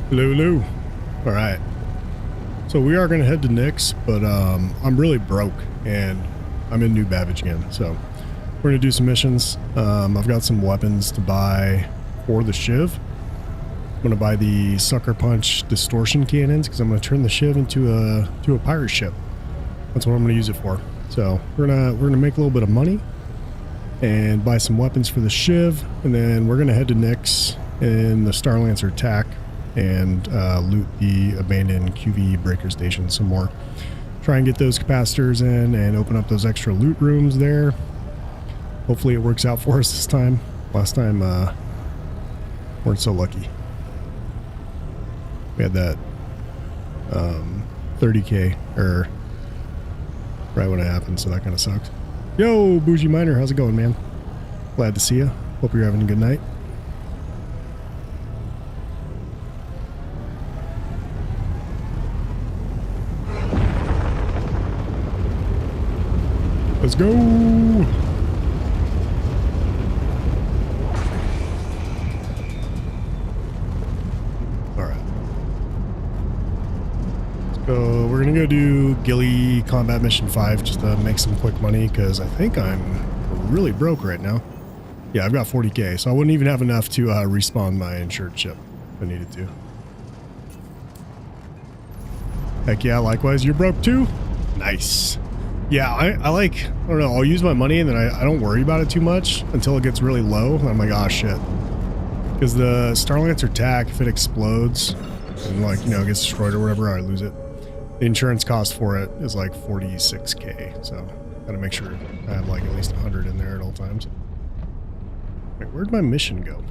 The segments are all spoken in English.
Hello, hello. All right. So we are going to head to NYX, but I'm really broke and I'm in New Babbage again. So we're going to do some missions. I've got some weapons to buy for the Shiv. I'm going to buy the Sucker Punch distortion cannons because I'm going to turn the Shiv into a pirate ship. That's what I'm going to use it for. So we're gonna make a little bit of money and buy some weapons for the Shiv, and then we're going to head to NYX in the Star Lancer attack and loot the abandoned QV breaker station some more. Try and get those capacitors in and open up those extra loot rooms there. Hopefully it works out for us this time. Last time weren't so lucky. We had that 30k or right when it happened, so that kind of sucked. Yo, Bougie Miner, how's it going, man? Glad to see you. Hope you're having a good night. Let's go. All right. Let's go. We're going to go do Ghillie Combat Mission 5 just to make some quick money because I think I'm really broke right now. Yeah, I've got 40k, so I wouldn't even have enough to respawn my insured ship if I needed to. Heck yeah, likewise, you're broke too? Nice. Yeah, I don't know, I'll use my money and then I don't worry about it too much until it gets really low. And I'm like, oh shit. Because the Star Lancer attack, if it explodes and like, you know, gets destroyed or whatever, I lose it. The insurance cost for it is like 46k. So gotta make sure I have like at least 100 in there at all times. Wait, where'd my mission go?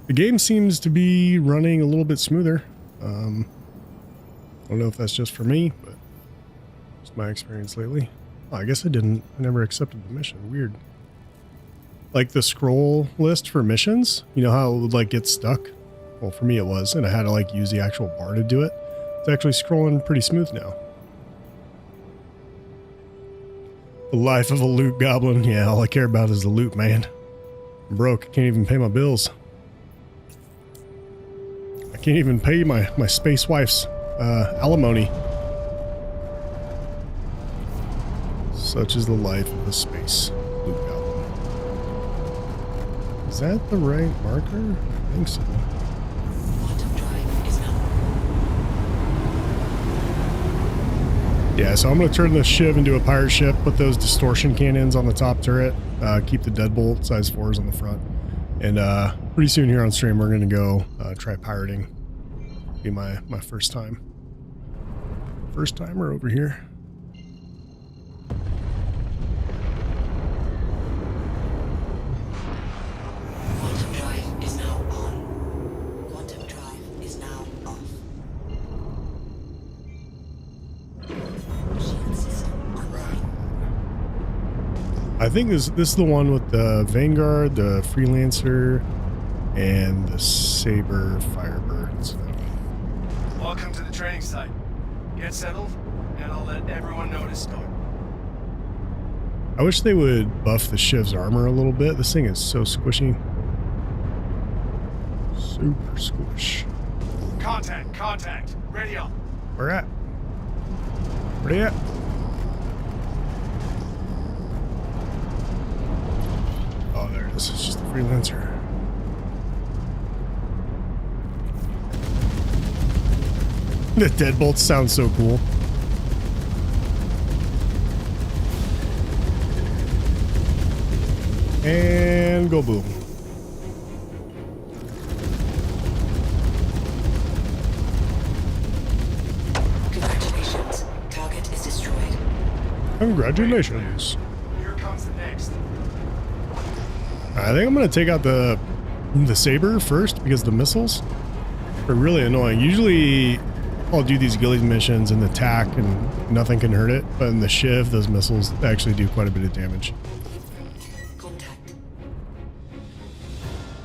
The game seems to be running a little bit smoother. I don't know if that's just for me, but my experience lately. Oh, I guess I never accepted the mission. Weird. Like the scroll list for missions, you know how it would like get stuck? Well, for me it was, and I had to like use the actual bar to do it. It's actually scrolling pretty smooth now. The life of a loot goblin. Yeah, all I care about is the loot, man. I'm broke. I can't even pay my bills. I can't even pay my space wife's alimony. Such is the life of a space loot goblin. Is that the right marker? I think so. Yeah, so I'm going to turn the Shiv into a pirate ship, put those distortion cannons on the top turret, keep the deadbolt size 4s on the front. And pretty soon here on stream, we're going to go try pirating. Be my first time. First timer over here. I think this is the one with the Vanguard, the Freelancer, and the Saber Firebirds. Welcome to the training site. Get settled, and I'll let everyone know to start. I wish they would buff the Shiv's armor a little bit. This thing is so squishy. Super squish. Contact. Ready up. Where at? Where you at? Oh, there it is. It's just the Freelancer. The deadbolts sound so cool. And go boom. Congratulations. Target is destroyed. Congratulations. Here comes the next. I think I'm going to take out the Saber first because the missiles are really annoying. Usually I'll do these Ghillie missions and attack and nothing can hurt it, but in the Shiv, those missiles actually do quite a bit of damage. Contact.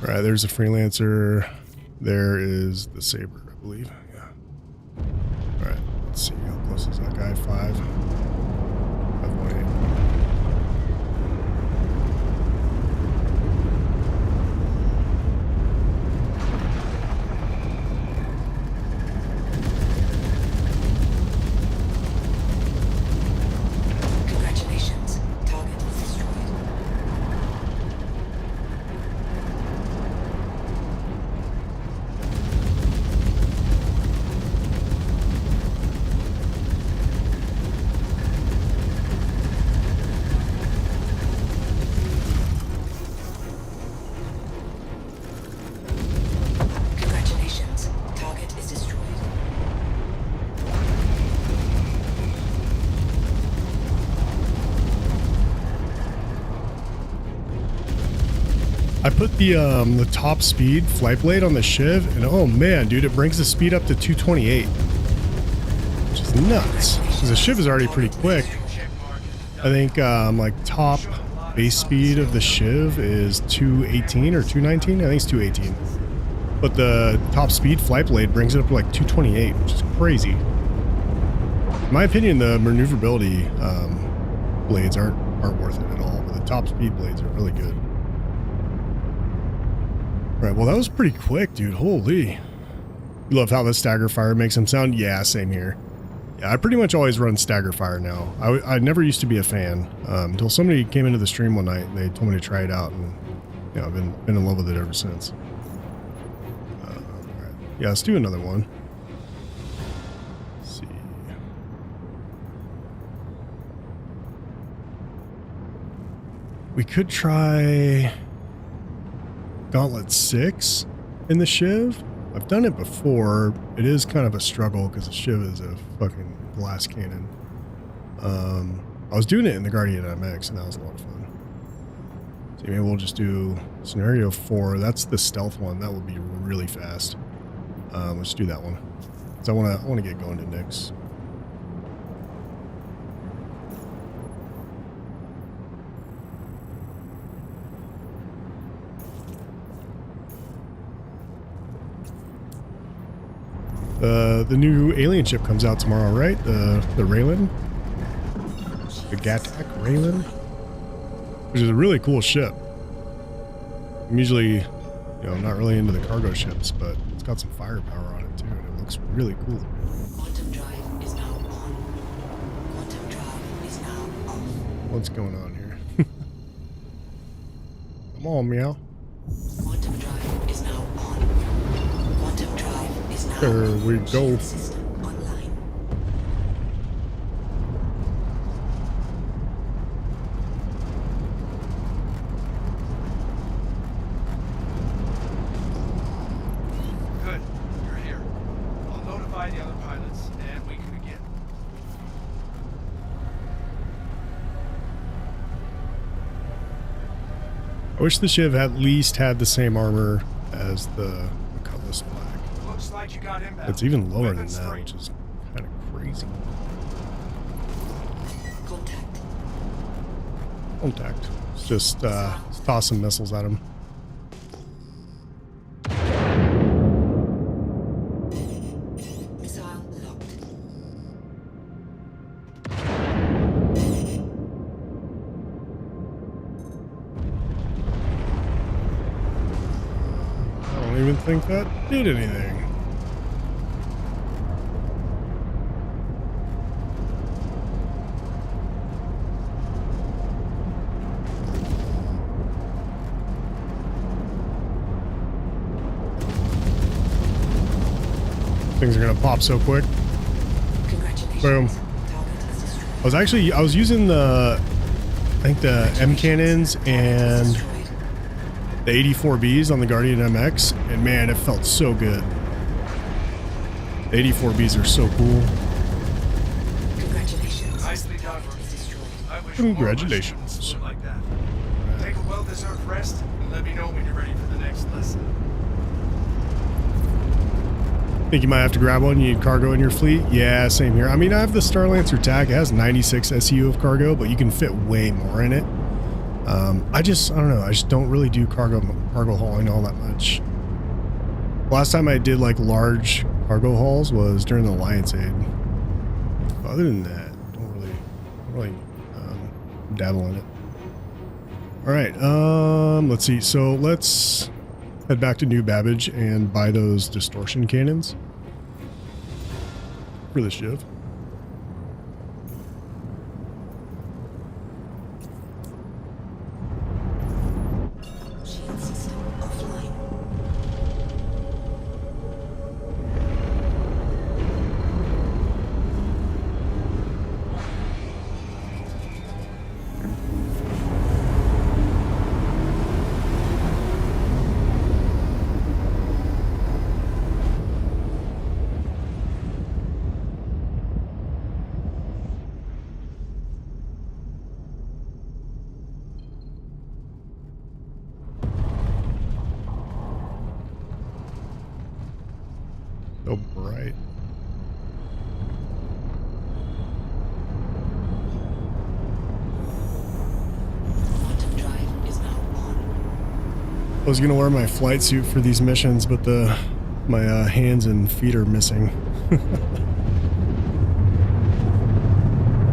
All right, there's a Freelancer. There is the Saber, I believe. Yeah. All right, let's see how close is that guy. 5. 5.8. I put the top speed flight blade on the Shiv, and oh man, dude, it brings the speed up to 228, which is nuts. Because the Shiv is already pretty quick. I think like top base speed of the Shiv is 218 or 219. I think it's 218. But the top speed flight blade brings it up to like 228, which is crazy. In my opinion, the maneuverability blades aren't worth it at all, but the top speed blades are really good. Right, well that was pretty quick, dude. Holy. You love how the stagger fire makes them sound? Yeah, same here. Yeah, I pretty much always run stagger fire now. I never used to be a fan until somebody came into the stream one night and they told me to try it out, and you know, I've been in love with it ever since. All right. Yeah, let's do another one. Let's see. We could try Gauntlet 6 in the Shiv. I've done it before. It is kind of a struggle because the Shiv is a fucking glass cannon. I was doing it in the Guardian NYX, and that was a lot of fun. So maybe we'll just do scenario 4. That's the stealth one. That will be really fast. Let's do that one. So I want to get going to NYX. The new alien ship comes out tomorrow, right? The Raylan? The Gattac Raylan? Which is a really cool ship. I'm usually, you know, not really into the cargo ships, but it's got some firepower on it too, and it looks really cool. Quantum drive is now on. Quantum drive is now off. What's going on here? Come on, meow. Quantum drive is now on. Quantum drive is now There we go. System online. Good. You're here. I'll notify the other pilots, and we can begin. I wish the Shiv at least had the same armor as the Cutlass Black. Looks like you got inbound. It's even lower than Weapons that, free. which is kind of crazy. Contact. Contact. Let's just toss some missiles at him. Missile locked. I don't even think that did anything. Things are gonna pop so quick. Congratulations. Boom. Target is destroyed. I was using I think the M cannons and Destroyed. the 84Bs on the Guardian MX, and man, it felt so good. The 84Bs are so cool. Congratulations. Nicely done, Target Rookie. is destroyed. I wish Congratulations. more of us flew like that. Take a well-deserved rest and let me know when you're ready for the next lesson. Think you might have to grab one. You need cargo in your fleet? Yeah, same here. I mean, I have the Star Lancer TAC. It has 96 SEU of cargo, but you can fit way more in it. I don't know. I just don't really do cargo hauling all that much. Last time I did like large cargo hauls was during the Alliance Aid. But other than that, don't really dabble in it. All right. Let's see. So let's head back to New Babbage and buy those distortion cannons for the Shiv. Shield system offline. So bright. Quantum drive is now on. I was gonna wear my flight suit for these missions, but my hands and feet are missing.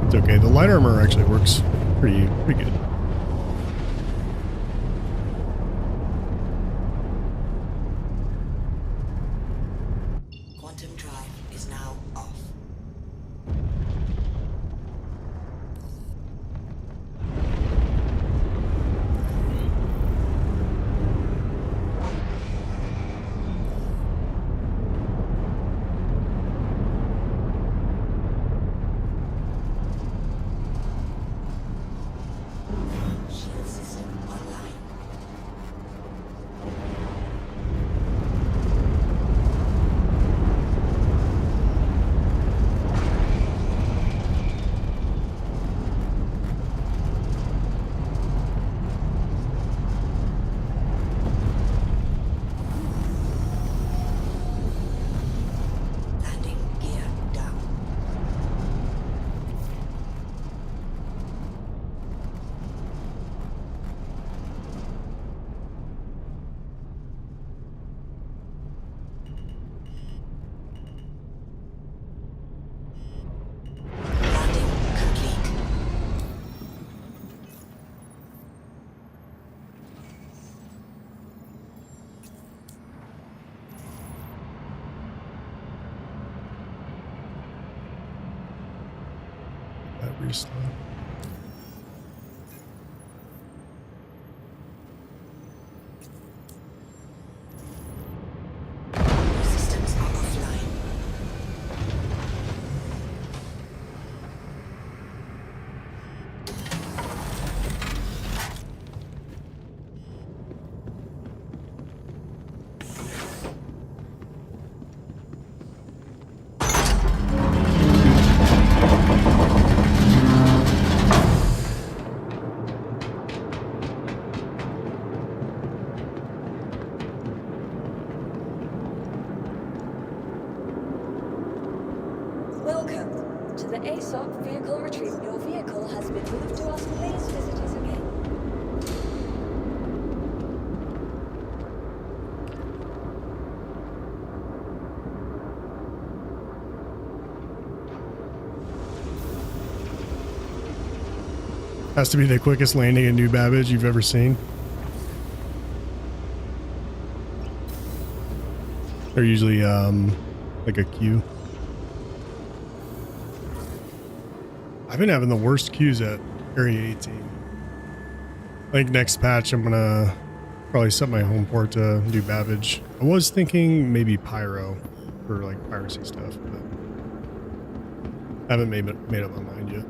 It's okay. The light armor actually works pretty good. Quantum drive is now off. Shield system online. Landing gear down. Landing complete. That restart. Systems are offline. Welcome to the ASOC vehicle retrieve. Your vehicle has been moved to us. Please visit us again. Has to be the quickest landing in New Babbage you've ever seen. They're usually like a queue. I've been having the worst queues at Area 18. I think next patch I'm gonna probably set my home port to New Babbage. I was thinking maybe Pyro for like piracy stuff, but I haven't made up my mind yet.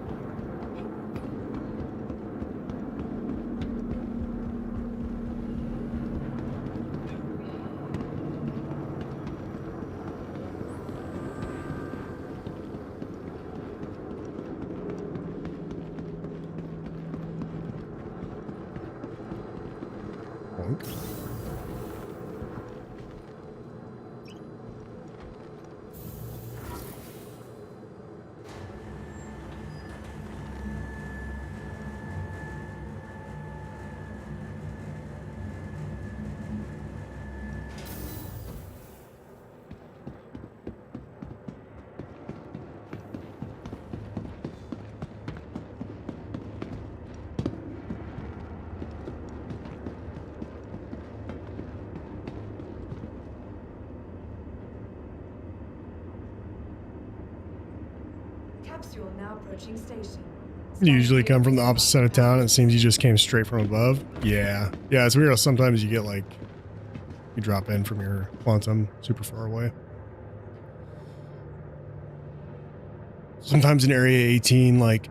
Capsule now approaching station. You usually come from the opposite side of town. It seems you just came straight from above. Yeah. Yeah, it's weird. Sometimes you get like, you drop in from your quantum super far away. Sometimes in Area 18, like,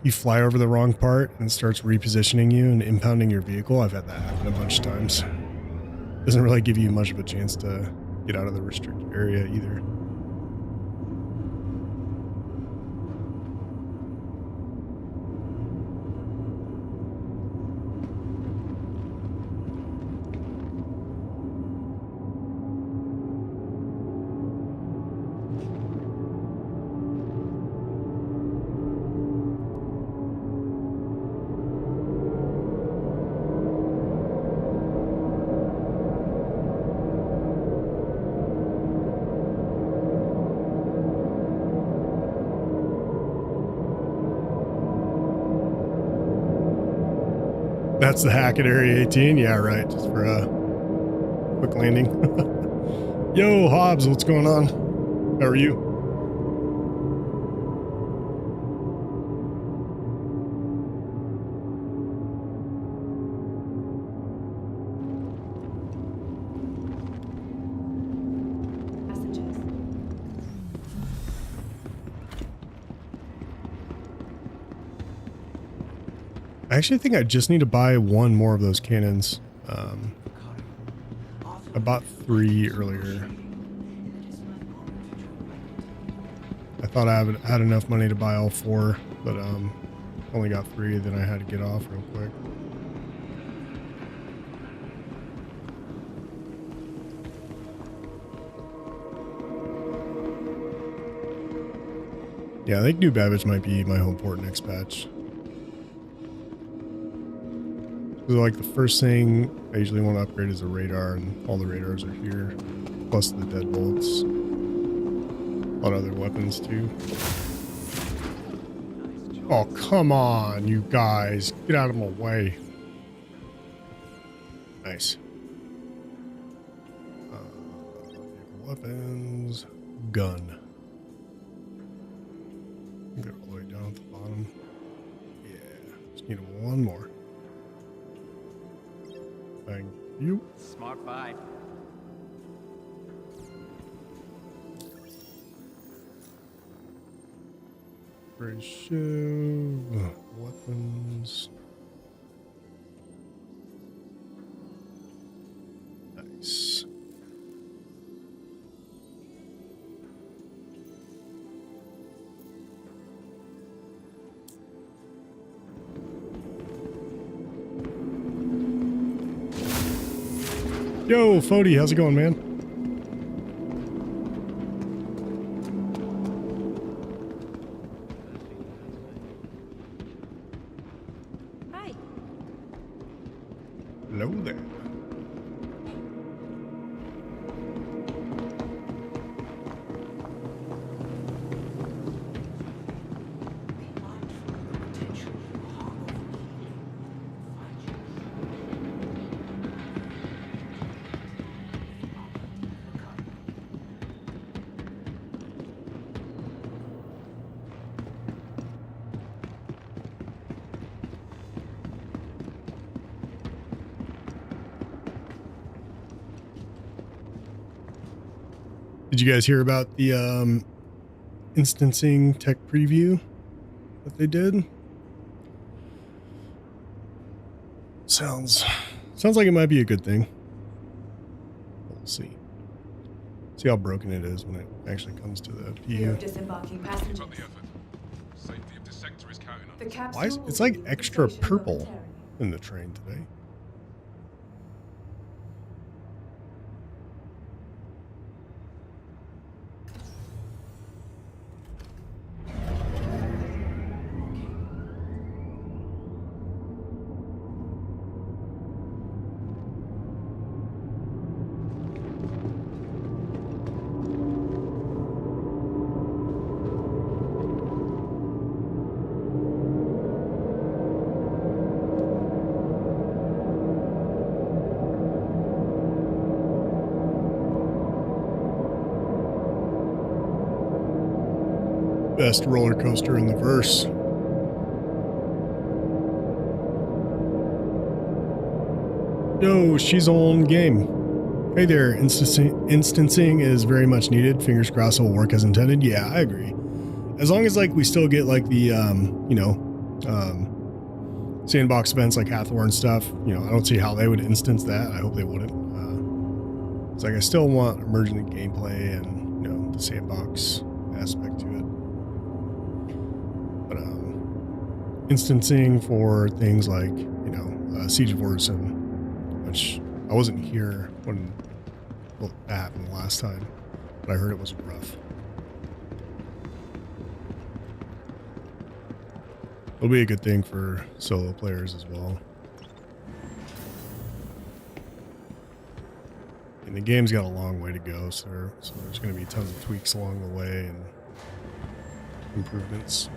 you fly over the wrong part and it starts repositioning you and impounding your vehicle. I've had that happen a bunch of times. Doesn't really give you much of a chance to get out of the restricted area either. That's the hack at Area 18? Yeah, right. Just for a quick landing. Yo, Hobbs, what's going on? How are you? I actually think I just need to buy one more of those cannons. I bought 3 earlier. I thought I had enough money to buy all 4, but only got 3, then I had to get off real quick. Yeah, I think New Babbage might be my home port next patch. So like the first thing I usually want to upgrade is the radar, and all the radars are here, plus the deadbolts. A lot of other weapons too. Oh, come on, you guys. Get out of my way. Nice. Weapons. Gun. Get all the way down at the bottom. Yeah, just need one more. Thank you. Smart buy. Ratio. Weapons. Nice. Yo, Fody, how's it going, man? Hi. Hello there. Did you guys hear about the instancing tech preview that they did? Sounds like it might be a good thing. We'll see. See how broken it is when it actually comes to the We are PU. disembarking passengers. Safety of the sector is counting on The us. capsule Why is will it's like leave the extra station purple momentarily. in the train today? Best roller coaster in the verse. Yo, she's on game. Hey there, instancing is very much needed. Fingers crossed it will work as intended. Yeah, I agree. As long as like we still get like the sandbox events like Hathor and stuff, I don't see how they would instance that. I hope they wouldn't. It's like I still want emergent gameplay and the sandbox aspect to it. But instancing for things like Siege of Orison, which I wasn't here when that happened the last time, but I heard it was rough. It'll be a good thing for solo players as well. And the game's got a long way to go, so there's going to be tons of tweaks along the way and improvements.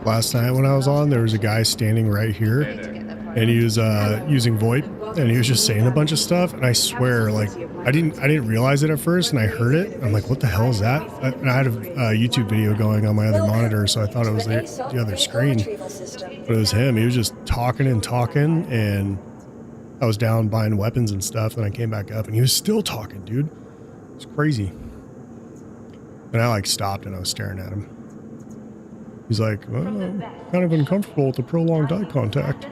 Last night when I was on, there was a guy standing right here, and he was using VoIP, and he was just saying a bunch of stuff. And I swear, like I didn't realize it at first, and I heard it. I'm like, what the hell is that? And I had a YouTube video going on my other monitor, so I thought it was the other screen, but it was him. He was just talking and talking, and I was down buying weapons and stuff. And I came back up, and he was still talking, dude. It's crazy. And I like stopped, and I was staring at him. He's like, well, kind of uncomfortable with the prolonged eye contact.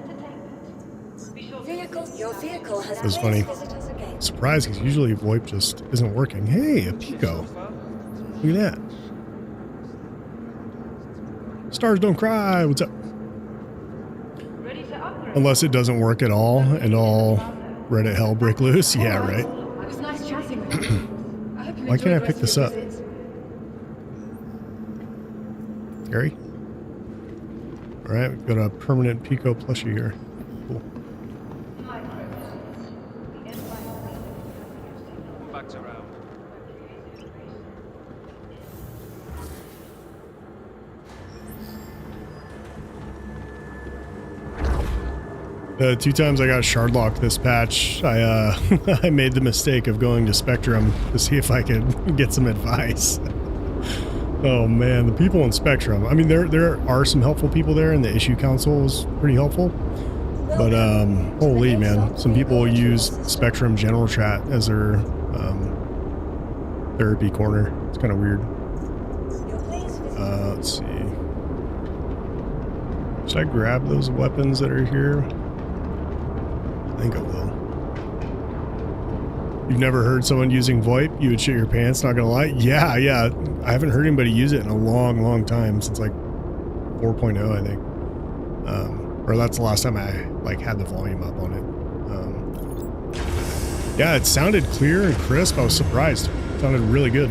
Your vehicle has It was funny. Surprised, because usually VoIP just isn't working. Hey, a Pico. Look at that. Stars don't cry. What's up? Unless it doesn't work at all, and all Reddit hell break loose. Yeah, right. It was nice chatting with you. Why can't I pick this up? Gary? Alright, we've got a permanent Pico plushie here. Cool. Back around. The 2 times I got shard locked this patch, I I made the mistake of going to Spectrum to see if I could get some advice. Oh man, the people in Spectrum. I mean, there are some helpful people there, and the issue council is pretty helpful. But holy man, some people use Spectrum general chat as their therapy corner. It's kind of weird. Let's see. Should I grab those weapons that are here? I think I will. You've never heard someone using VoIP? You would shit your pants, not gonna lie. Yeah. I haven't heard anybody use it in a long time, since like 4.0, I think. Or that's the last time I like had the volume up on it. Yeah, it sounded clear and crisp. I was surprised. It sounded really good.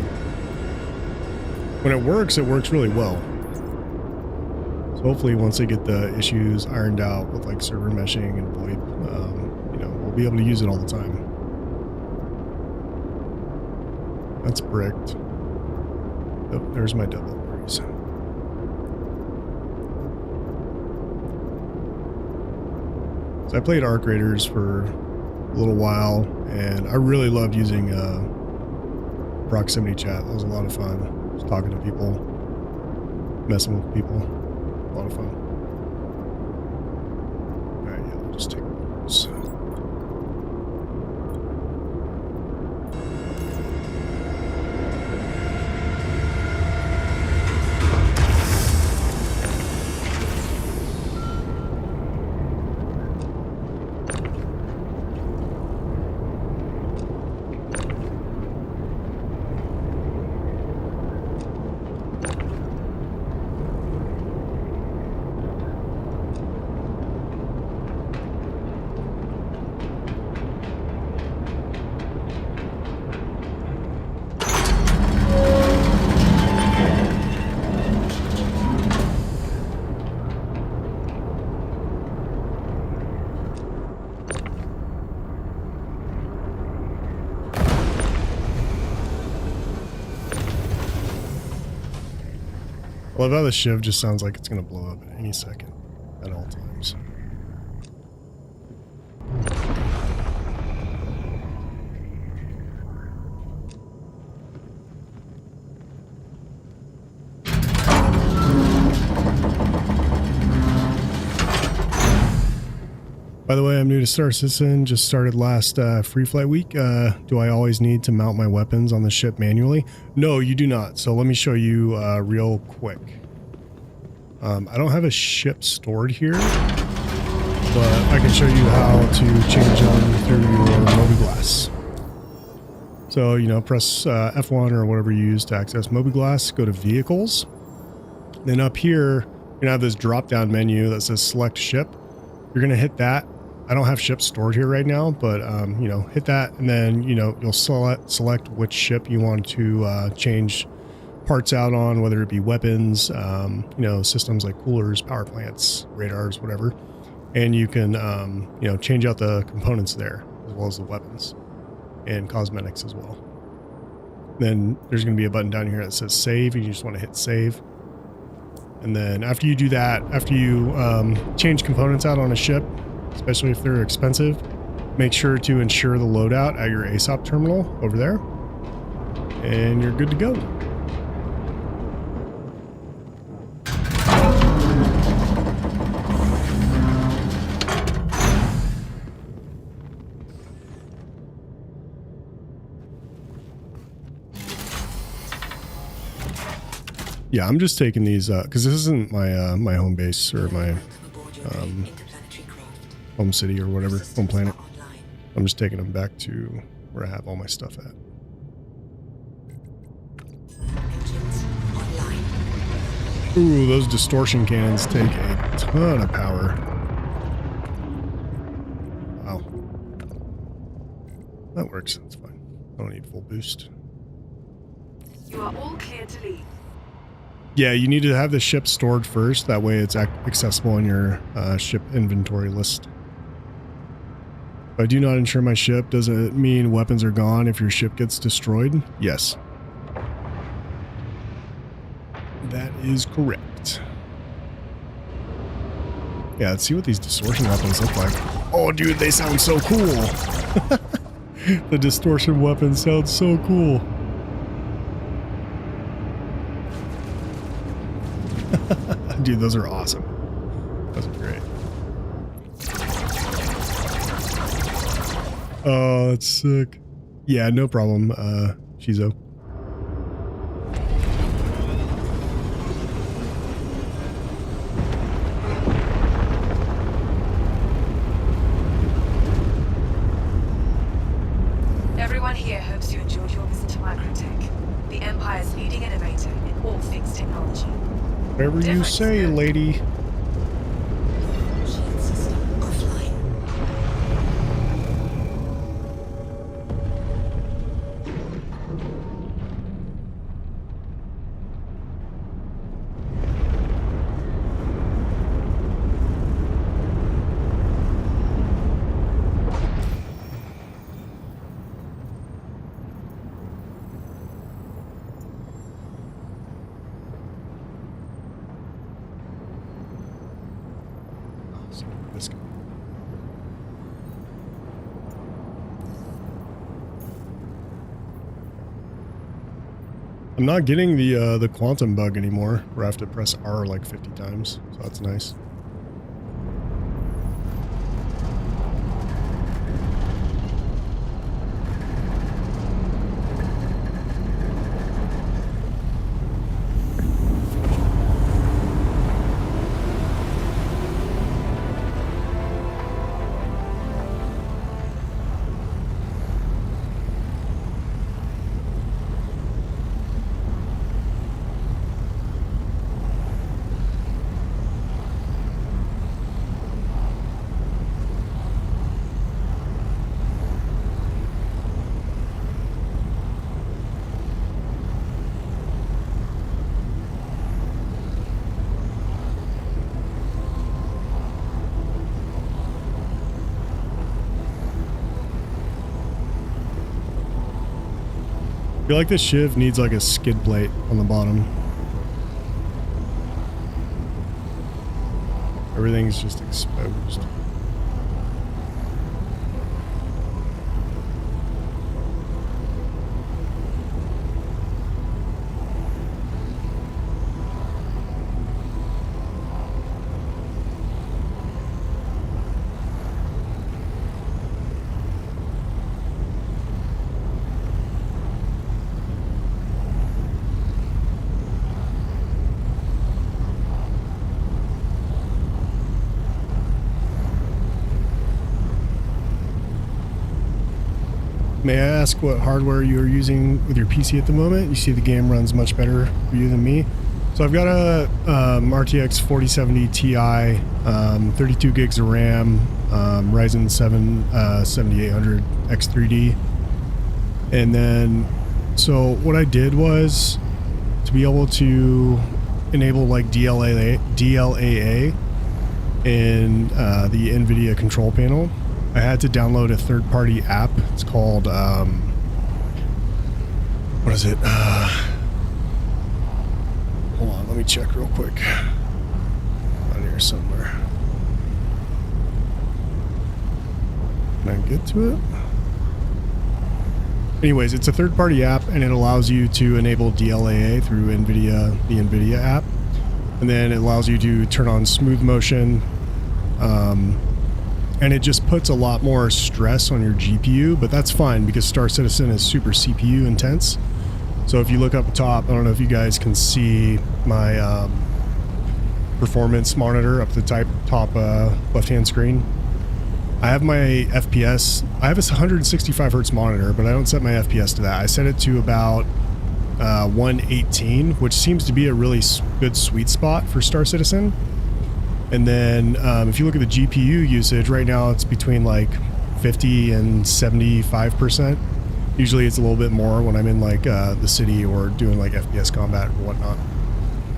When it works really well. So hopefully once they get the issues ironed out with like server meshing and VoIP, we'll be able to use it all the time. That's bricked. Oh, there's my double breeze. So I played Arc Raiders for a little while, and I really loved using proximity chat. That was a lot of fun. Just talking to people, messing with people. A lot of fun. Alright, yeah, I'll just take those. I love how the shiv just sounds like it's going to blow up at any second, at all times. By the way, I'm new to Star Citizen, just started last free flight week. Do I always need to mount my weapons on the ship manually? No, you do not. So let me show you real quick. I don't have a ship stored here, but I can show you how to change them through your Mobiglass. So, press F1 or whatever you use to access Mobiglass, go to Vehicles. Then up here, you're going to have this drop-down menu that says Select Ship. You're going to hit that. I don't have ships stored here right now, but, hit that, and then, you'll select which ship you want to change parts out on, whether it be weapons, systems like coolers, power plants, radars, whatever. And you can, change out the components there, as well as the weapons and cosmetics as well. Then there's going to be a button down here that says Save, and you just want to hit Save. And then after you do that, after you change components out on a ship, especially if they're expensive, make sure to ensure the loadout at your ASOP terminal over there. And you're good to go. Yeah, I'm just taking these because this isn't my my home base or my home city or whatever, home planet. I'm just taking them back to where I have all my stuff at. Ooh, those distortion cannons take a ton of power. Wow. That works, that's fine. I don't need full boost. You are all clear to leave. Yeah, you need to have the ship stored first. That way it's accessible on your ship inventory list. If I do not insure my ship, does it mean weapons are gone if your ship gets destroyed? Yes. That is correct. Yeah, let's see what these distortion weapons look like. Oh, dude, they sound so cool. The distortion weapons sound so cool. Dude, those are awesome. Those are great. Oh, that's sick. Yeah, no problem, Shizo. Everyone here hopes you enjoyed your visit to Microtech, the Empire's leading innovator in all things technology. Whatever you say, lady. Shield system offline. I'm not getting the quantum bug anymore, where I have to press R like 50 times, so that's nice. I feel like this shiv needs like a skid plate on the bottom. Everything's just exposed. May I ask what hardware you're using with your PC at the moment? You see the game runs much better for you than me. So I've got a RTX 4070 Ti, 32 gigs of RAM, Ryzen 7 7800 X3D. And then, so what I did was to be able to enable like DLAA in the NVIDIA control panel, I had to download a third-party app. It's called, what is it? Hold on, let me check real quick. On here somewhere. Can I get to it? Anyways, it's a third-party app, and it allows you to enable DLAA through NVIDIA, the NVIDIA app. And then it allows you to turn on smooth motion. And it just puts a lot more stress on your GPU, but that's fine because Star Citizen is super CPU intense. So if you look up top, I don't know if you guys can see my performance monitor up the top left-hand screen. I have my FPS, I have a 165 hertz monitor, but I don't set my FPS to that. I set it to about 118, which seems to be a really good sweet spot for Star Citizen. And then if you look at the GPU usage, right now it's between like 50 and 75%. Usually it's a little bit more when I'm in like the city or doing like FPS Combat or whatnot.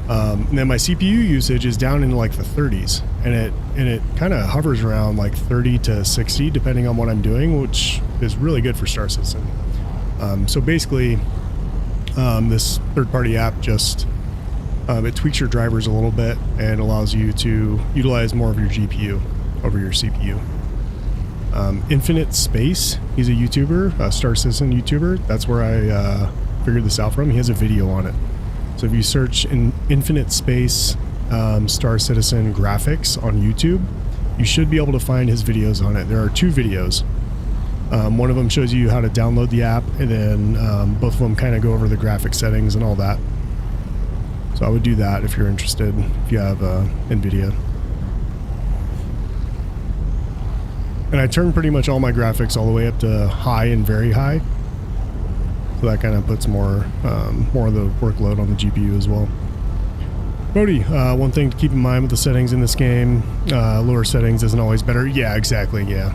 And then my CPU usage is down into like the 30s, and it kind of hovers around like 30 to 60 depending on what I'm doing, which is really good for Star Citizen. So basically, this third-party app just it tweaks your drivers a little bit and allows you to utilize more of your GPU over your CPU. Infinite Space, he's a YouTuber, a Star Citizen YouTuber. That's where I figured this out from. He has a video on it. So if you search in Infinite Space Star Citizen graphics on YouTube, you should be able to find his videos on it. There are 2 videos. One of them shows you how to download the app, and then both of them kind of go over the graphic settings and all that. So I would do that if you're interested, if you have NVIDIA. And I turn pretty much all my graphics all the way up to high and very high. So that kind of puts more of the workload on the GPU as well. Brody, one thing to keep in mind with the settings in this game, lower settings isn't always better. Yeah, exactly, yeah.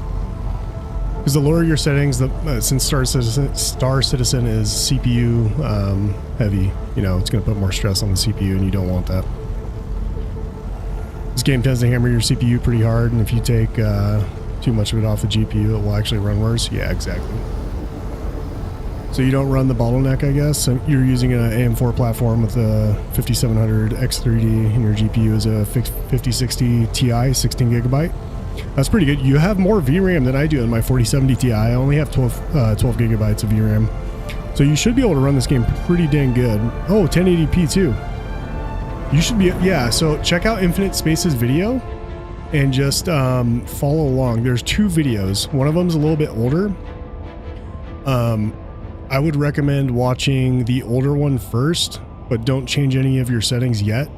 Because the lower your settings, since Star Citizen is CPU heavy, you know, it's going to put more stress on the CPU, and you don't want that. This game tends to hammer your CPU pretty hard, and if you take too much of it off the GPU, it will actually run worse. Yeah, exactly. So you don't run the bottleneck, I guess. So you're using an AM4 platform with a 5700 X3D, and your GPU is a 5060 Ti, 16 gigabyte. That's pretty good. You have more VRAM than I do in my 4070 Ti. I only have 12 gigabytes of VRAM. So you should be able to run this game pretty dang good. Oh, 1080p too. You should be, yeah, so check out Infinite Space's video and just follow along. There's 2 videos. One of them's a little bit older. I would recommend watching the older one first, but don't change any of your settings yet.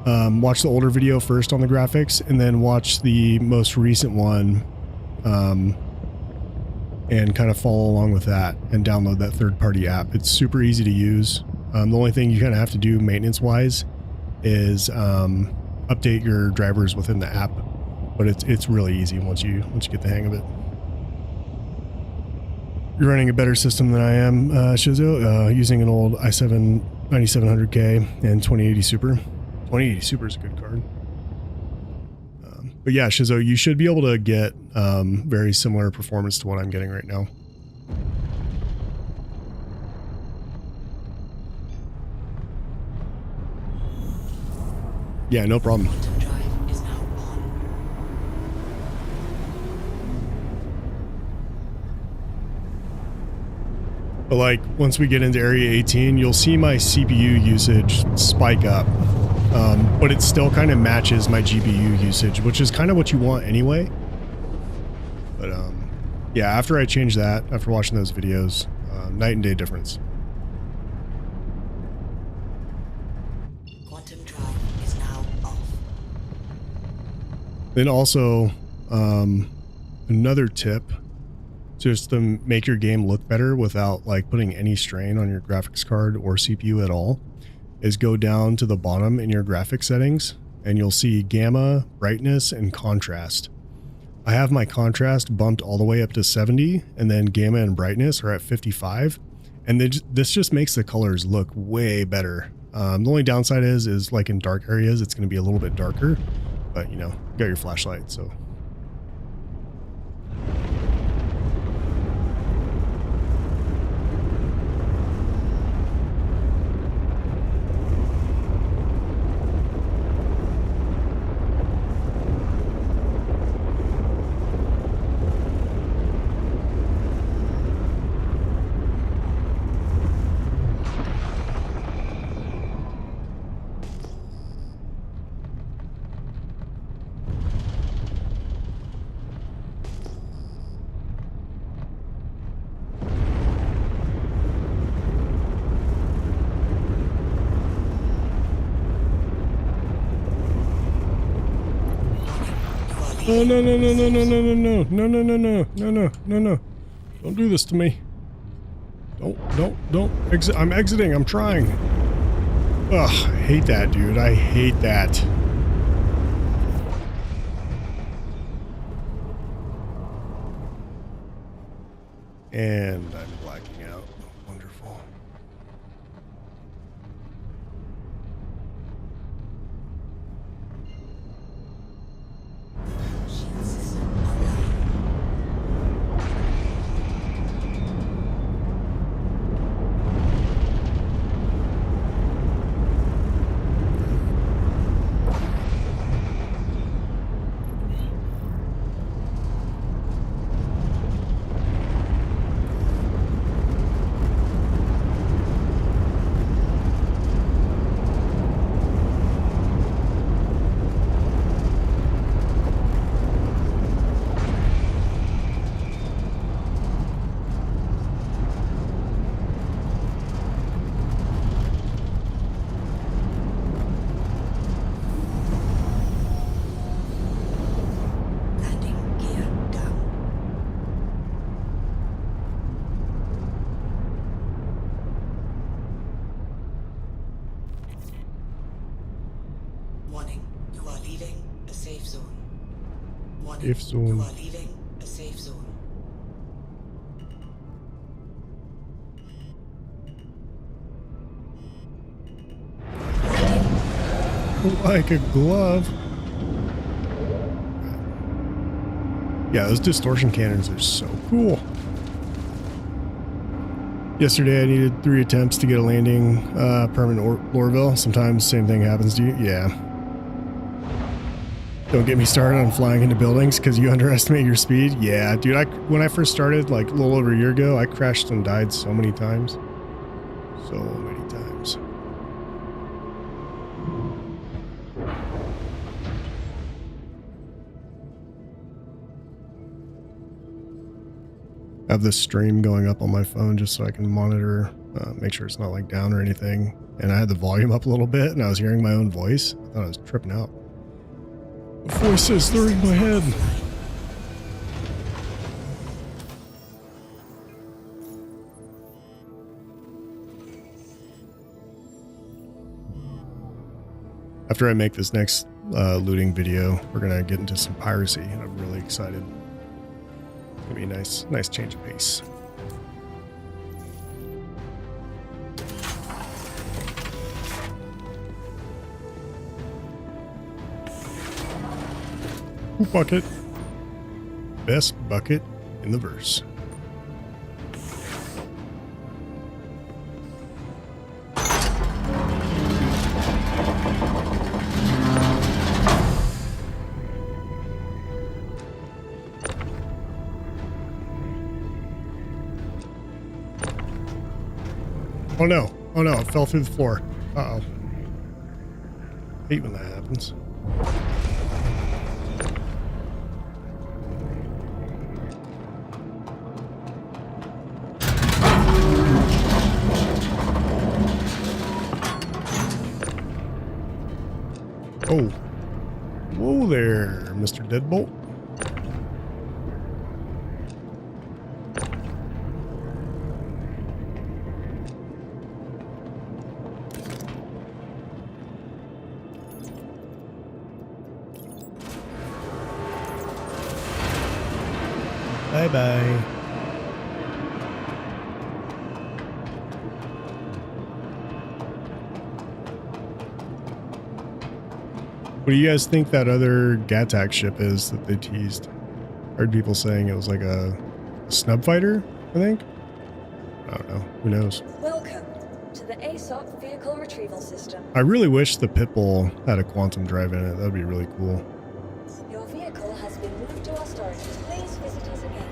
Watch the older video first on the graphics, and then watch the most recent one and kind of follow along with that and download that third-party app. It's super easy to use. The only thing you kind of have to do maintenance-wise is update your drivers within the app, but it's really easy once you get the hang of it. You're running a better system than I am, Shizo, using an old i7 9700K and 2080 Super. 2080 Super is a good card. But yeah, Shizo, you should be able to get very similar performance to what I'm getting right now. Yeah, no problem. Quantum drive is now on. But like, once we get into Area 18, you'll see my CPU usage spike up. But it still kind of matches my GPU usage, which is kind of what you want anyway. But yeah, after I change that, after watching those videos, night and day difference. Quantum drive is now off. Then also, another tip, just to make your game look better without like putting any strain on your graphics card or CPU at all, is go down to the bottom in your graphic settings and you'll see gamma, brightness, and contrast. I have my contrast bumped all the way up to 70, and then gamma and brightness are at 55, and this just makes the colors look way better. The only downside is like in dark areas, it's going to be a little bit darker, but you know, you got your flashlight, so. Oh, no, no, no, no, no, no, no, no, no, no, no, no, no, no, no, no. Don't do this to me. Don't exit. I'm exiting. I'm trying. Ugh, I hate that, dude. I hate that. And I'm blacking out. Wonderful. Shield system online. Landing gear down. Warning, you are leaving a safe zone. Warning, Safe zone. you are leaving a safe zone. Like a glove. Yeah, those distortion cannons are so cool. Yesterday I needed 3 attempts to get a landing permanent Lorville. Sometimes same thing happens to you. Yeah. Don't get me started on flying into buildings because you underestimate your speed. Yeah, dude, when I first started, like a little over a year ago, I crashed and died so many times. So many times. I have this stream going up on my phone just so I can monitor, make sure it's not like down or anything. And I had the volume up a little bit and I was hearing my own voice. I thought I was tripping out. The voices, they're in my head. After I make this next looting video, we're gonna get into some piracy, and I'm really excited. It's gonna be a nice change of pace. Bucket. Best bucket in the verse. Oh no. Oh no, it fell through the floor. Uh-oh. Hate when that happens. Oh. Whoa there, Mr. Deadbolt. Bye-bye. What do you guys think that other GATAC ship is that they teased? Heard people saying it was like a snub fighter, I think? I don't know. Who knows? Welcome to the ASOP Vehicle Retrieval System. I really wish the Pitbull had a quantum drive in it. That would be really cool. Your vehicle has been moved to our storage. Please visit us again.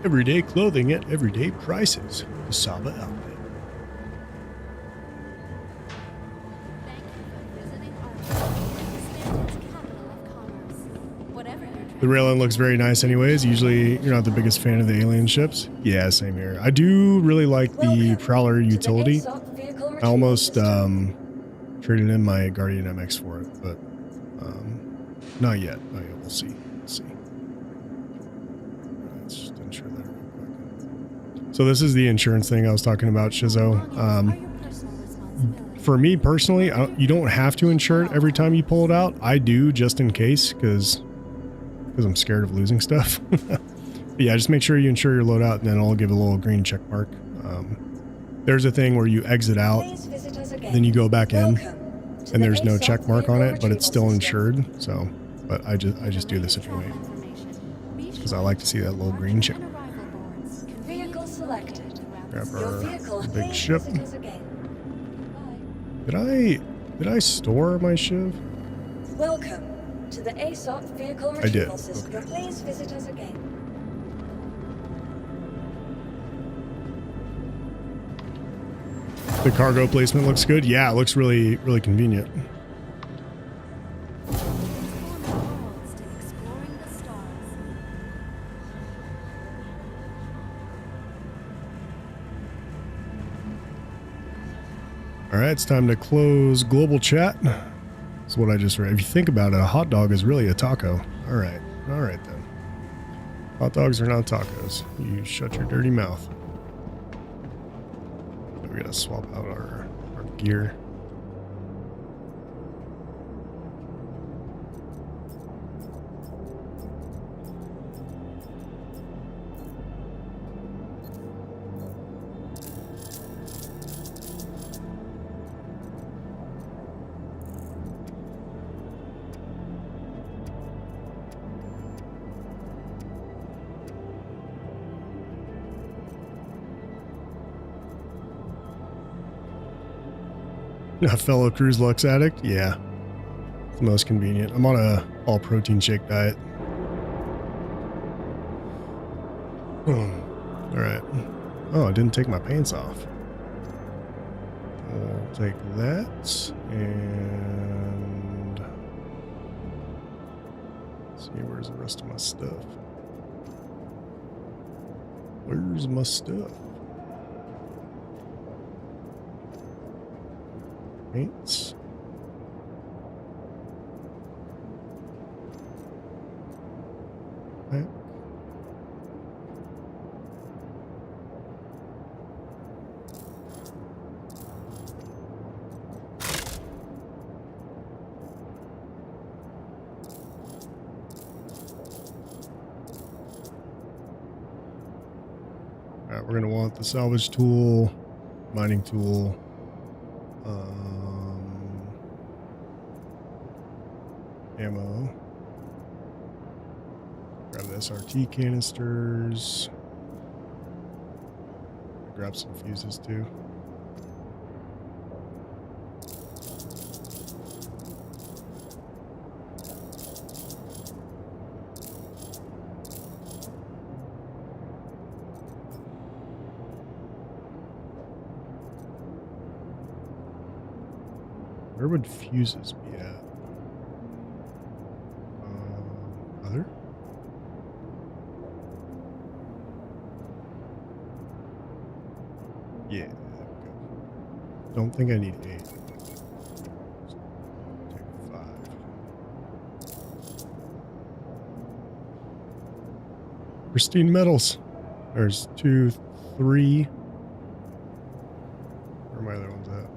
Everyday clothing at everyday prices. The Saba outfit. The railing looks very nice anyways. Usually you're not the biggest fan of the alien ships. Yeah, same here. I do really like the Prowler utility. I almost traded in my Guardian MX for it, but not yet. Not yet. We'll see. We'll see. Let's just insure that real quick. So this is the insurance thing I was talking about, Shizzo. For me personally, you don't have to insure it every time you pull it out. I do just in case, because I'm scared of losing stuff. But yeah, just make sure you insure your loadout, and then I'll give a little green check mark. There's a thing where you exit out, then you go back in, and there's no check mark on it, but it's still insured. So, but I just do this anyway, because I like to see that little green check. Vehicle selected. Grab Your our vehicle big may ship. visit us again. Did I store my shiv? Welcome to the ASOP vehicle I did. retrieval system. Okay. Please visit us again. The cargo placement looks good. Yeah, it looks really, really convenient. All right, it's time to close global chat. That's what I just read. If you think about it, a hot dog is really a taco. All right then. Hot dogs are not tacos. You shut your dirty mouth. We gotta swap out our gear. A fellow Cruise Lux addict? Yeah. It's the most convenient. I'm on a all protein shake diet. Alright. Oh, I didn't take my pants off. I'll take that and let's see, where's the rest of my stuff? Where's my stuff? Paints. Okay. All right, we're going to want the salvage tool, mining tool, ammo. Grab the SRT canisters. Grab some fuses too. Where would fuses be at? Other? Yeah. Don't think I need 8. Take 5. Pristine metals. There's 2, 3. Where are my other ones at?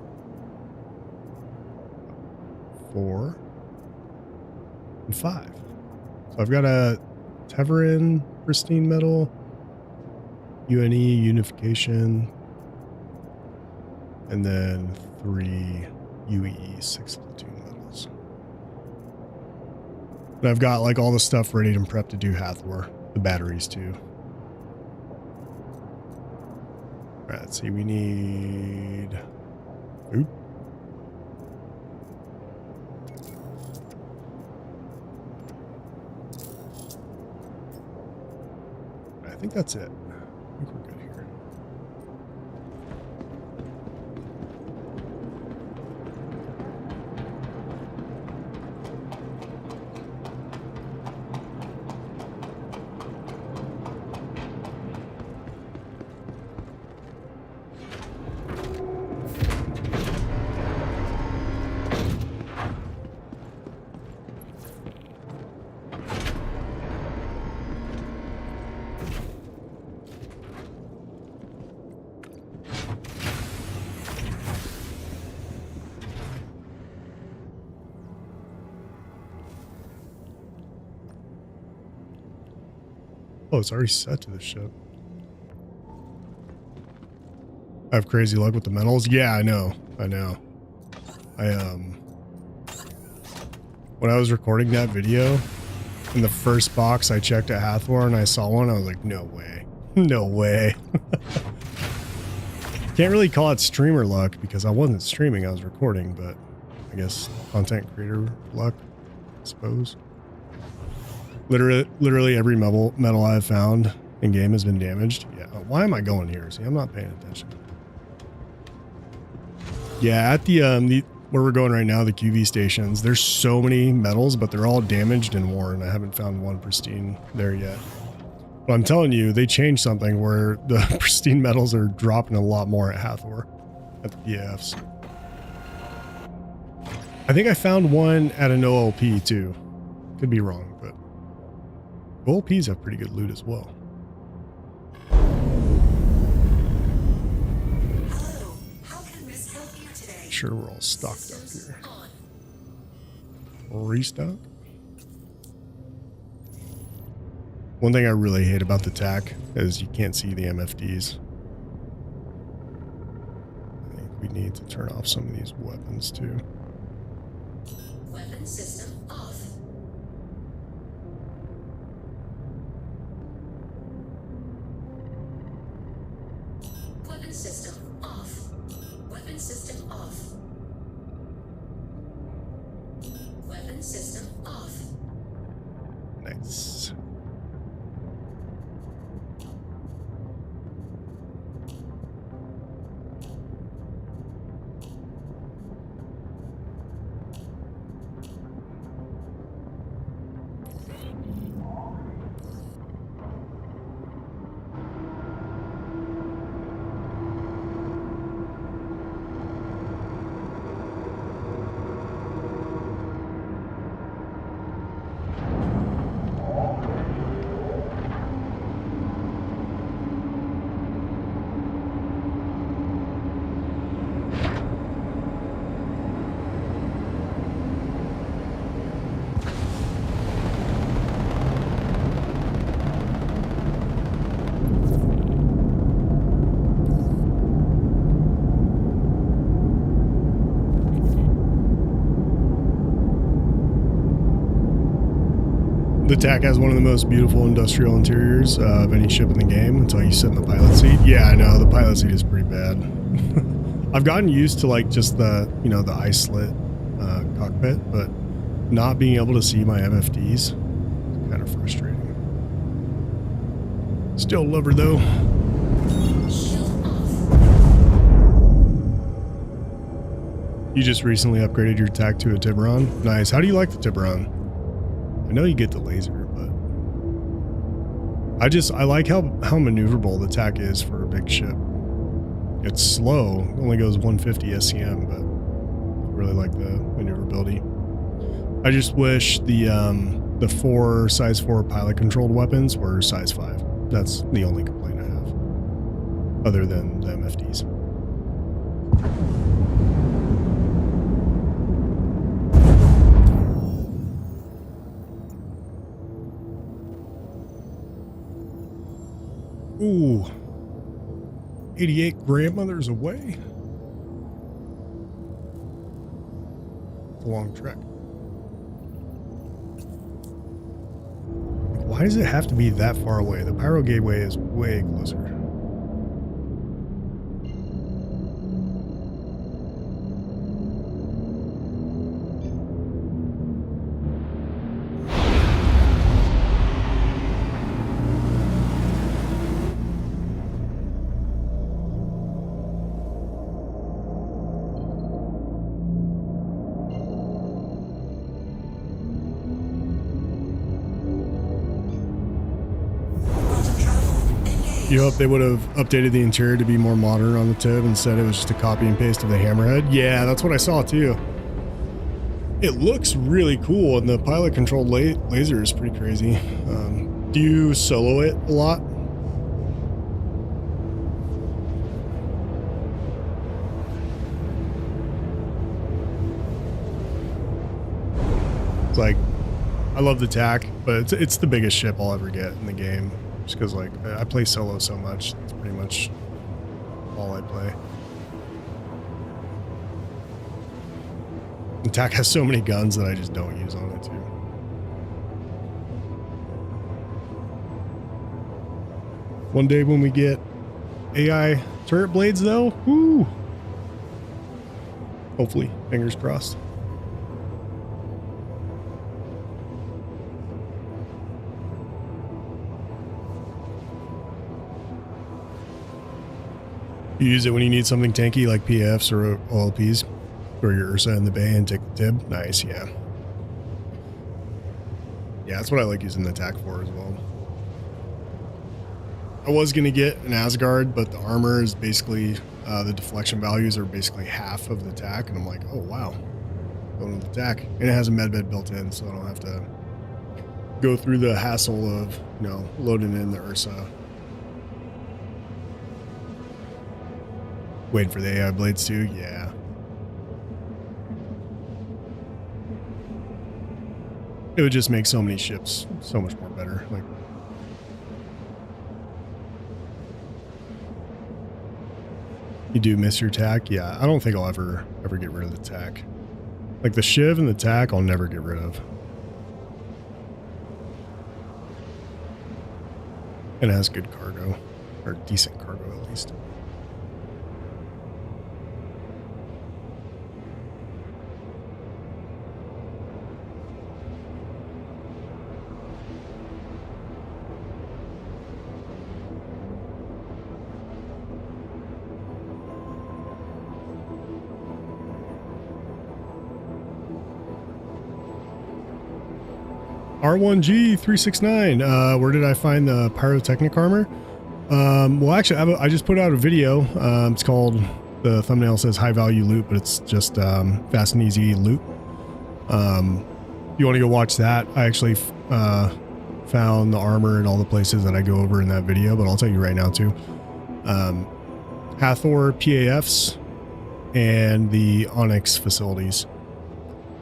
4 and 5. So I've got a Teverin pristine metal, UNE unification, and then 3 UEE 6 platoon metals. And I've got like all the stuff ready and prepped to do Hathor, the batteries too. All right, let's see, we need food. I think that's it. I think we're good here. Oh, it's already set to the ship. I have crazy luck with the metals. Yeah, I know. When I was recording that video, in the first box I checked at Hathor and I saw one, I was like, no way. No way. Can't really call it streamer luck because I wasn't streaming, I was recording, but I guess content creator luck, I suppose. Literally every metal I've found in game has been damaged. Yeah. Why am I going here? See, I'm not paying attention. Yeah, at the where we're going right now, the QV stations, there's so many metals, but they're all damaged and worn. I haven't found one pristine there yet. But I'm telling you, they changed something where the pristine metals are dropping a lot more at Hathor, at the PFs. I think I found one at an OLP too. Could be wrong, but OLPs have pretty good loot as well. Hello, how can Miss help you today? Sure, we're all stocked up here. Restock. One thing I really hate about the TAC is you can't see the MFDs. I think we need to turn off some of these weapons too. Weapon system off. Weapon system off. Weapon system off. Weapon system off. Nice. The TAC has one of the most beautiful industrial interiors of any ship in the game until you sit in the pilot seat. Yeah, I know, the pilot seat is pretty bad. I've gotten used to like just the, you know, the ice slit cockpit, but not being able to see my MFDs is kind of frustrating. Still love her though. You just recently upgraded your TAC to a Tiburon. Nice. How do you like the Tiburon? I know you get the laser, but I like how maneuverable the TAC is for a big ship. It's slow, only goes 150 SCM, but I really like the maneuverability. I just wish the 4 size 4 pilot controlled weapons were size 5. That's the only complaint I have, other than the MFDs. Ooh, 88 grandmothers away. It's a long trek. Why does it have to be that far away? The Pyro Gateway is way closer. You hope they would have updated the interior to be more modern on the Tib and said it was just a copy and paste of the Hammerhead. Yeah, that's what I saw too. It looks really cool, and the pilot controlled laser is pretty crazy. Do you solo it a lot? It's like, I love the TAC, but it's the biggest ship I'll ever get in the game. just because like I play solo so much. It's pretty much all I play. Attack has so many guns that I just don't use on it too. One day when we get AI turret blades though, woo! Hopefully, fingers crossed. You use it when you need something tanky like PFs or OLPs. Throw your Ursa in the bay and take the tib. Nice, yeah. Yeah, that's what I like using the attack for as well. I was going to get an Asgard, but the armor is basically, the deflection values are basically half of the attack. And I'm like, oh, wow. Going with the attack. And it has a medbed built in, so I don't have to go through the hassle of, you know, loading in the Ursa. Waiting for the AI blades too, yeah. It would just make so many ships so much more better. Like, you do miss your tack? Yeah, I don't think I'll ever get rid of the tack. Like the Shiv and the tack, I'll never get rid of. And it has good cargo, or decent cargo at least. R1G369, where did I find the pyrotechnic armor? Well, actually, I just put out a video. It's called, the thumbnail says high value loot, but it's just fast and easy loot. You want to go watch that? I actually found the armor in all the places that I go over in that video, but I'll tell you right now too. Hathor PAFs and the NYX facilities.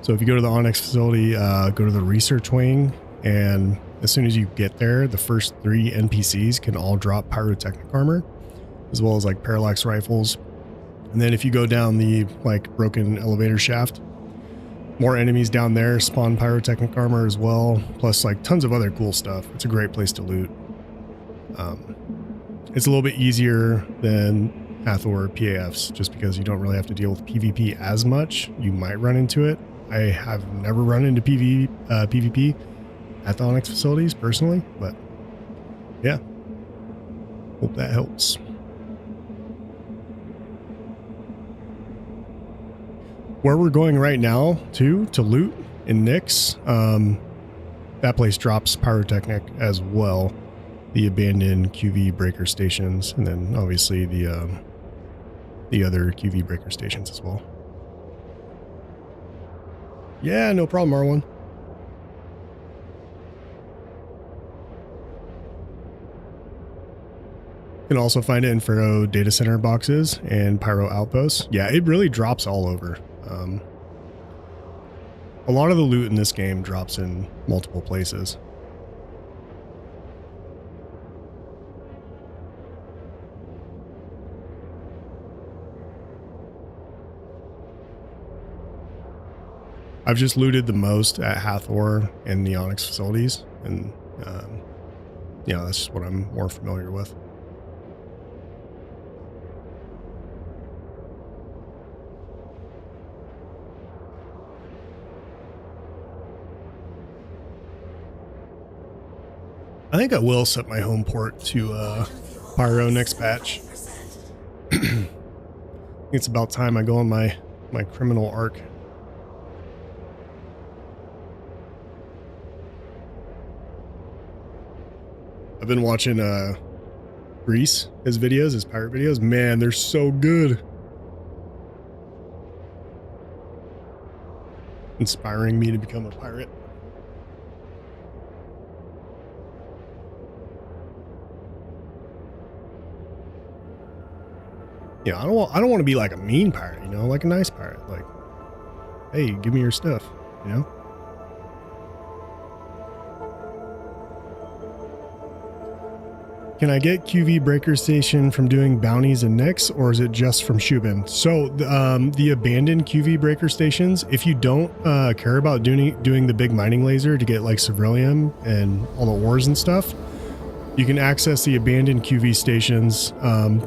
So if you go to the NYX facility, go to the research wing, and as soon as you get there, the first 3 NPCs can all drop pyrotechnic armor, as well as like parallax rifles. And then if you go down the like broken elevator shaft, more enemies down there spawn pyrotechnic armor as well, plus like tons of other cool stuff. It's a great place to loot. It's a little bit easier than Hathor PAFs, just because you don't really have to deal with PvP as much. You might run into it. I have never run into PvP at the NYX facilities personally, but yeah, hope that helps. Where we're going right now to loot in NYX, that place drops pyrotechnic as well, the abandoned QV breaker stations, and then obviously the other QV breaker stations as well. Yeah, no problem, R1. You can also find it in Pharaoh data center boxes and Pyro outposts. Yeah, it really drops all over. A lot of the loot in this game drops in multiple places. I've just looted the most at Hathor and the NYX facilities, and yeah, that's just what I'm more familiar with. I think I will set my home port to Pyro next patch. It's about time I go on my criminal arc. I've been watching Grease, his videos, his pirate videos. Man, they're so good. Inspiring me to become a pirate. Yeah, I don't want to be like a mean pirate, you know, like a nice pirate. Like, hey, give me your stuff, you know? can I get QV breaker station from doing bounties and NYX, or is it just from Shubin? So the abandoned QV breaker stations, if you don't care about doing the big mining laser to get like Ceruleum and all the ores and stuff, you can access the abandoned QV stations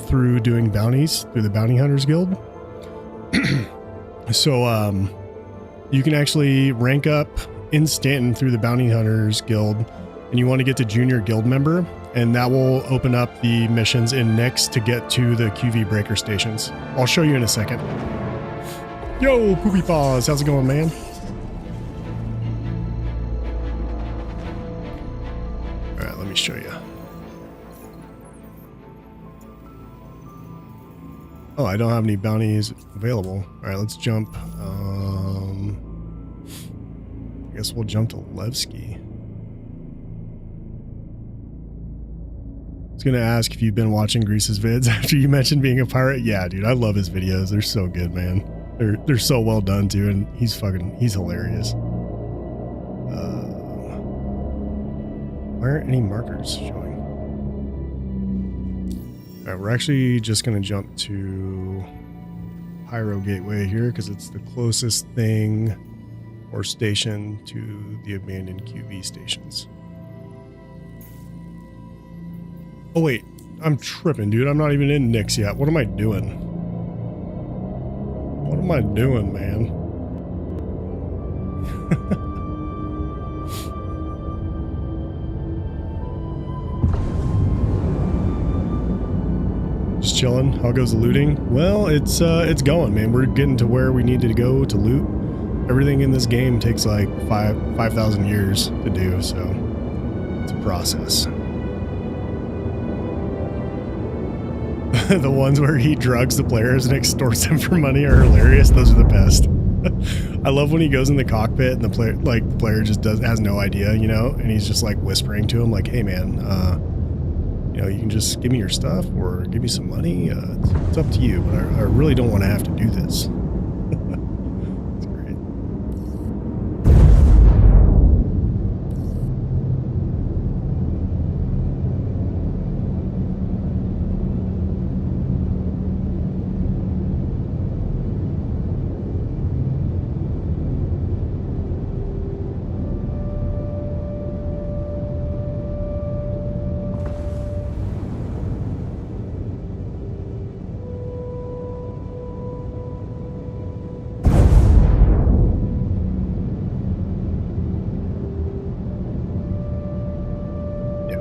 through doing bounties through the Bounty Hunters Guild. So you can actually rank up in Stanton through the Bounty Hunters Guild, and you want to get to Junior Guild Member, and that will open up the missions in NYX to get to the QV breaker stations. I'll show you in a second. Yo, Poopy Paws, how's it going, man? All right, let me show you. Oh, I don't have any bounties available. All right, let's jump. I guess we'll jump to Levski. I was gonna ask if you've been watching Grease's vids after you mentioned being a pirate. Yeah, dude, I love his videos. They're so good, man. They're so well done too, and he's hilarious. Why aren't any markers showing? All right, we're actually just gonna jump to Pyro Gateway here because it's the closest thing or station to the abandoned QV stations. Oh wait, I'm tripping, dude. I'm not even in NYX yet. What am I doing? What am I doing, man? Just chilling. How goes the looting? Well, it's going, man. We're getting to where we need to go to loot. Everything in this game takes like 5,000 years to do, so it's a process. The ones where he drugs the players and extorts them for money are hilarious. Those are the best. I love when he goes in the cockpit and the player just has no idea, you know, and he's just like whispering to him like, "Hey man, you know, you can just give me your stuff or give me some money. It's up to you, but I really don't want to have to do this." It's great.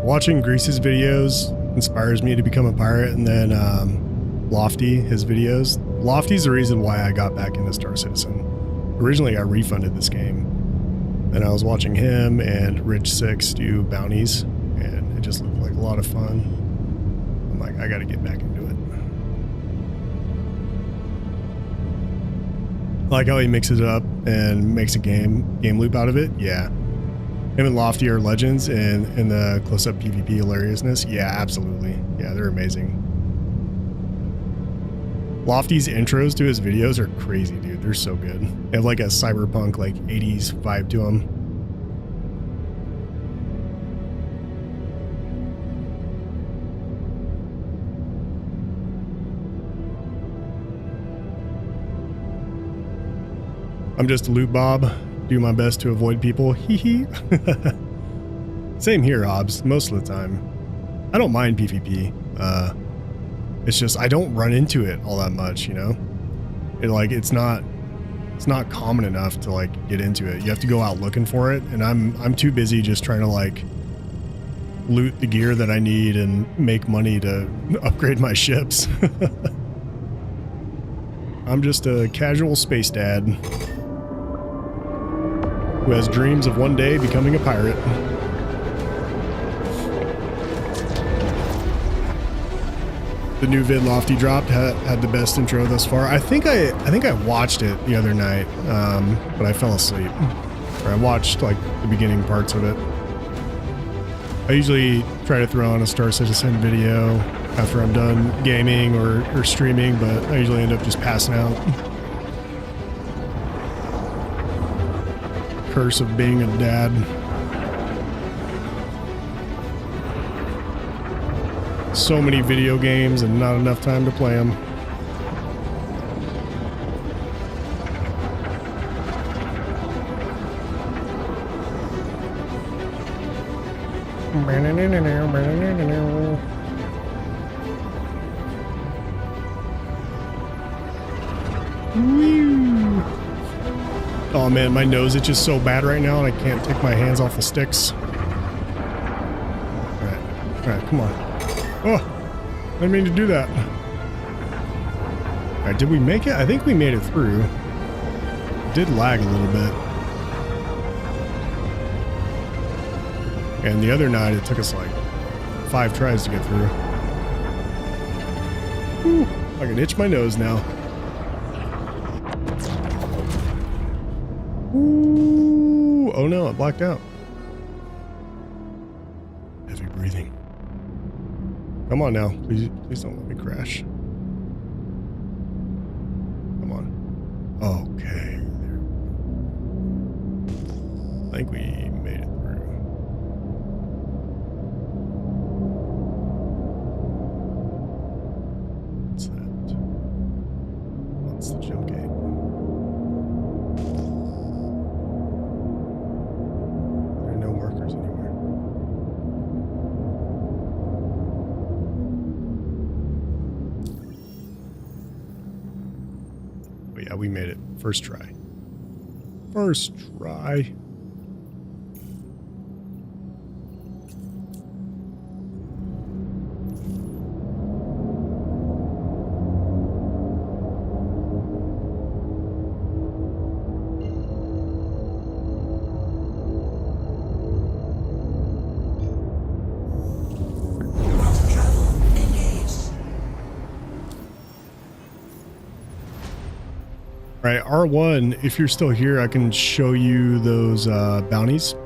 Watching Grease's videos inspires me to become a pirate, and then Lofty, his videos. Lofty's the reason why I got back into Star Citizen. Originally, I refunded this game, and I was watching him and Rich Six do bounties, and it just looked like a lot of fun. I'm like, I got to get back into it. I like how he mixes it up and makes a game loop out of it. Yeah. Him and Lofty are legends in the close-up PvP hilariousness. Yeah, absolutely. Yeah, they're amazing. Lofty's intros to his videos are crazy, dude. They're so good. They have like a cyberpunk, like 80s vibe to them. I'm just a loot Bob. Do my best to avoid people. Hee hee. Same here, Hobbs. Most of the time. I don't mind PvP. It's just I don't run into it all that much, you know? It's not common enough to like get into it. You have to go out looking for it, and I'm too busy just trying to like loot the gear that I need and make money to upgrade my ships. I'm just a casual space dad who has dreams of one day becoming a pirate. The new vid Lofty dropped had the best intro thus far. I think I watched it the other night, but I fell asleep. Or I watched like the beginning parts of it. I usually try to throw on a Star Citizen video after I'm done gaming or streaming, but I usually end up just passing out. Curse of being a dad. so many video games and not enough time to play them. Oh man, my nose itches so bad right now and I can't take my hands off the sticks. Alright, come on. Oh, I didn't mean to do that. Alright, did we make it? I think we made it through. It did lag a little bit. And the other night it took us like 5 tries to get through. Whew, I can itch my nose now. Ooh, oh no, it blacked out. Heavy breathing. Come on now, please don't let me crash. Come on. Okay. I think we made it through. What's that? What's the jump gate? There are no markers anywhere. Oh yeah, we made it. First try. First try. All right, R1, if you're still here, I can show you those bounties.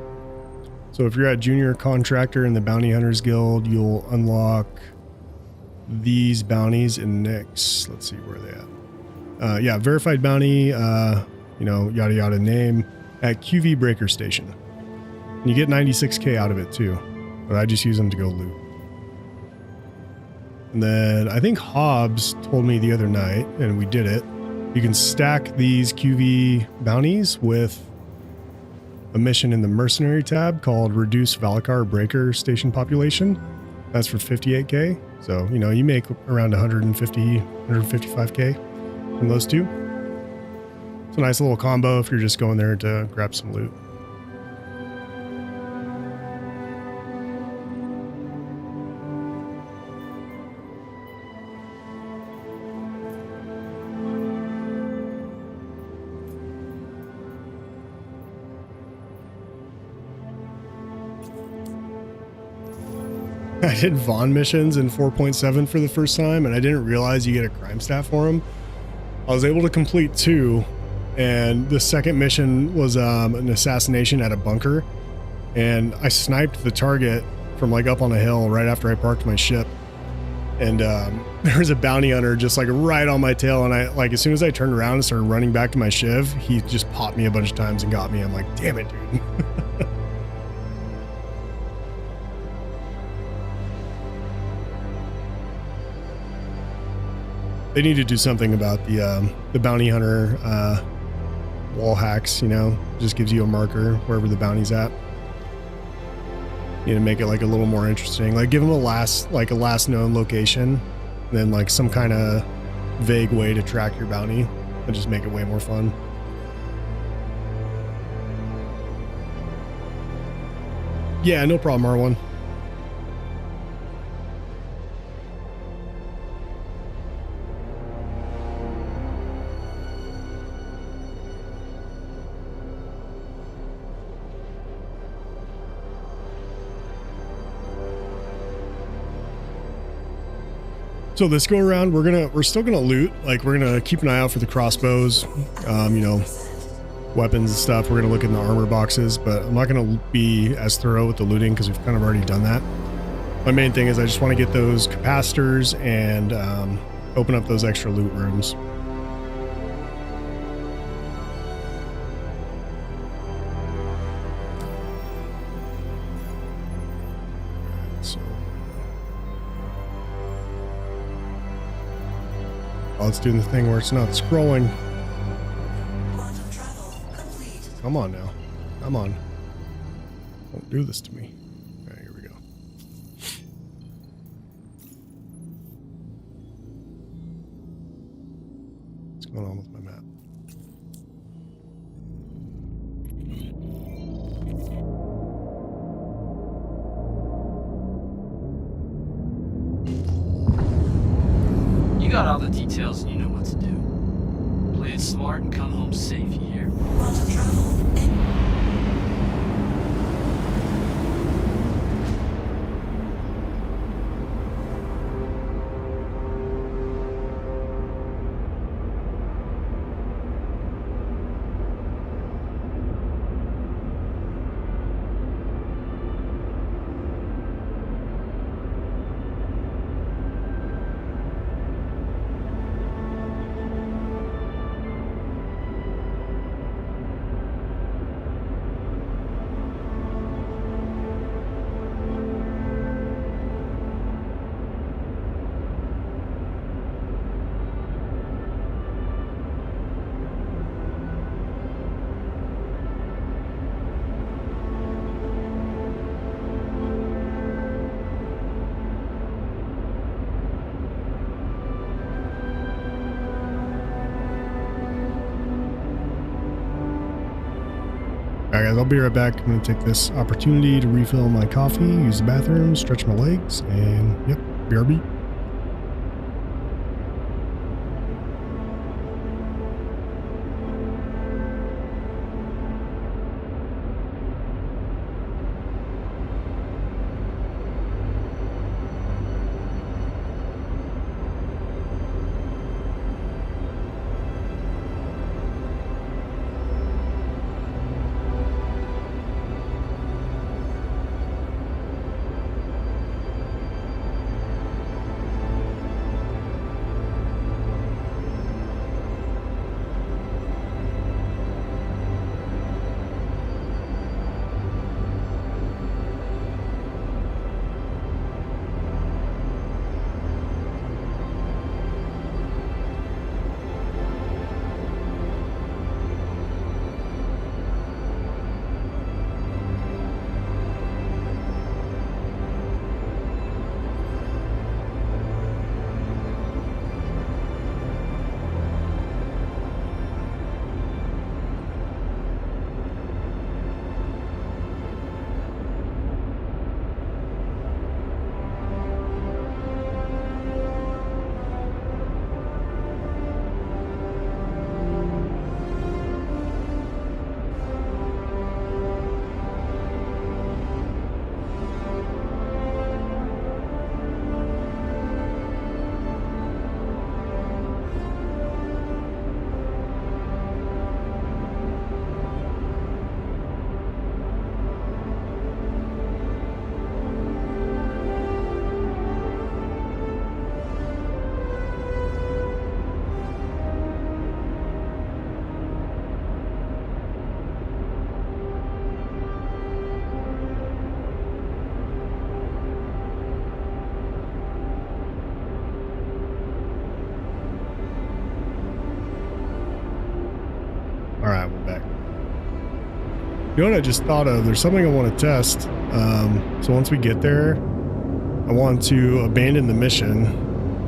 So if you're at Junior Contractor in the Bounty Hunters Guild, you'll unlock these bounties in NYX. Let's see, where are they at? Yeah, verified bounty, you know, yada yada name, at QV Breaker Station. And you get 96k out of it too, but I just use them to go loot. And then I think Hobbs told me the other night, and we did it, you can stack these QV bounties with a mission in the Mercenary tab called Reduce Valakar Breaker Station Population. That's for 58k. So, you know, you make around 150, 155k from those two. It's a nice little combo if you're just going there to grab some loot. I did Vaughn missions in 4.7 for the first time, and I didn't realize you get a crime stat for them. I was able to complete 2, and the second mission was an assassination at a bunker, and I sniped the target from like up on a hill right after I parked my ship, and there was a bounty hunter just like right on my tail, and I like as soon as I turned around and started running back to my shiv, he just popped me a bunch of times and got me. I'm like, damn it, dude. They need to do something about the bounty hunter wall hacks, you know, just gives you a marker wherever the bounty's at. You know, make it like a little more interesting. Like give them a last known location, and then like some kind of vague way to track your bounty, and just make it way more fun. Yeah, no problem, R1. So this go around, we're still gonna loot. Like we're gonna keep an eye out for the crossbows, you know, weapons and stuff. We're gonna look in the armor boxes, but I'm not gonna be as thorough with the looting because we've kind of already done that. My main thing is I just want to get those capacitors and open up those extra loot rooms. Oh, it's doing the thing where it's not scrolling. Quantum travel complete. Come on now. Come on. Don't do this to me. All right, here we go. What's going on with my map? You got all the details and you know what to do. Play it smart and come home safe, you hear? Quantum travel. Alright guys, I'll be right back. I'm going to take this opportunity to refill my coffee, use the bathroom, stretch my legs, and yep, BRB. Alright, we're back. You know what I just thought of? There's something I want to test. So once we get there, I want to abandon the mission,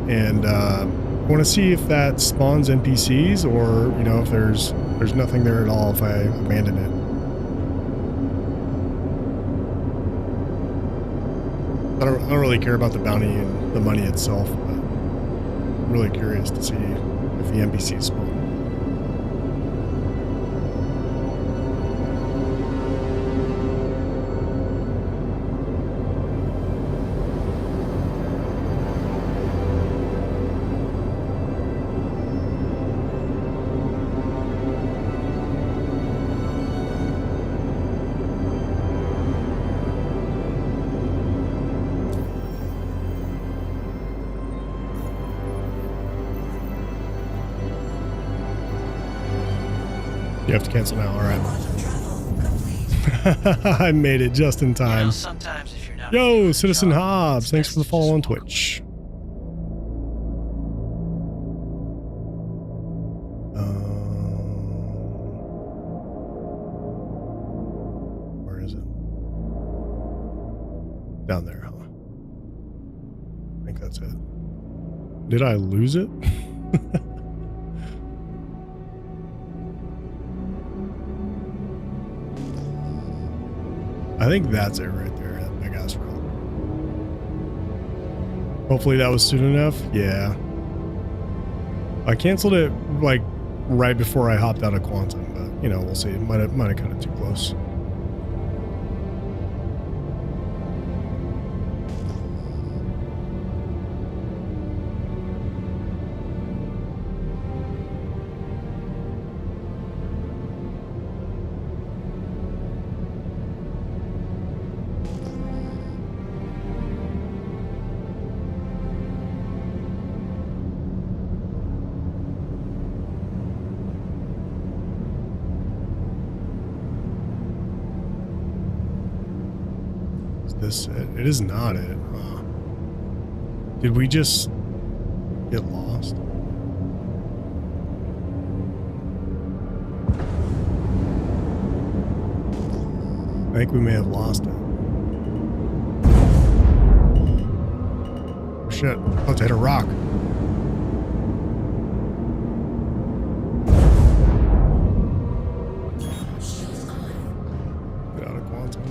and I want to see if that spawns NPCs, or you know, if there's nothing there at all if I abandon it. I don't really care about the bounty and the money itself, but I'm really curious to see if the NPCs spawn. You have to cancel now. All right. I made it just in time. You know, sometimes if you're not Yo, Citizen Hobbs, thanks for the follow on Twitch. I think that's it. Did I lose it? I think that's it right there, that big ass road. Hopefully that was soon enough. Yeah. I canceled it like right before I hopped out of Quantum, but you know, we'll see. It might have kind of too close. This it is not it. Did we just get lost? I think we may have lost it. Oh shit, about to hit a rock. Get out of Quantum.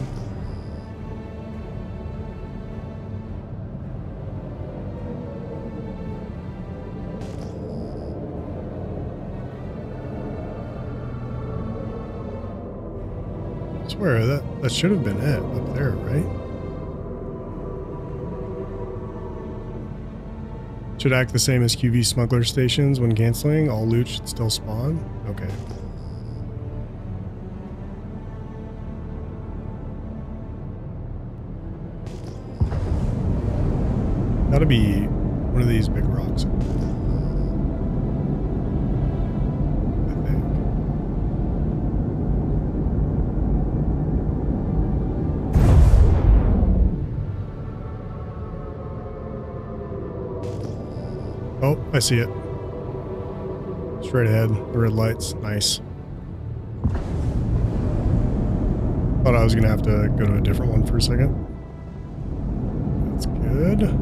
I swear that should have been it up there, right? Should act the same as QV smuggler stations when canceling. All loot should still spawn. Okay. Gotta be one of these big rocks. I think. Oh, I see it. Straight ahead, the red lights. Nice. Thought I was gonna have to go to a different one for a second. That's good.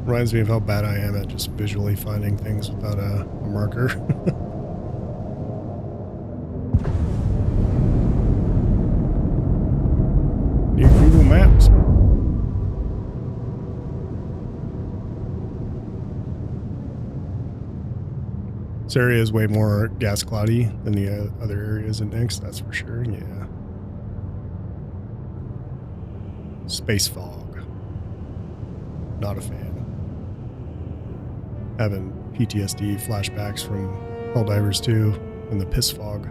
Reminds me of how bad I am at just visually finding things without a marker. New Google Maps. This area is way more gas cloudy than the other areas in NYX, that's for sure. Yeah. Space fog. Not a fan. Having PTSD flashbacks from Helldivers 2 and the piss fog.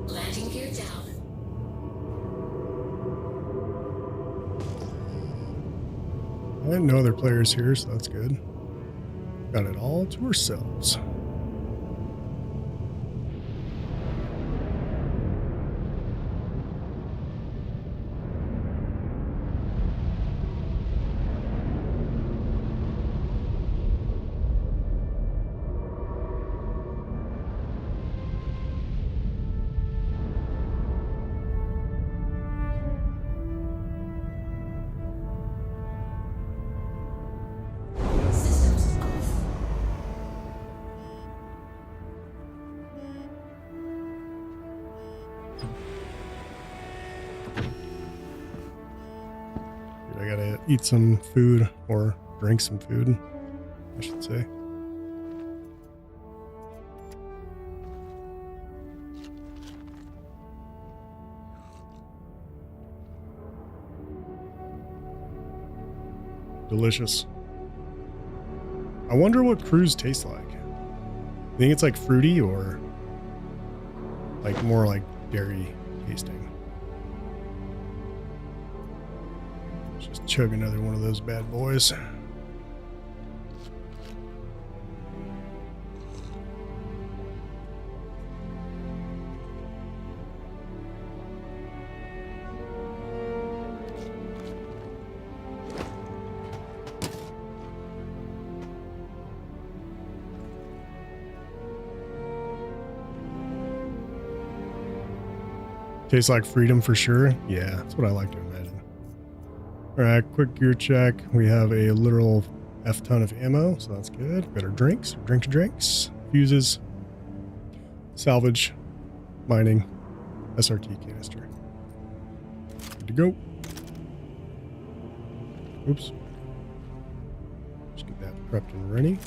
Landing gear down. I didn't know other players here, so that's good. Got it all to ourselves. eat some food, or drink some food, I should say. Delicious. I wonder what cruise tastes like. I think it's like fruity or like more like dairy tasting. Let's just chug another one of those bad boys. Tastes like freedom for sure. Yeah, that's what I like to imagine. All right, quick gear check. We have a literal F ton of ammo, so that's good. Got our drinks, drinks, fuses, salvage, mining, SRT canister. Good to go. Oops. Just get that prepped and ready.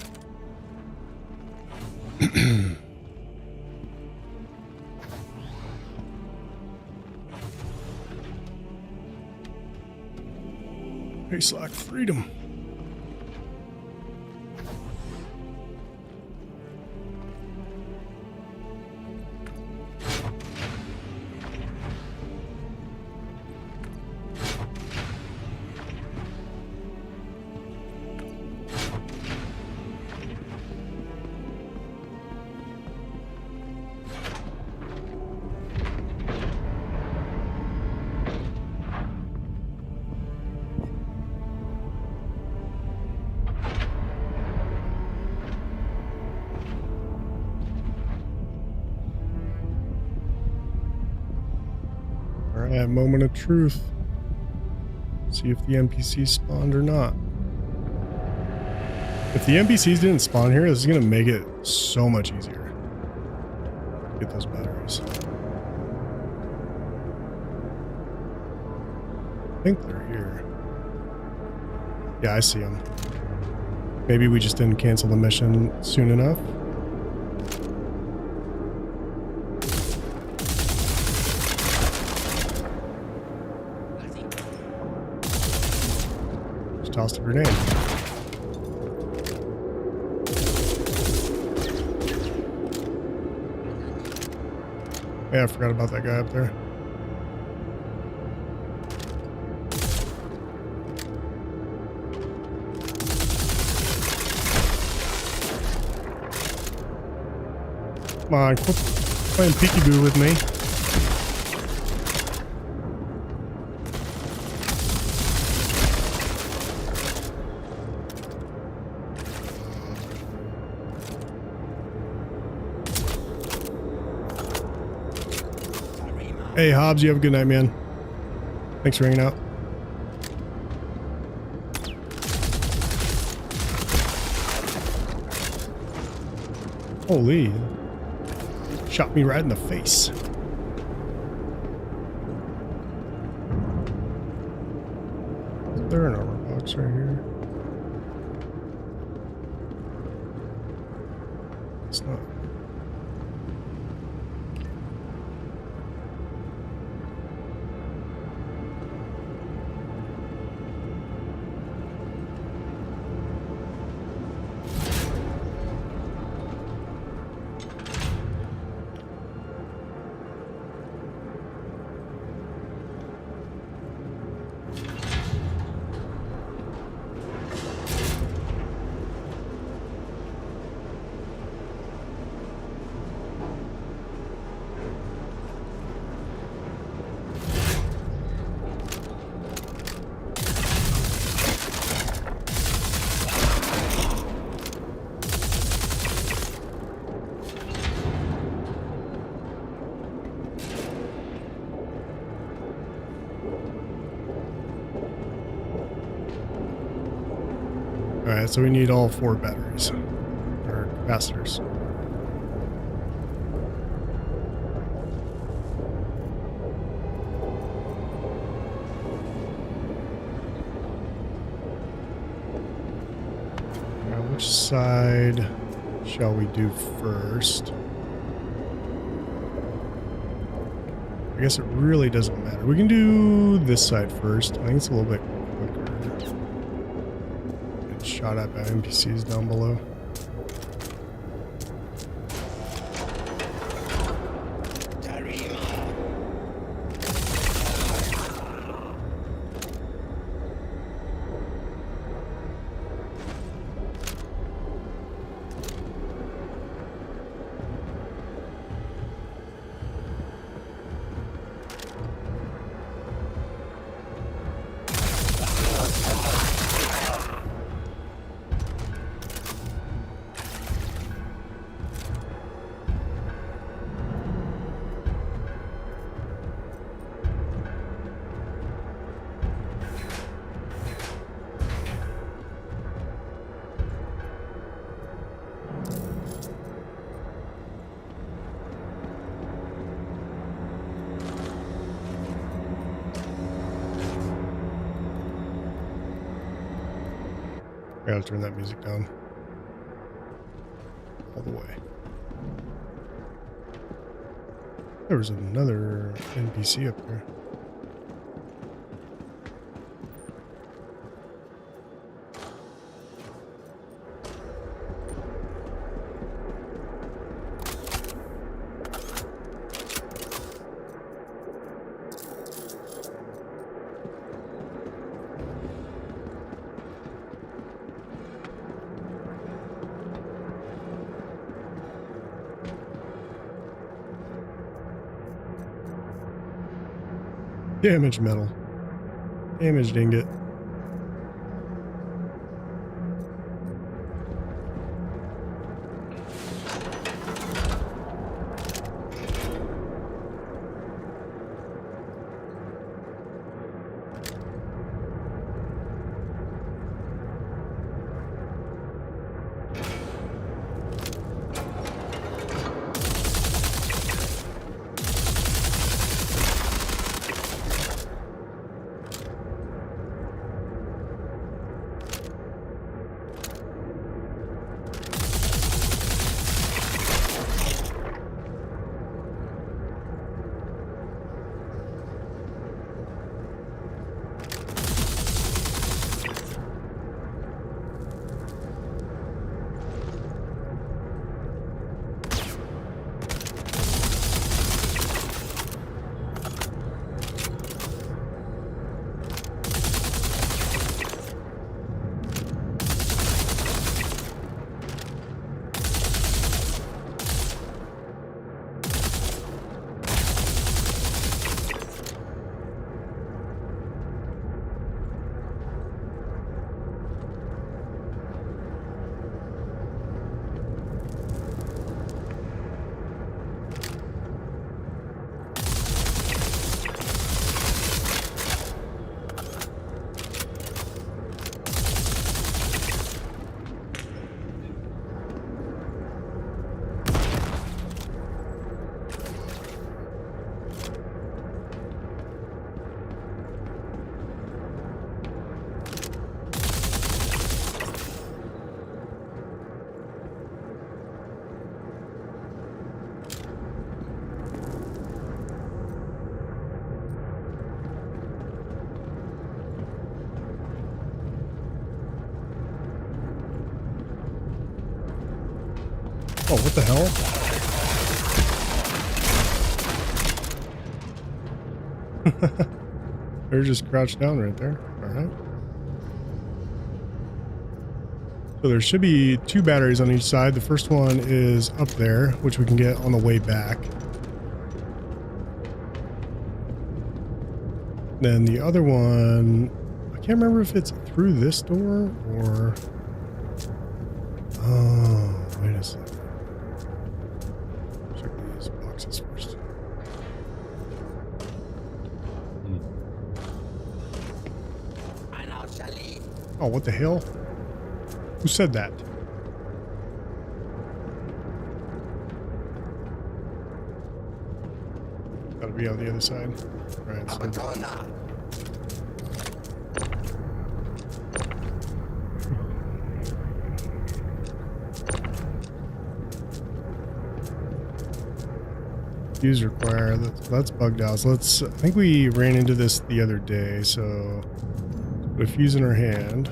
Tastes like freedom. Alright, moment of truth. See if the NPCs spawned or not. If the NPCs didn't spawn here, this is going to make it so much easier. Get those batteries. I think they're here. Yeah, I see them. Maybe we just didn't cancel the mission soon enough. Just tossed a grenade. Yeah, I forgot about that guy up there. Come on, quit playing peekaboo with me. Hey, Hobbs, you have a good night, man. Thanks for hanging out. Holy. Shot me right in the face. Is there an armor box right here? It's not. Alright, so we need all 4 batteries, or capacitors. side shall we do first? I guess it really doesn't matter. We can do this side first. I think it's a little bit quicker. Get shot at by NPCs down below. I gotta turn that music down all the way. There was another NPC up there. Damage metal. Damaged ingot. Oh, what the hell? They're just crouched down right there. All right. So there should be 2 batteries on each side. The first one is up there, which we can get on the way back. Then the other one, I can't remember if it's through this door or... Oh, wait a second. Check these boxes first. Oh, what the hell? Who said that? Gotta be on the other side. Right, so. Fuse require. That's bugged out. So let's. I think we ran into this the other day. So put a fuse in our hand.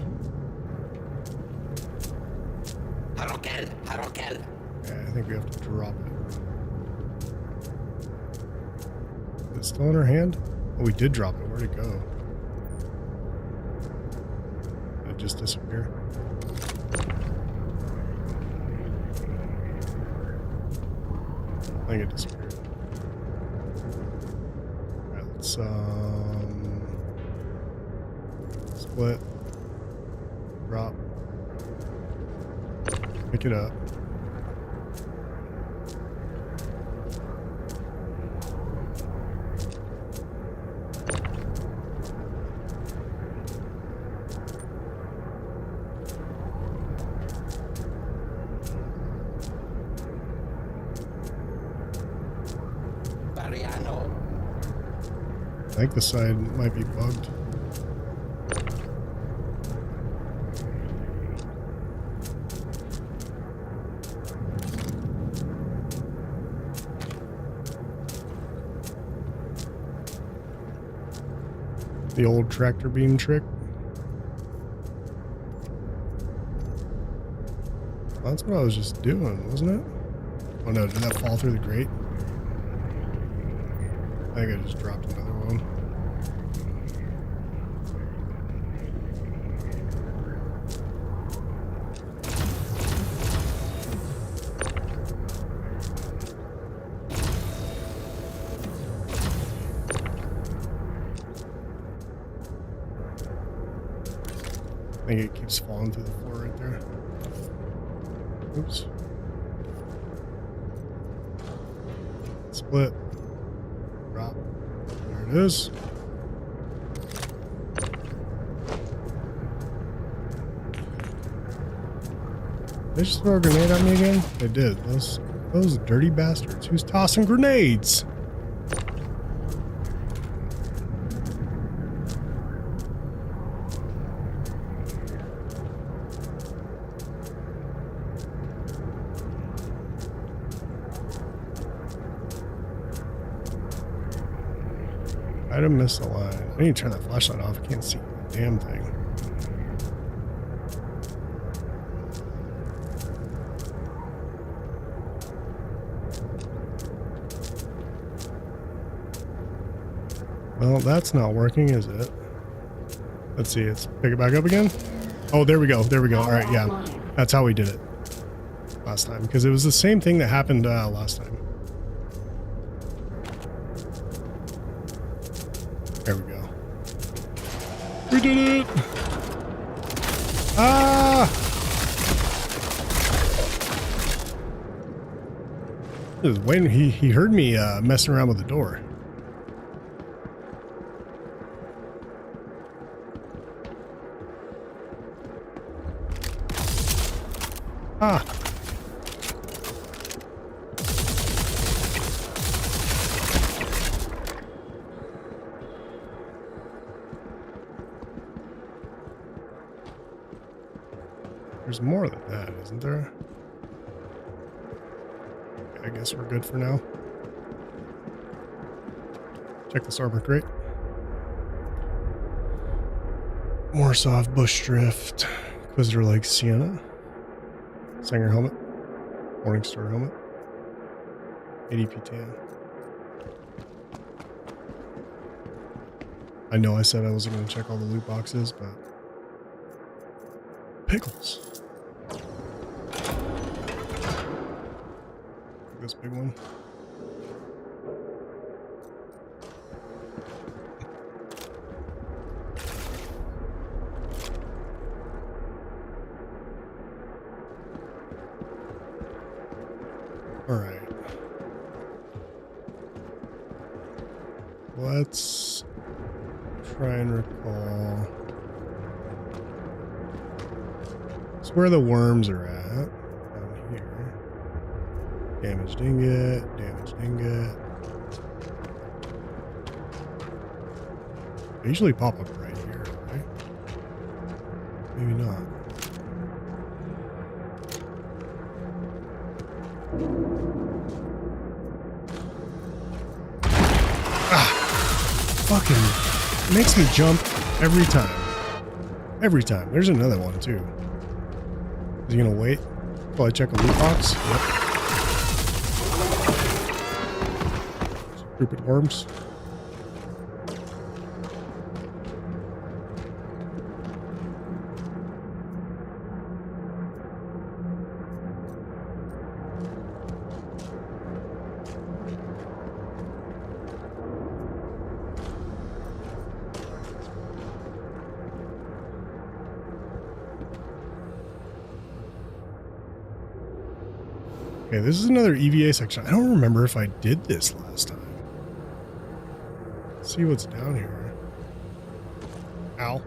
I don't get it. I don't get it. Okay, I think we have to drop it. Is it still in our hand? Oh, we did drop it. Where'd it go? Did it just disappear? I think it disappeared. Alright, let's split. Drop. Pick it up. I think the side might be bugged. The old tractor beam trick. Well, that's what I was just doing, wasn't it? Oh no, did that fall through the grate? I think I just dropped another one. I think it keeps falling through the floor right there. Oops. Split. Drop. There it is. They just throw a grenade at me again? They did. Those dirty bastards. Who's tossing grenades? I didn't miss the line. I need to turn that flashlight off. I can't see the damn thing. Well, that's not working, is it? Let's see. Let's pick it back up again. Oh, there we go. There we go. All right, yeah. That's how we did it last time, because it was the same thing that happened last time. There we go. We did it! Ah! He was waiting. He heard me messing around with the door. Ah! There's more than that, isn't there? I guess we're good for now. Check this armor crate. More soft bush drift. Inquisitor like Sienna. Sanger helmet. Morningstar helmet. ADP tan. I know I said I wasn't going to check all the loot boxes, but pickles. This big one. All right. Let's try and recall. It's where the worms are at. Down here. Damaged ingot, damaged ingot. They usually pop up right here, right? Maybe not. fucking makes me jump every time. Every time. There's another one too. Is he gonna wait while I check a loot box? Yep. Stupid worms. Okay, this is another EVA section. I don't remember if I did this last time. Let's see what's down here. Ow.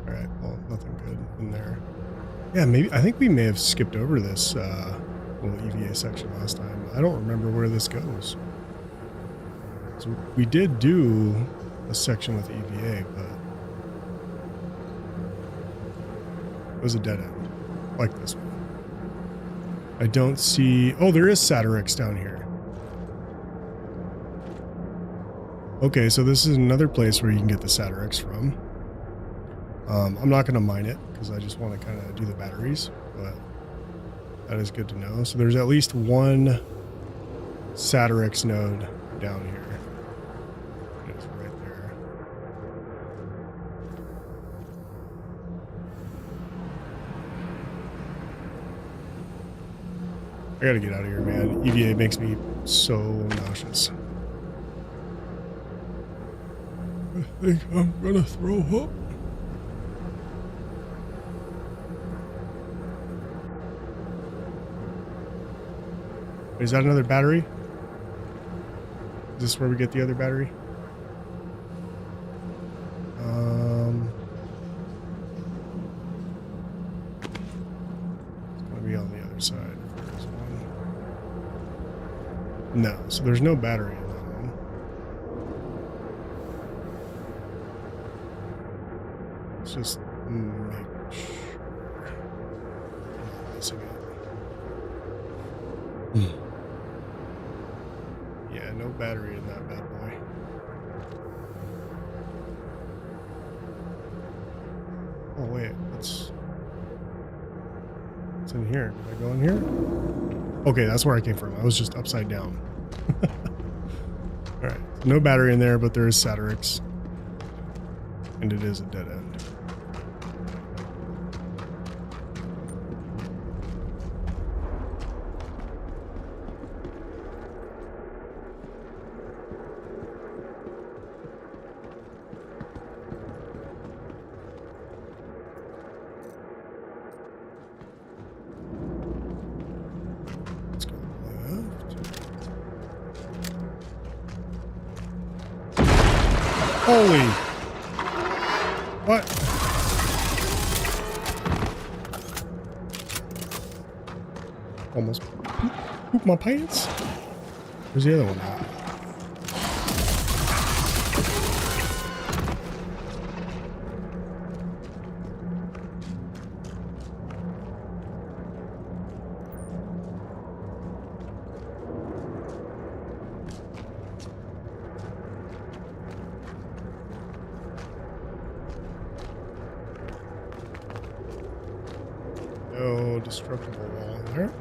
Alright, well, nothing good in there. Yeah, maybe, I think we may have skipped over this little EVA section last time. I don't remember where this goes. So we did do a section with EVA, but it was a dead end, like this one. I don't see... Oh, there is Satyrix down here. Okay, so this is another place where you can get the Satyrix from. I'm not going to mine it, because I just want to kind of do the batteries, but that is good to know. So there's at least one Satyrix node down here. It's right there. I gotta get out of here, man. EVA makes me so nauseous. I think I'm gonna throw up. Is that another battery? Is this where we get the other battery? It's gonna be on the other side. If there's one. No, so there's no battery in that one. Let's just make sure I'm not missing it. Yeah, no battery in that bad boy. Oh wait, what's in here? Did I go in here? Okay, that's where I came from. I was just upside down. Alright, no battery in there, but there is Satyrix. And it is a dead end. Holy. What? Almost pooped my pants. Where's the other one at? No destructible wall in there.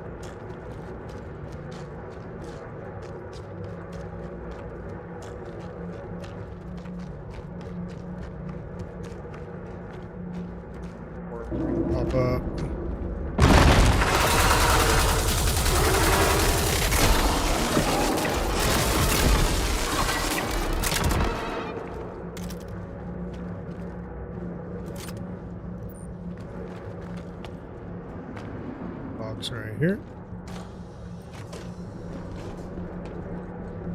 Pop up. Box right here.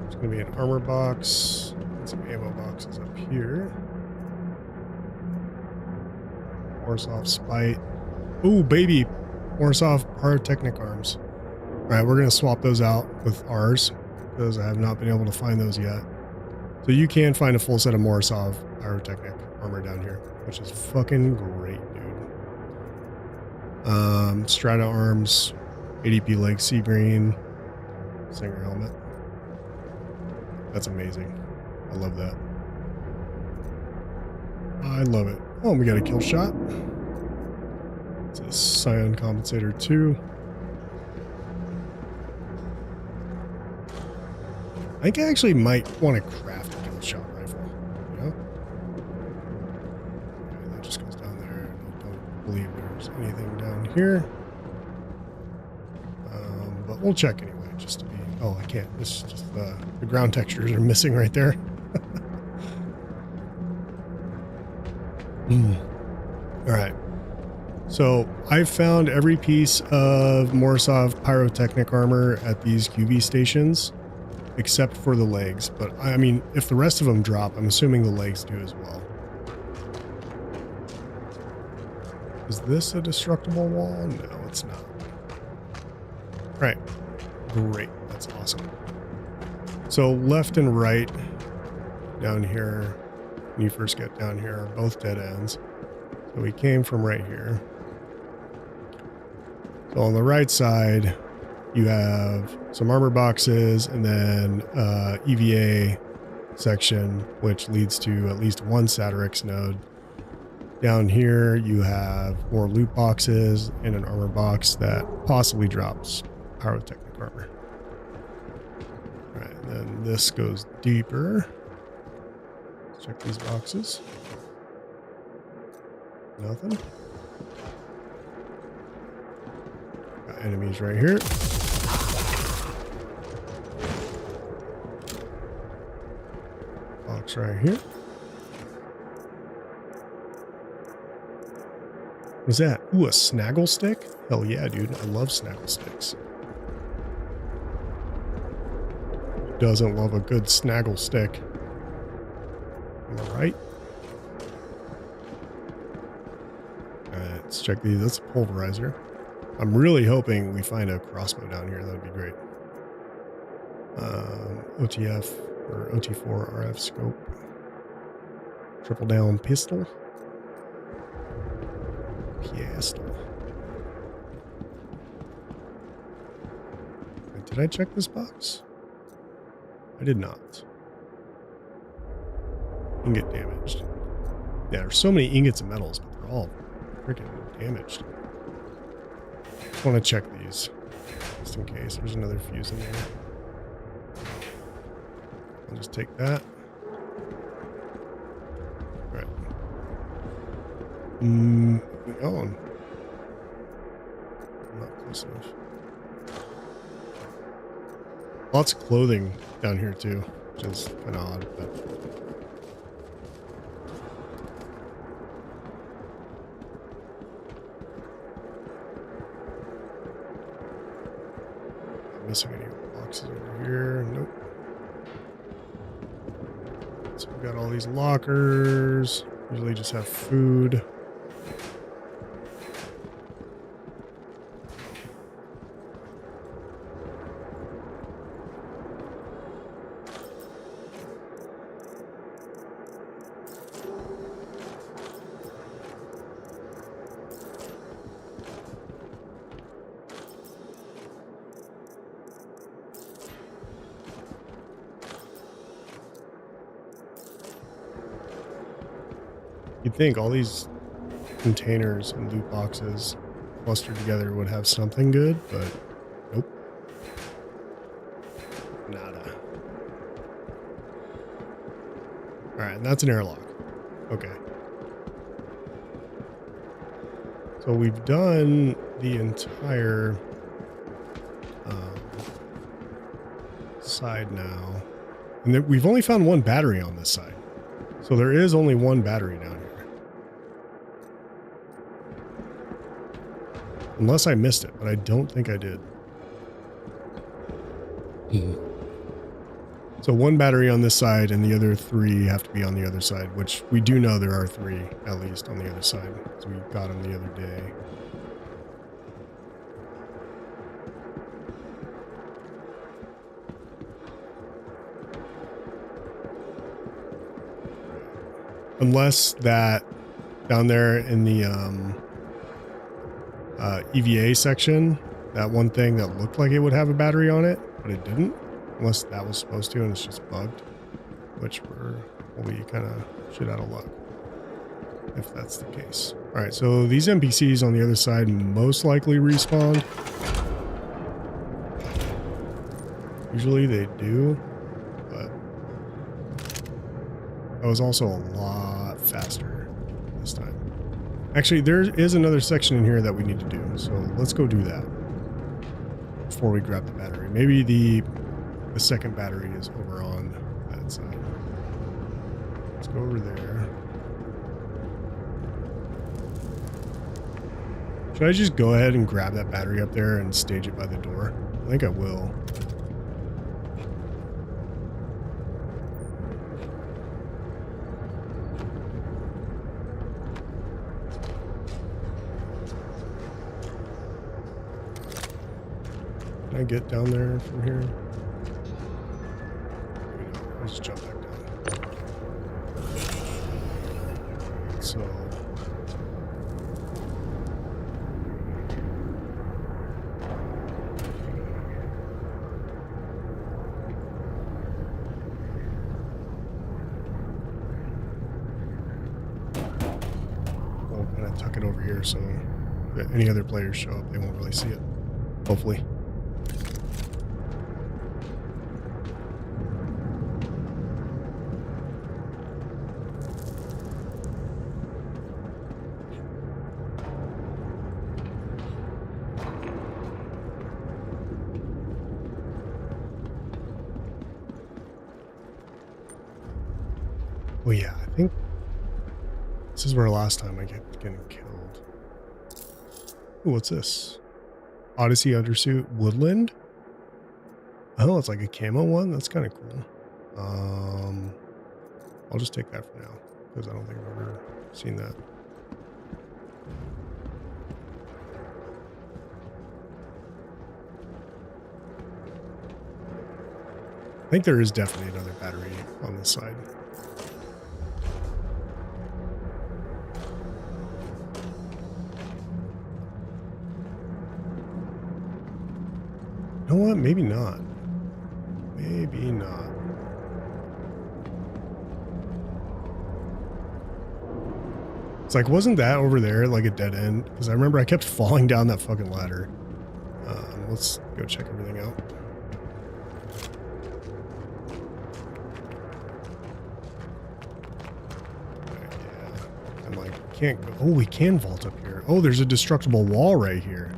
It's going to be an armor box and some ammo boxes up here. Warsaw Spite. Ooh, baby. Warsaw Pyrotechnic Arms. Alright, we're going to swap those out with ours because I have not been able to find those yet. So you can find a full set of Morozov pyrotechnic armor down here, which is fucking great, dude. Strata arms, ADP leg, sea green, Singer helmet. That's amazing. I love that. I love it. Oh, we got a kill shot. It's a Scion Compensator 2. I think I actually might want to craft a kill shot rifle. You know? Okay, that just goes down there. I don't believe there's anything down here. But we'll check anyway, just to be... Oh, I can't. This is just the ground textures are missing right there. All right. So I've found every piece of Morozov pyrotechnic armor at these QV stations, except for the legs. But I mean, if the rest of them drop, I'm assuming the legs do as well. Is this a destructible wall? No, it's not. Right. Great. That's awesome. So left and right down here, when you first get down here, are both dead ends. So we came from right here. So on the right side, you have some armor boxes and then EVA section, which leads to at least one Satirix node. Down here, you have more loot boxes and an armor box that possibly drops pyrotechnic armor. All right, and then this goes deeper. Let's check these boxes. Nothing. Got enemies right here. Box right here. What's that? Ooh, a snaggle stick? Hell yeah, dude. I love snaggle sticks. Who doesn't love a good snaggle stick? Am I right? Alright, let's check these. That's a pulverizer. I'm really hoping we find a crossbow down here. That would be great. OTF or OT4 RF scope. Triple down pistol. Pistol. Wait, did I check this box? I did not. Ingot damaged. Yeah, there's so many ingots of metals, but they're all freaking damaged. Just want to check these, just in case. There's another fuse in there. I'll just take that. All right. Moving on. Not close enough. Lots of clothing down here too, which is kind of odd, but. Missing any boxes over here? Nope. So we've got all these lockers. Usually just have food. You'd think all these containers and loot boxes clustered together would have something good, but nope. Nada. Alright, and that's an airlock. Okay. So we've done the entire side now. And then we've only found one battery on this side. So there is only one battery down here. Unless I missed it, but I don't think I did. So one battery on this side and the other three have to be on the other side, which we do know there are three at least on the other side. So we got them the other day. Unless that down there in the EVA section, that one thing that looked like it would have a battery on it, but it didn't. Unless that was supposed to and it's just bugged. Which will be kind of shit out of luck if that's the case. All right, so these NPCs on the other side most likely respawn. Usually they do, but that was also a lot faster this time. Actually, there is another section in here that we need to do, so let's go do that before we grab the battery. Maybe the second battery is over on that side. Let's go over there. Should I just go ahead and grab that battery up there and stage it by the door? I think I will. Can I get down there from here? I'll just jump back down. So we'll kind of tuck it over here so that any other players show up, they won't really see it. Hopefully. Oh yeah, I think this is where last time I kept getting killed. Ooh, what's this? Odyssey Undersuit Woodland? Oh, it's like a camo one? That's kind of cool. I'll just take that for now, because I don't think I've ever seen that. I think there is definitely another battery on this side. You know what? Maybe not. Maybe not. It's like, wasn't that over there like a dead end? Because I remember I kept falling down that fucking ladder. Let's go check everything out. Yeah. I'm like, can't go. Oh, we can vault up here. Oh, there's a destructible wall right here.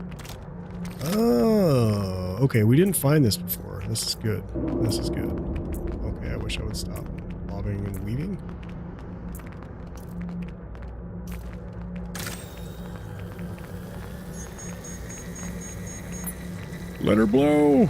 Oh, okay. We didn't find this before. This is good. This is good. Okay, I wish I would stop bobbing and weaving. Let her blow.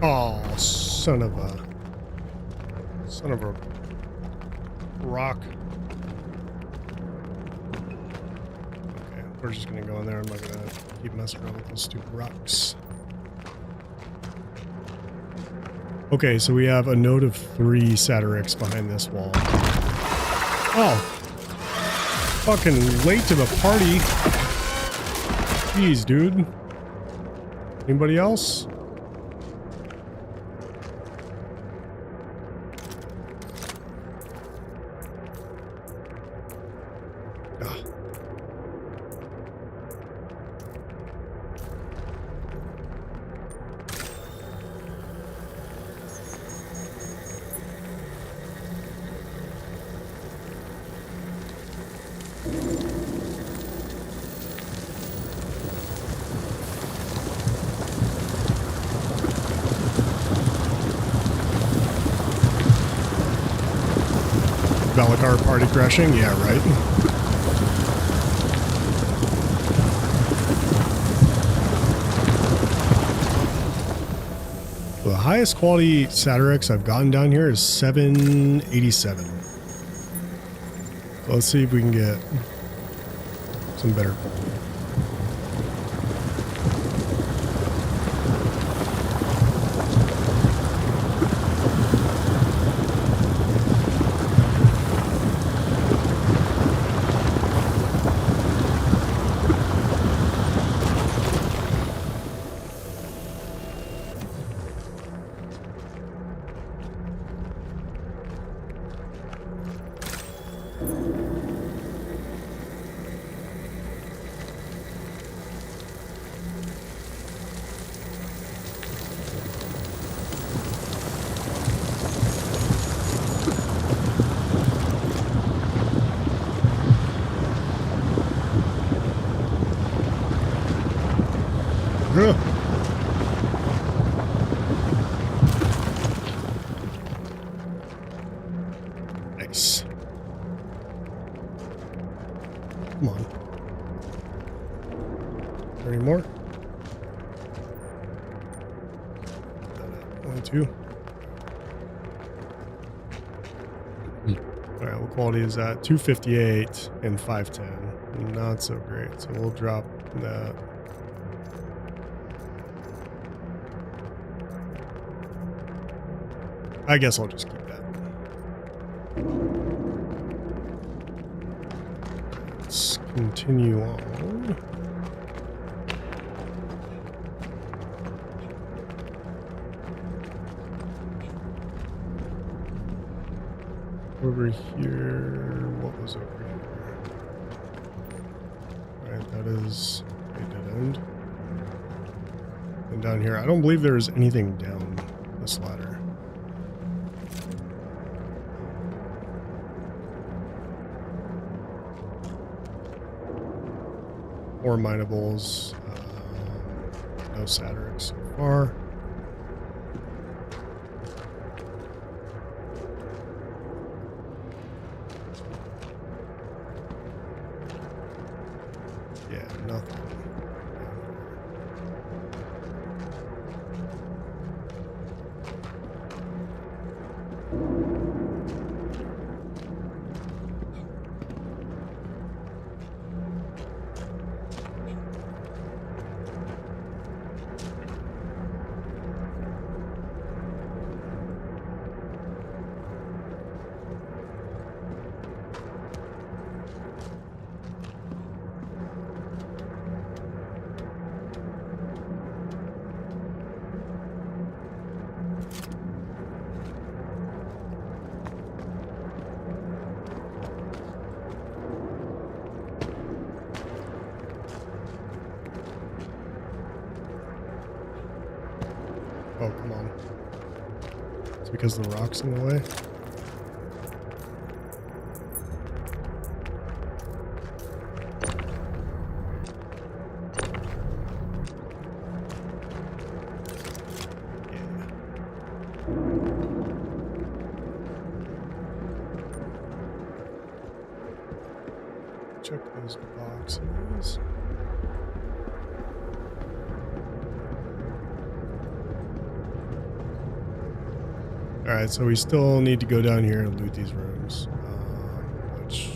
Oh, son of a rock. Okay, we're just gonna go in there. I'm not gonna keep messing around with those stupid rocks. Okay, so we have a node of 3 Satirics behind this wall. Oh, fucking late to the party. Jeez, dude. Anybody else? Velikar party crashing? Yeah, right. The highest quality Satirics I've gotten down here is 787. So let's see if we can get some better quality. Ugh. Nice. Come on. Any more? 1, 2. All right, what quality is that? 258 and 510. Not so great. So we'll drop that. I guess I'll just keep that. Let's continue on. Over here, what was over here? Alright, that is a dead end. And down here, I don't believe there is anything down this ladder. More minables, no Satirics so far. Yeah, nothing. Oh, come on. It's because the rock's in the way. Check those boxes. Alright, so we still need to go down here and loot these rooms. Which...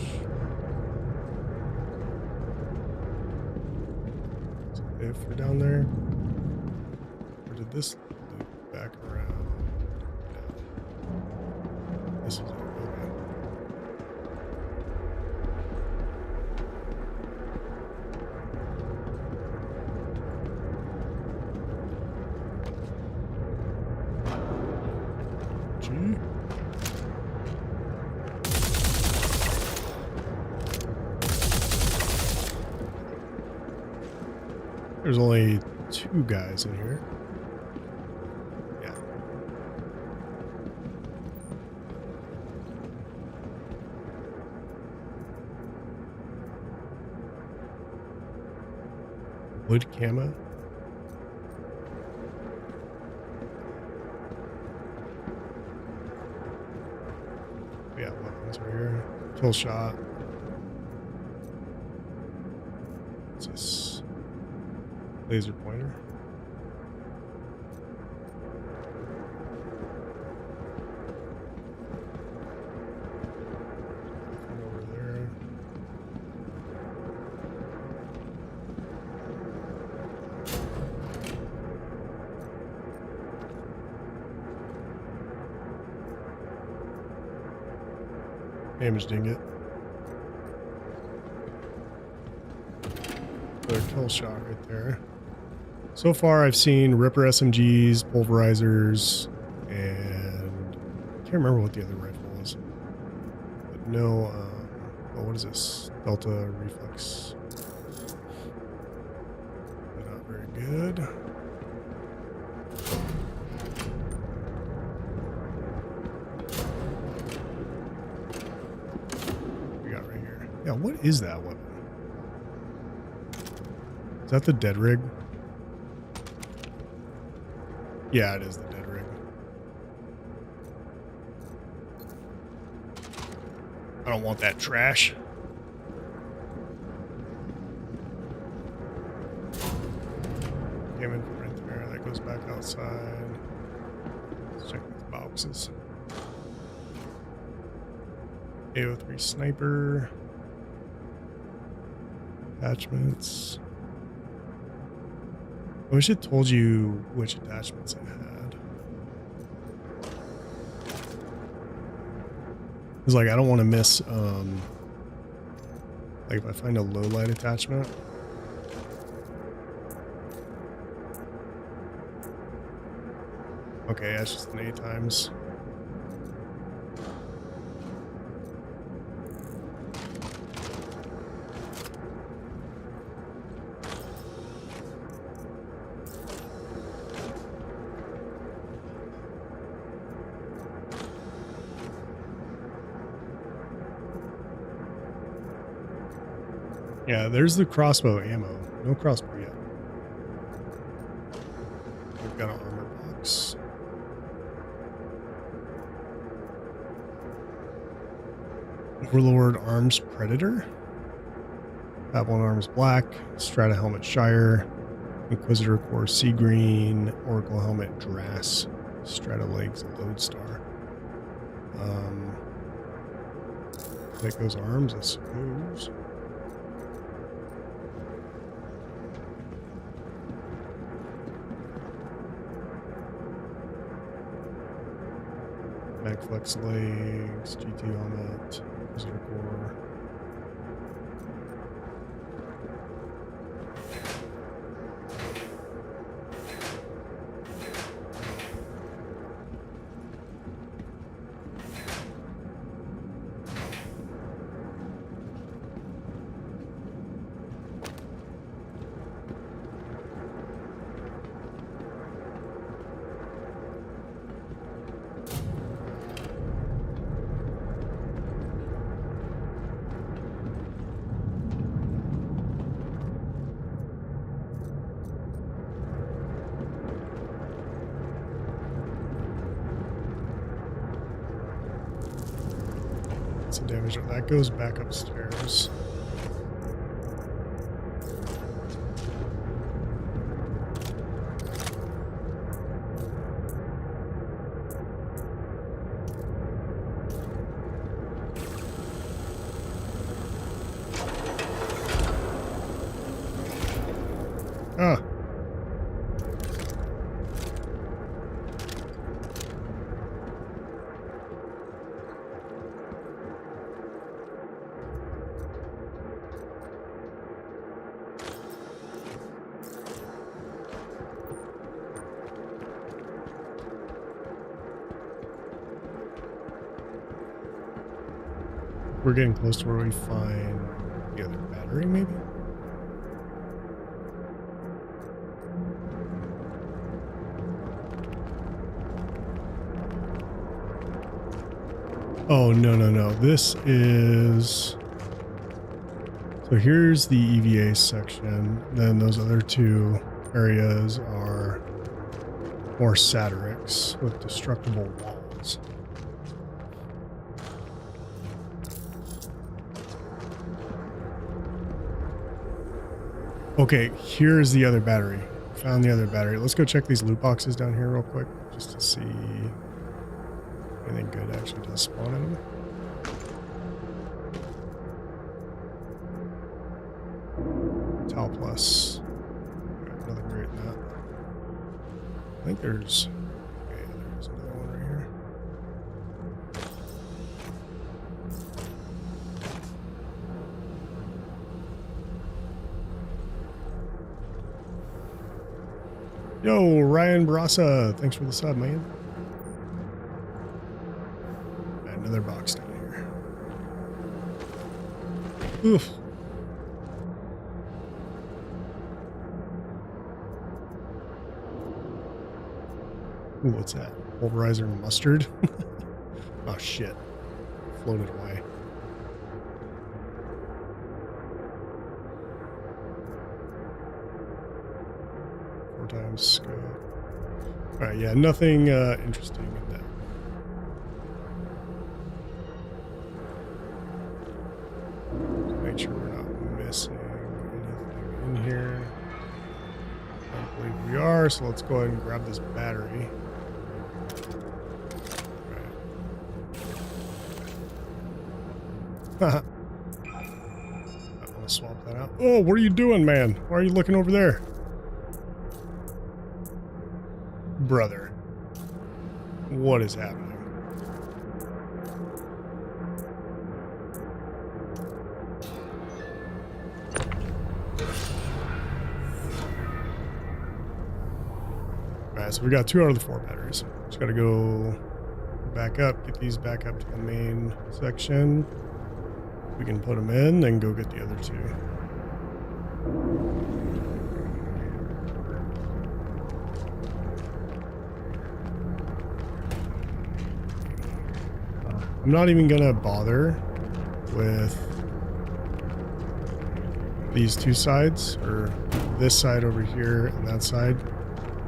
if we're down there... or did this loop back around? No. This is it. Okay. There's only 2 guys in here. Yeah. Wood camo. Yeah, weapons right here. Kill shot. What's this? Laser pointer. Over there. Damage dinghy. Another kill shot right there. So far, I've seen Ripper SMGs, pulverizers, and I can't remember what the other rifle was. But no, oh, what is this? Delta Reflex. Not very good. What we got right here? Yeah, what is that weapon? Is that the dead rig? Yeah, it is the dead rig. I don't want that trash. Came in from right there. That goes back outside. Let's check these boxes. AO3 sniper. Attachments. I wish it told you which attachments it had. It's like I don't want to miss like if I find a low light attachment. Okay, that's just an 8 times. Yeah, there's the crossbow ammo. No crossbow yet. We've got an armor box. Overlord Arms Predator. Babylon Arms Black. Strata Helmet Shire. Inquisitor Core Sea Green. Oracle Helmet Drass. Strata Legs Lodestar. That goes arms, I suppose. Magflex legs, GT helmet, Inquisitor core. Some damage. That goes back upstairs. Ah. We're getting close to where we find the other battery, maybe? Oh, no, no, no. This is So here's the EVA section. Then those other two areas are more satirics with destructible walls. Okay, here's the other battery. Found the other battery. Let's go check these loot boxes down here real quick just to see anything good actually does spawn in them. Tal plus. Nothing great in that. I think there's. Okay, there's another one right here. Yo, Ryan Barasa, thanks for the sub, man. Another box down here. Oof. Ooh, what's that? Pulverizer mustard? Oh shit. Floated away. Times scope. Alright, yeah, nothing interesting in that. Just make sure we're not missing anything in here. I don't believe we are, so let's go ahead and grab this battery. Alright. I want to swap that out. Oh, what are you doing, man? Why are you looking over there? Brother, what is happening? Alright, so we got 2 out of the 4 batteries. Just gotta go back up, get these back up to the main section. We can put them in, then go get the other 2. I'm not even gonna bother with these 2 sides, or this side over here and that side.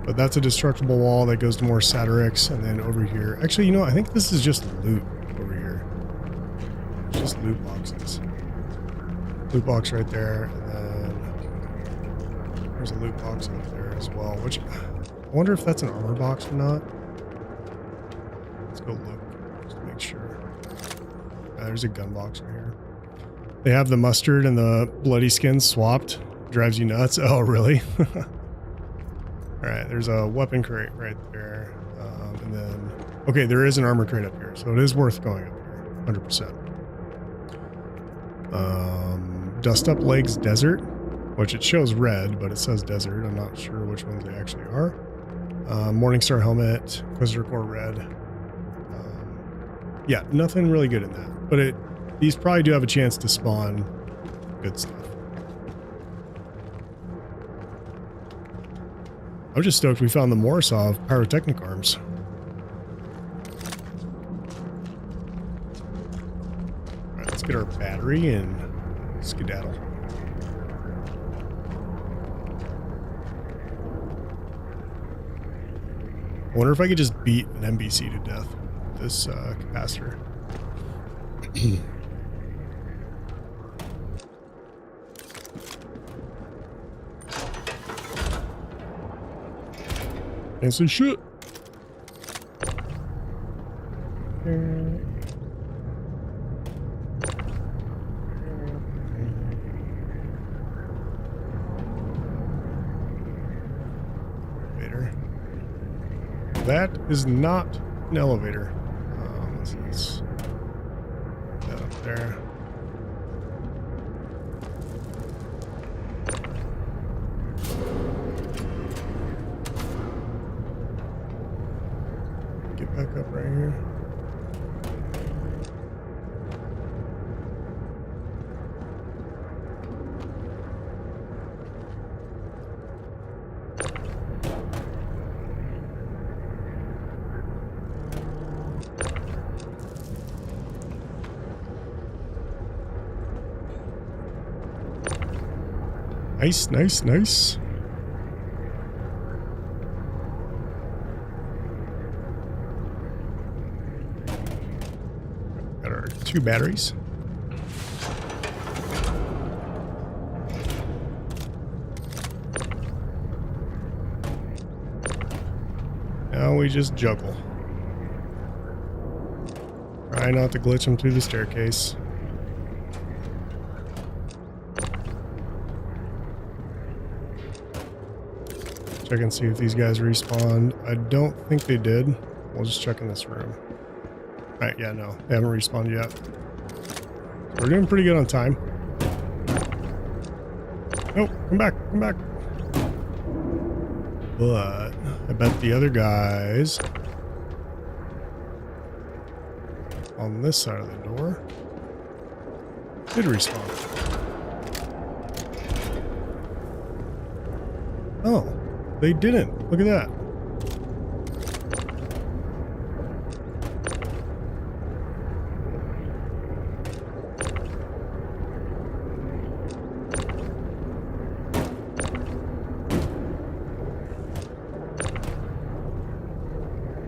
But that's a destructible wall that goes to more satirics, and then over here. Actually, you know, I think this is just loot over here. It's just loot boxes. Loot box right there, and then there's a loot box up there as well. Which I wonder if that's an armor box or not. Let's go look just to make sure. There's a gun box right here. They have the mustard and the bloody skins swapped. Drives you nuts. Oh, really? Alright, there's a weapon crate right there. And then, okay, there is an armor crate up here, so it is worth going up here. 100%. Dust Up Legs Desert, which it shows red, but it says desert. I'm not sure which ones they actually are. Morningstar Helmet, Inquisitor Core Red. Yeah, nothing really good in that. But these probably do have a chance to spawn good stuff. I'm just stoked we found the Morosov pyrotechnic arms. Alright, let's get our battery and skedaddle. I wonder if I could just beat an NBC to death with this capacitor. Can't see shit. Elevator. That is not an elevator. Let's put that up there. Get back up right here. Nice, nice, nice. Got our 2 batteries. Now we just juggle. Try not to glitch them through the staircase. Check and see if these guys respawned. I don't think they did. We'll just check in this room. Alright, yeah, no. They haven't respawned yet. So we're doing pretty good on time. Oh, come back, come back. But I bet the other guys on this side of the door did respawn. Oh. They didn't. Look at that.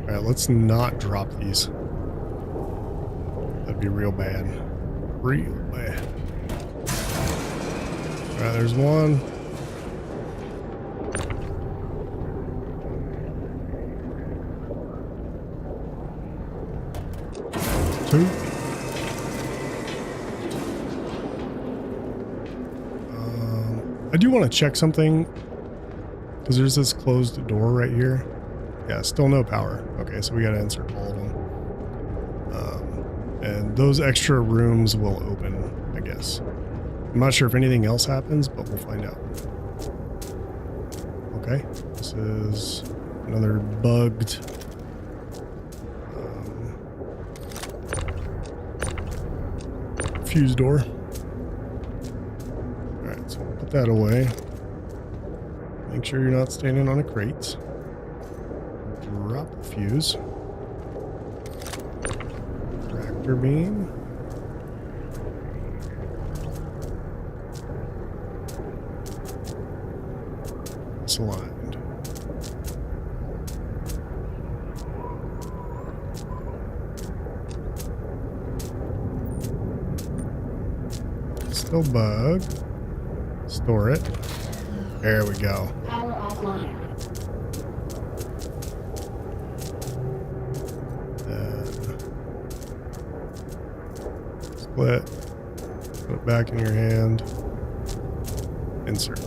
Alright, let's not drop these. That'd be real bad. Real bad. Alright, there's one. Two. I do want to check something because there's this closed door right here. Yeah, still no power. Okay, so we got to insert all of them. And those extra rooms will open, I guess. I'm not sure if anything else happens, but we'll find out. Okay, this is another bugged fuse door. Alright, so we'll put that away. Make sure you're not standing on a crate. Drop the fuse. Tractor beam. It's aligned. Still bug. Store it. There we go. Power offline. Split. Put it back in your hand. Insert.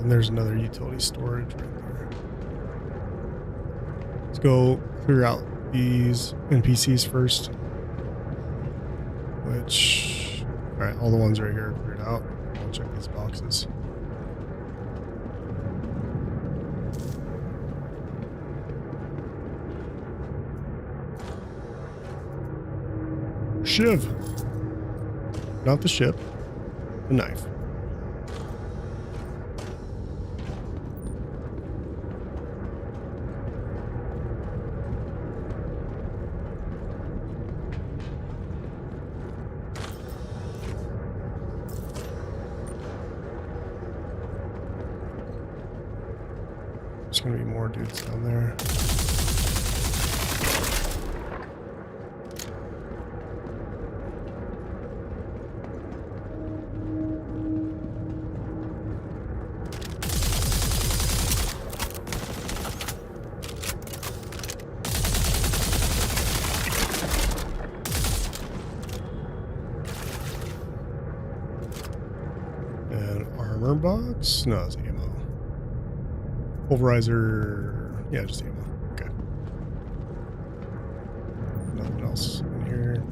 And there's another utility storage right there. Let's go clear out these NPCs first. Which, alright, all the ones right here are cleared out. I'll check these boxes. Shiv. Not the ship, the knife. There's gonna be more dudes down there. An armor box? No, it's ammo. Pulverizer, yeah, just ammo. Okay. Nothing else in here.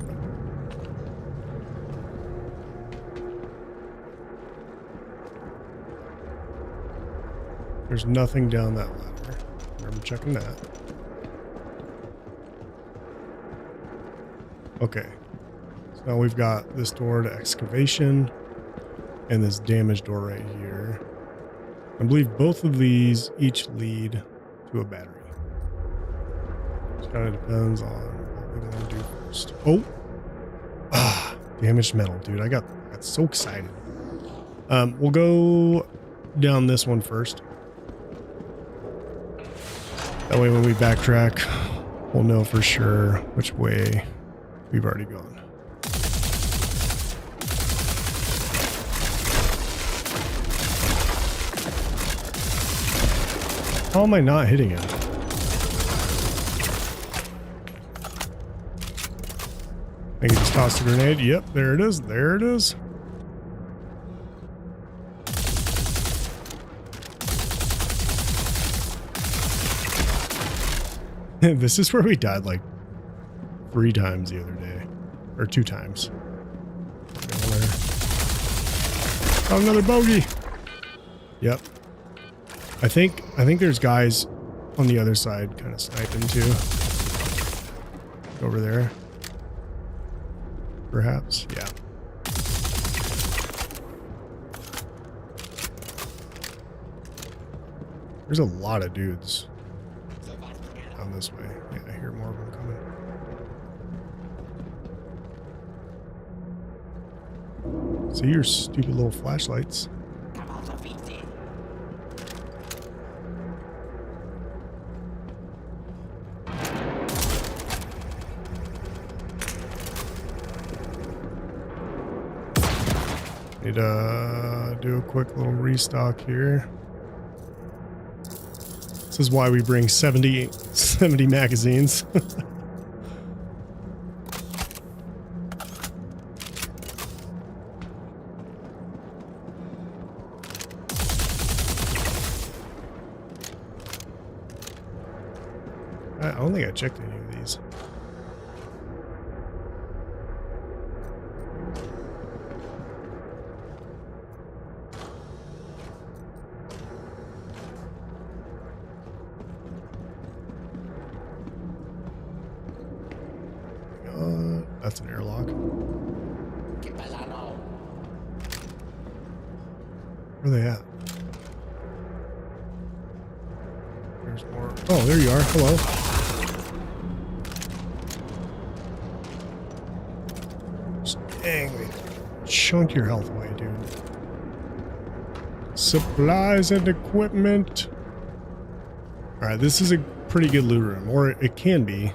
There's nothing down that ladder. Remember checking that. Okay. So now we've got this door to excavation and this damaged door right here. I believe both of these each lead to a battery. Just kind of depends on what we want to do first. Oh! Ah! Damaged metal, dude. I got so excited. We'll go down this one first. That way when we backtrack, we'll know for sure which way we've already gone. How am I not hitting it? I think I just tossed a grenade. Yep, there it is. There it is. This is where we died like 3 times the other day. Or 2 times. Oh, another bogey. Yep. I think there's guys on the other side kind of sniping too. Over there. Perhaps. Yeah. There's a lot of dudes down this way. Yeah, I hear more of them coming. See your stupid little flashlights. Need to do a quick little restock here. This is why we bring 70 magazines. I don't think I checked any of these. That's an airlock. Where are they at? There's more. Oh, there you are. Hello. Dang, they chunk your health away, dude. Supplies and equipment. Alright, this is a pretty good loot room, or it can be.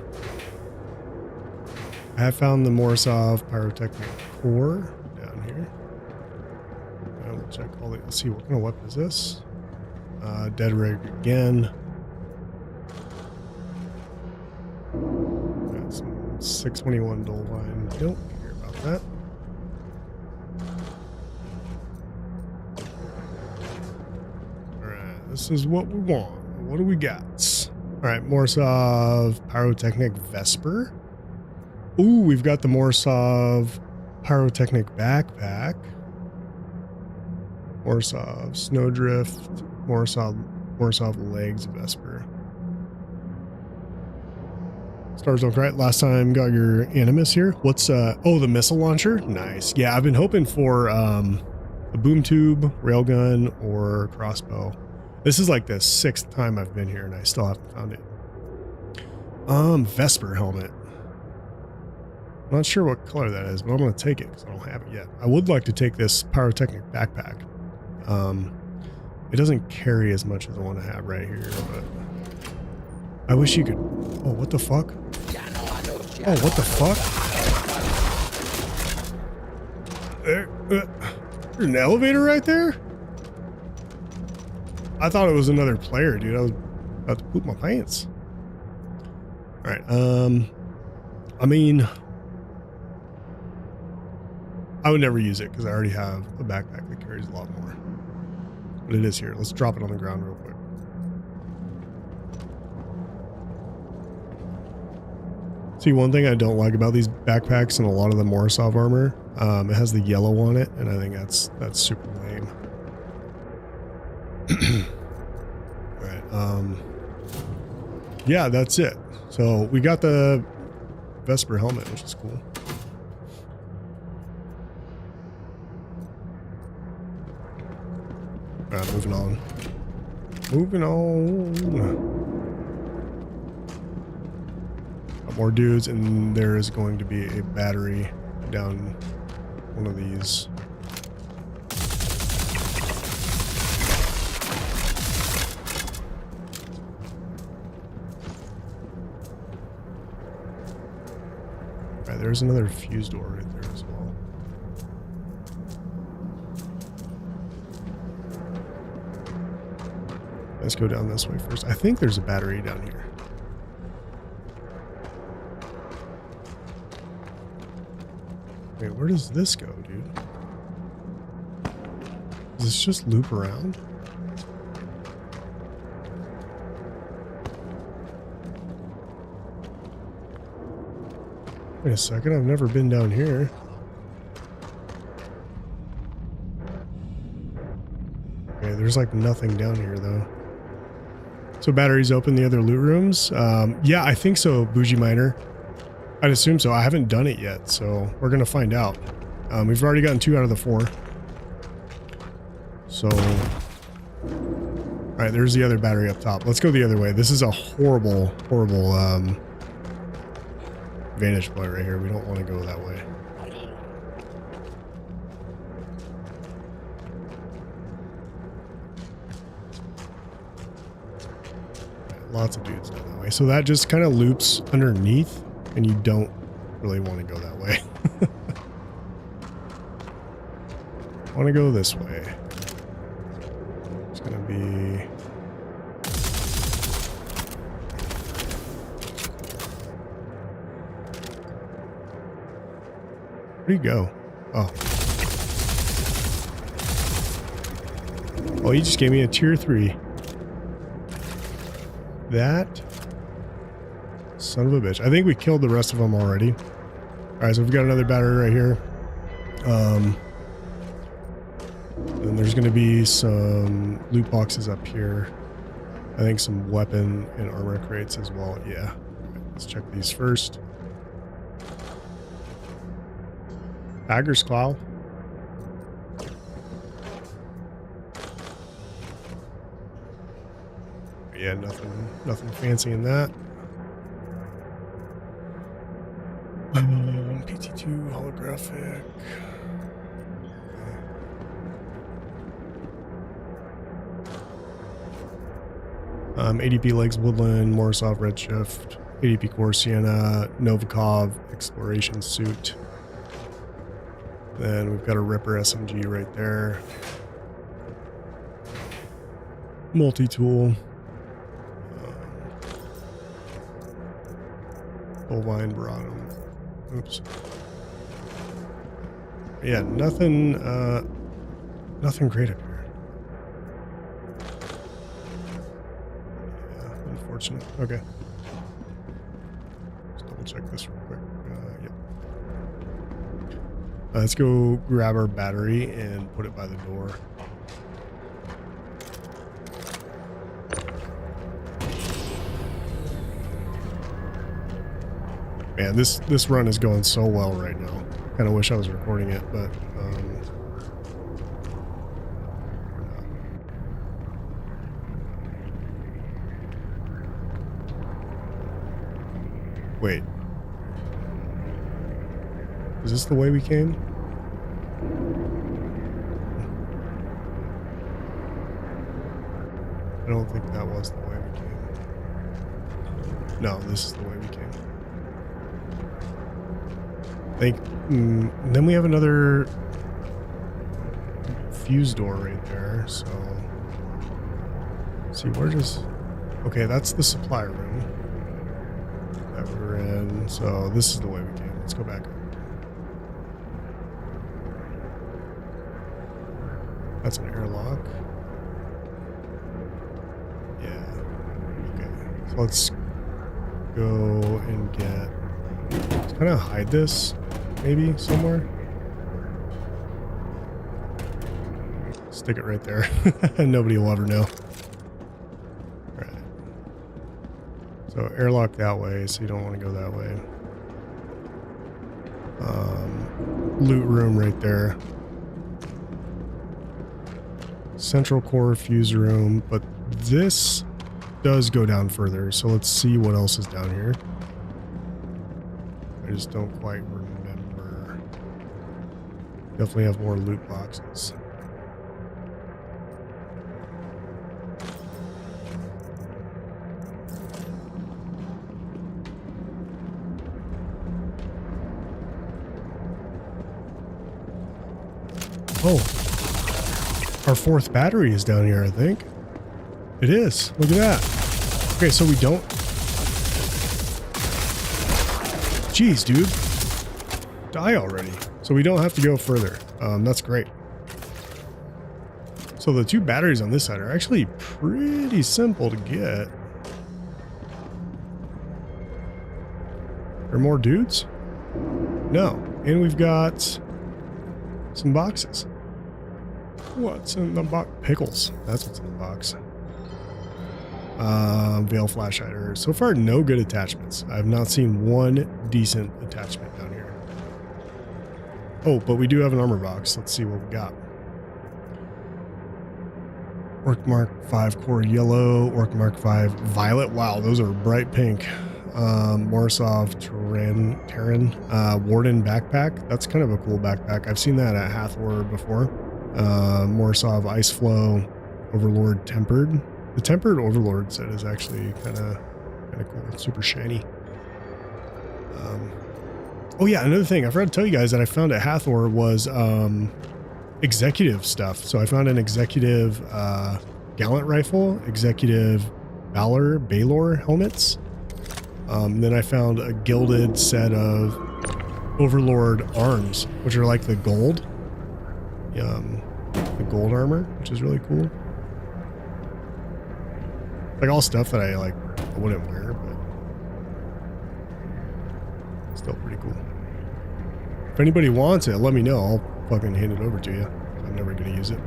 I have found the Morisov Pyrotechnic core down here. And we'll check all the. Let's see, what kind of weapon is this? Dead rig again. Got some 621 Dolvine. Don't care about that. Alright, this is what we want. What do we got? Alright, Morisov Pyrotechnic Vesper. Ooh, we've got the Morisov Pyrotechnic Backpack. Morisov Snowdrift. Morisov Legs Vesper. Stars don't cry. Last time got your Animus here. What's oh, the missile launcher? Nice. Yeah, I've been hoping for a boom tube, railgun, or crossbow. This is like the 6th time I've been here and I still haven't found it. Vesper helmet. I'm not sure what color that is, but I'm going to take it because I don't have it yet. I would like to take this Pyrotechnic Backpack. It doesn't carry as much as the one I have right here, but I wish you could. Oh, what the fuck? Oh, what the fuck? There's an elevator right there? I thought it was another player, dude. I was about to poop my pants. All right. I mean, I would never use it because I already have a backpack that carries a lot more. But it is here. Let's drop it on the ground real quick. See, one thing I don't like about these backpacks and a lot of the Morisov armor, it has the yellow on it, and I think that's super lame. Yeah, that's it. So we got the Vesper helmet, which is cool. All right, moving on. Moving on. Got more dudes, and there is going to be a battery down one of these. All right, there's another fuse door right there as well. Let's go down this way first. I think there's a battery down here. Wait, where does this go, dude? Does this just loop around? Wait a second, I've never been down here. Okay, there's like nothing down here though. So batteries open the other loot rooms? Yeah, I think so, Bougie Miner. I'd assume so. I haven't done it yet, so we're going to find out. We've already gotten 2 out of the 4. So, all right, there's the other battery up top. Let's go the other way. This is a horrible, horrible vantage point right here. We don't want to go that way. Lots of dudes down that way. So that just kind of loops underneath, and you don't really want to go that way. I want to go this way. It's going to be... Where'd he go? Oh. Oh, he just gave me a tier 3. That son of a bitch. I think we killed the rest of them already. All right, so we've got another battery right here. And there's going to be some loot boxes up here. I think some weapon and armor crates as well. Yeah. Let's check these first. Bagger's Claw. Yeah, nothing fancy in that. PT2 holographic. ADP Legs Woodland, Morisov Redshift, ADP Core Sienna, Novikov Exploration Suit. Then we've got a Ripper SMG right there. Multi-tool. Bovine Bottom. Oops. Yeah, nothing great up here. Yeah, unfortunate. Okay. Let's double check this real quick. Yep. Let's go grab our battery and put it by the door. Man, this run is going so well right now. Kind of wish I was recording it, but wait. Is this the way we came? I don't think that was the way we came. No, this is the way we came. Then we have another fuse door right there, so let's see, where does... Okay, that's the supply room that we were in, so this is the way we came. Let's go back up. That's an airlock. Yeah. Okay, so let's go and get... Let's kind of hide this, maybe, somewhere. Stick it right there. Nobody will ever know. Alright. So airlock that way, so you don't want to go that way. Loot room right there. Central core fuse room, but this does go down further, so let's see what else is down here. I just don't quite remember. Definitely have more loot boxes. Oh, our fourth battery is down here, I think. It is. Look at that. Okay, so we don't... Jeez, dude. Die already. So we don't have to go further. That's great. So the two batteries on this side are actually pretty simple to get. Are there more dudes? No. And we've got some boxes. What's in the box? Pickles. That's what's in the box. Veil flash hider. So far, no good attachments. I have not seen one decent attachment down here. Oh, but we do have an armor box. Let's see what we got. Orc Mark 5 core yellow. Orc Mark 5 violet. Wow, those are bright pink. Morsov Terran. Warden backpack. That's kind of a cool backpack. I've seen that at Hathor before. Morsov Ice Flow. Overlord Tempered. The Tempered Overlord set is actually kind of cool. It's super shiny. Oh yeah, another thing I forgot to tell you guys that I found at Hathor was executive stuff. So I found an executive Gallant rifle, executive Baylor helmets. Then I found a gilded set of Overlord arms, which are like the gold armor, which is really cool. Like all stuff that I wouldn't wear, but still pretty cool. If anybody wants it, let me know. I'll fucking hand it over to you. I'm never gonna use it.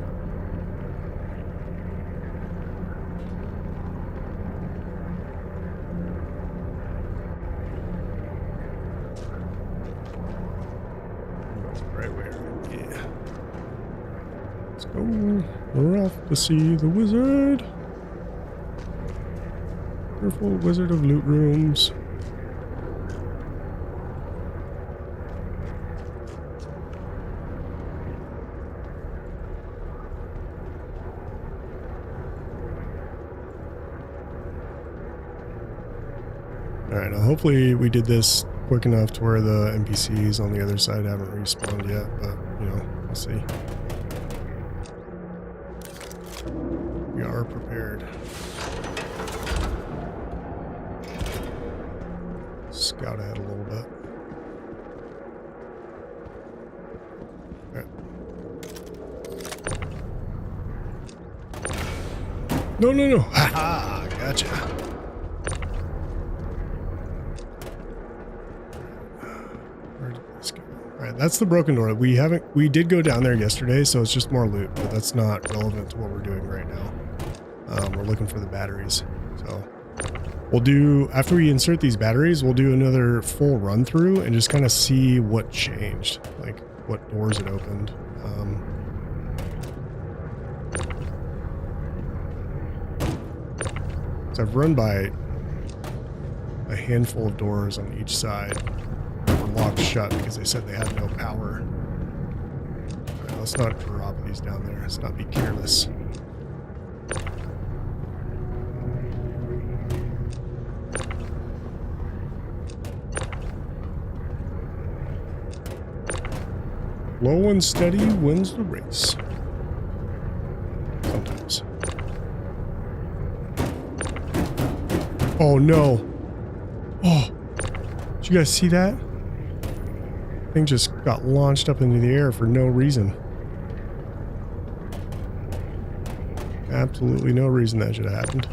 Right where? Yeah. Let's go. We're off to see the wizard. Careful, Wizard of Loot Rooms. Alright, now hopefully we did this quick enough to where the NPCs on the other side haven't respawned yet, but, you know, we'll see. We are prepared. Scout ahead a little bit. Okay. No, no, no. Ha ha. Gotcha. Where did this go? Alright, that's the broken door. We did go down there yesterday, so it's just more loot, but that's not relevant to what we're doing right now. We're looking for the batteries. So we'll do, after we insert these batteries, we'll do another full run through and just kind of see what changed, like what doors it opened. So I've run by a handful of doors on each side that were locked shut because they said they had no power. All right, let's not drop these down there. Let's not be careless. Low and steady wins the race. Sometimes. Oh no. Oh. Did you guys see that? Thing just got launched up into the air for no reason. Absolutely no reason that should have happened.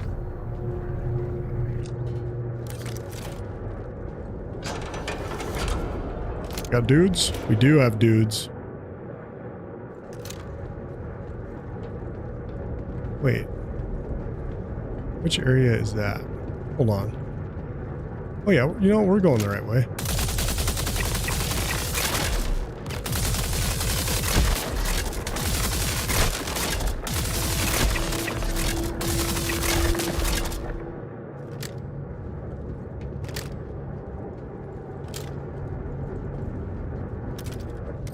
Got dudes? We do have dudes. Wait. Which area is that? Hold on. Oh yeah, you know, we're going the right way.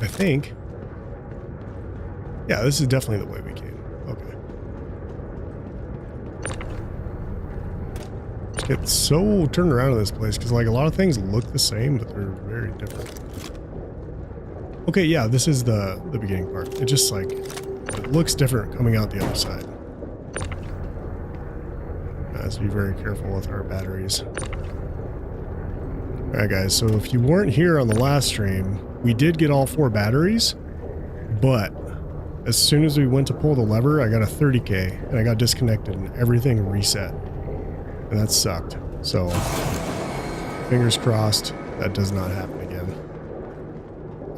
I think. Yeah, this is definitely the way we came. Okay. Just get so turned around in this place because like a lot of things look the same, but they're very different. Okay, yeah, this is the beginning part. It just like it looks different coming out the other side. Let's be very careful with our batteries. Alright guys, so if you weren't here on the last stream, we did get all 4 batteries, but as soon as we went to pull the lever, I got a 30k and I got disconnected and everything reset. And that sucked. So, fingers crossed that does not happen again.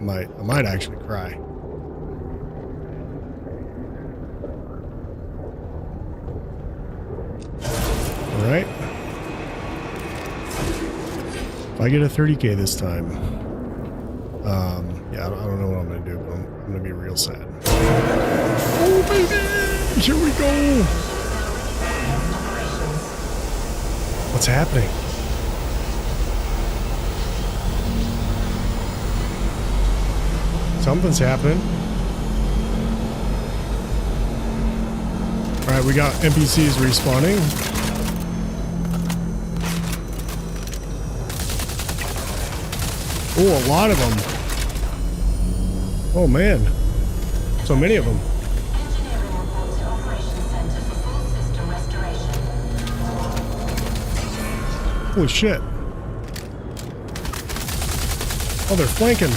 I might actually cry. Alright. If I get a 30k this time, yeah, I don't know what I'm going to do, but I'm going to be real sad. Oh, baby! Here we go! What's happening? Something's happening. Alright, we got NPCs respawning. Oh, a lot of them. Oh, man. So many of them. Holy shit. Oh, they're flanking.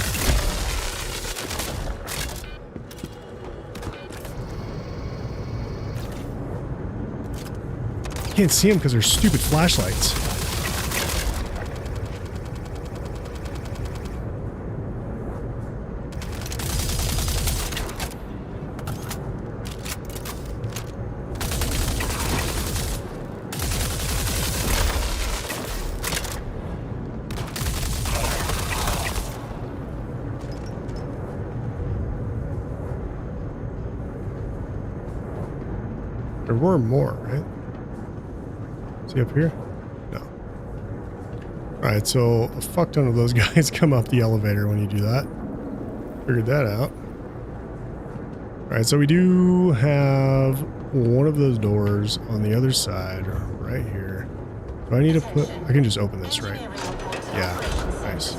Can't see them because they're stupid flashlights. There were more, right? Is he up here? No. Alright, so a fuck ton of those guys come up the elevator when you do that. Figured that out. Alright, so we do have one of those doors on the other side, right here. Do I need to put... I can just open this, right? Yeah, nice.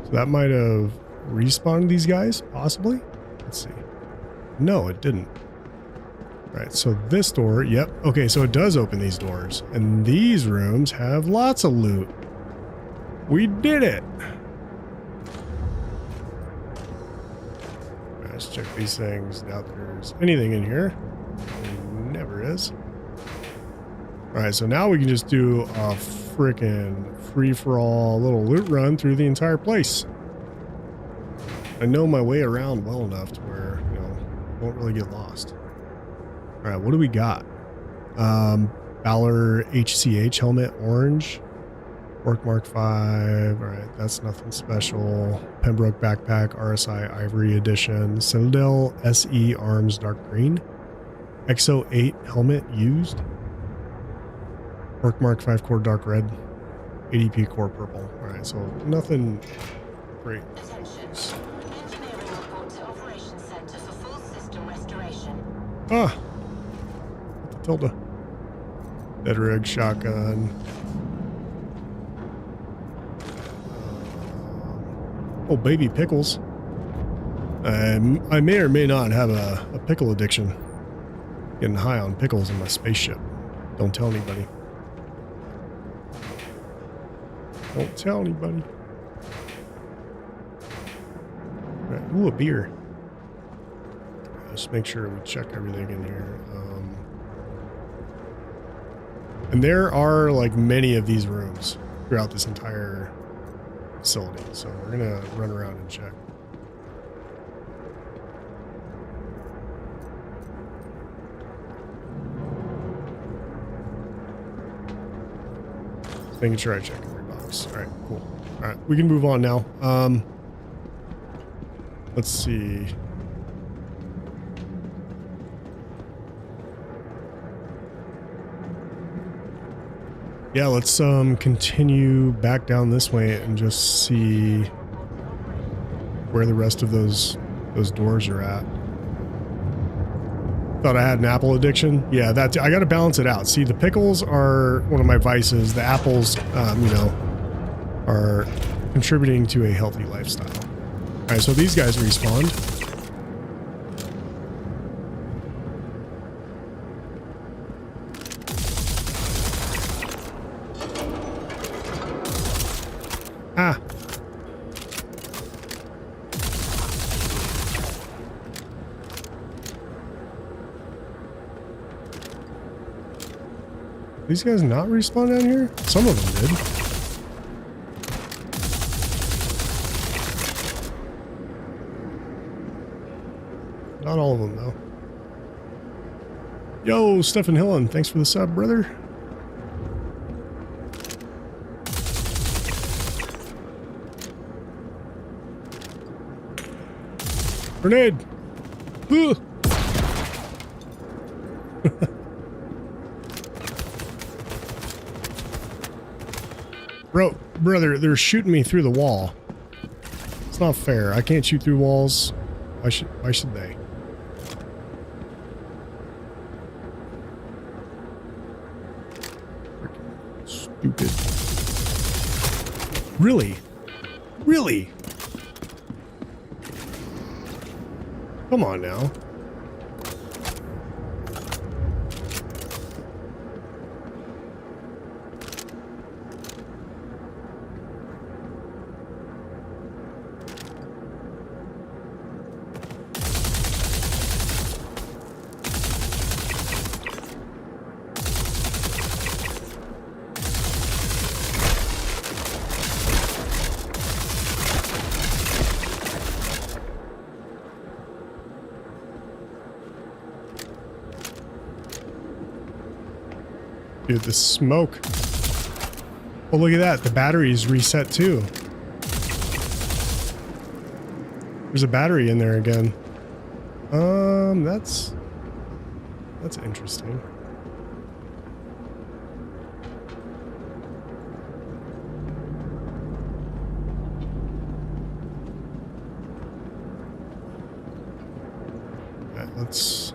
So that might have respawned these guys, possibly? Let's see. No, it didn't. Right, so this door, yep. Okay, so it does open these doors. And these rooms have lots of loot. We did it! Let's check these things. Doubt there's anything in here. There never is. Alright, so now we can just do a frickin' free-for-all little loot run through the entire place. I know my way around well enough to where, you know, won't really get lost. All right, what do we got? Valor HCH helmet, orange. Work Mark 5. All right, that's nothing special. Pembroke backpack, RSI Ivory edition. Citadel SE arms, dark green. Exo 8 helmet used. Work Mark 5 core, dark red. ADP core, purple. All right, so nothing great. Ah. Tilda. Dead rig, shotgun. Oh, baby pickles. I may or may not have a pickle addiction. Getting high on pickles in my spaceship. Don't tell anybody. Don't tell anybody. Right. Ooh, a beer. Let's make sure we check everything in here. And there are like many of these rooms throughout this entire facility. So we're gonna run around and check. Making sure I check every box. All right, cool. All right, we can move on now. Let's see. Yeah, let's continue back down this way and just see where the rest of those doors are at. Thought I had an apple addiction. Yeah, that I got to balance it out. See, the pickles are one of my vices. The apples, you know, are contributing to a healthy lifestyle. All right, so these guys respawned. Ah. These guys not respawn down here? Some of them did. Not all of them, though. Yo, Stephen Hillen, thanks for the sub, brother. Grenade! Ugh. Brother, they're shooting me through the wall. It's not fair. I can't shoot through walls. Why should they? Stupid. Really? Really? Come on now. Dude, the smoke. Oh, look at that. The battery's reset too. There's a battery in there again. That's interesting. Yeah, let's...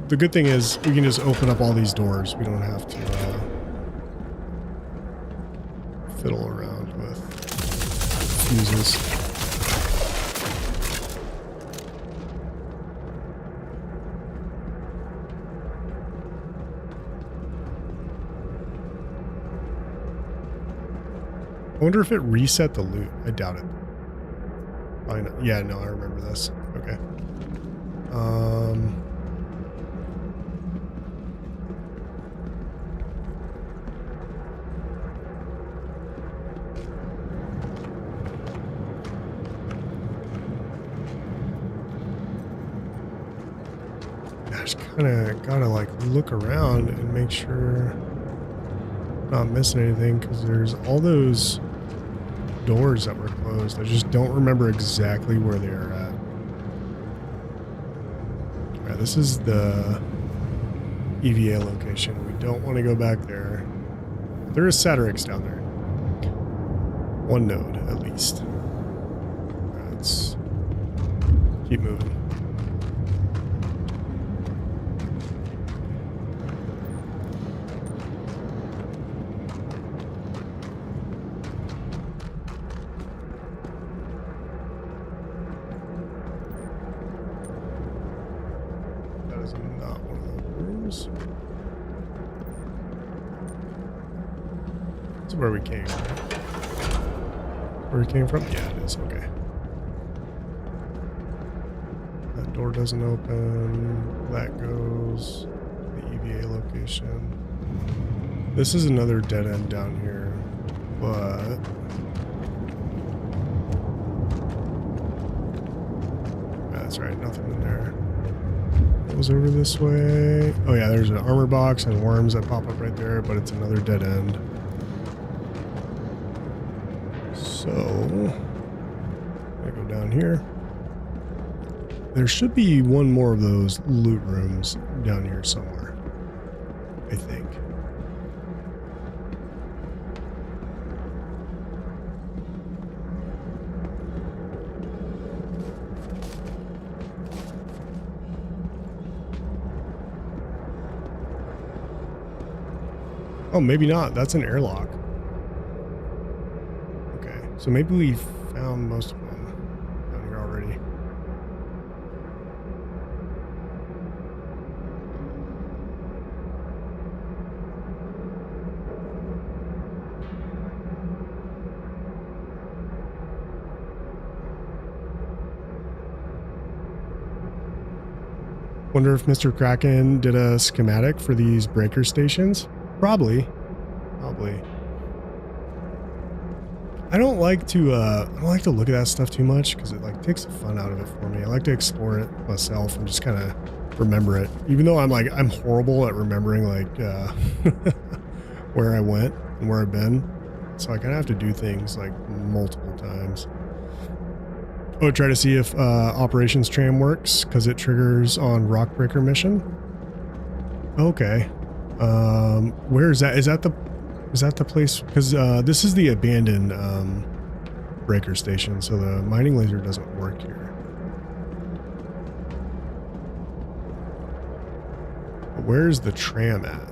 The good thing is we can just open up all these doors. We don't have to fiddle around with fuses. I wonder if it reset the loot. I doubt it. Probably not. Yeah, no, I remember this. Okay. Kind of gotta like look around and make sure I'm not missing anything, because there's all those doors that were closed. I just don't remember exactly where they are at. Alright, this is the EVA location. We don't want to go back there. There is Satyrix down there. One node at least. Alright, let's keep moving. Where we came from. Where we came from? Yeah, it is. Okay. That door doesn't open. That goes to the EVA location. This is another dead end down here, but that's right. Nothing in there. It was over this way. Oh yeah, there's an armor box and worms that pop up right there, but it's another dead end. So, I go down here. There should be one more of those loot rooms down here somewhere, I think. Oh, maybe not. That's an airlock. Okay, so maybe we found most of them down here already. Wonder if Mr. Kraken did a schematic for these breaker stations? Probably. I don't like to look at that stuff too much because it like takes the fun out of it for me. I like to explore it myself and just kind of remember it. Even though I'm horrible at remembering like where I went and where I've been. So I kind of have to do things like multiple times. Oh, try to see if Operations Tram works because it triggers on Rockbreaker mission. Okay. Where is that? Is that the place? Because this is the abandoned breaker station, so the mining laser doesn't work here. But where's the tram at?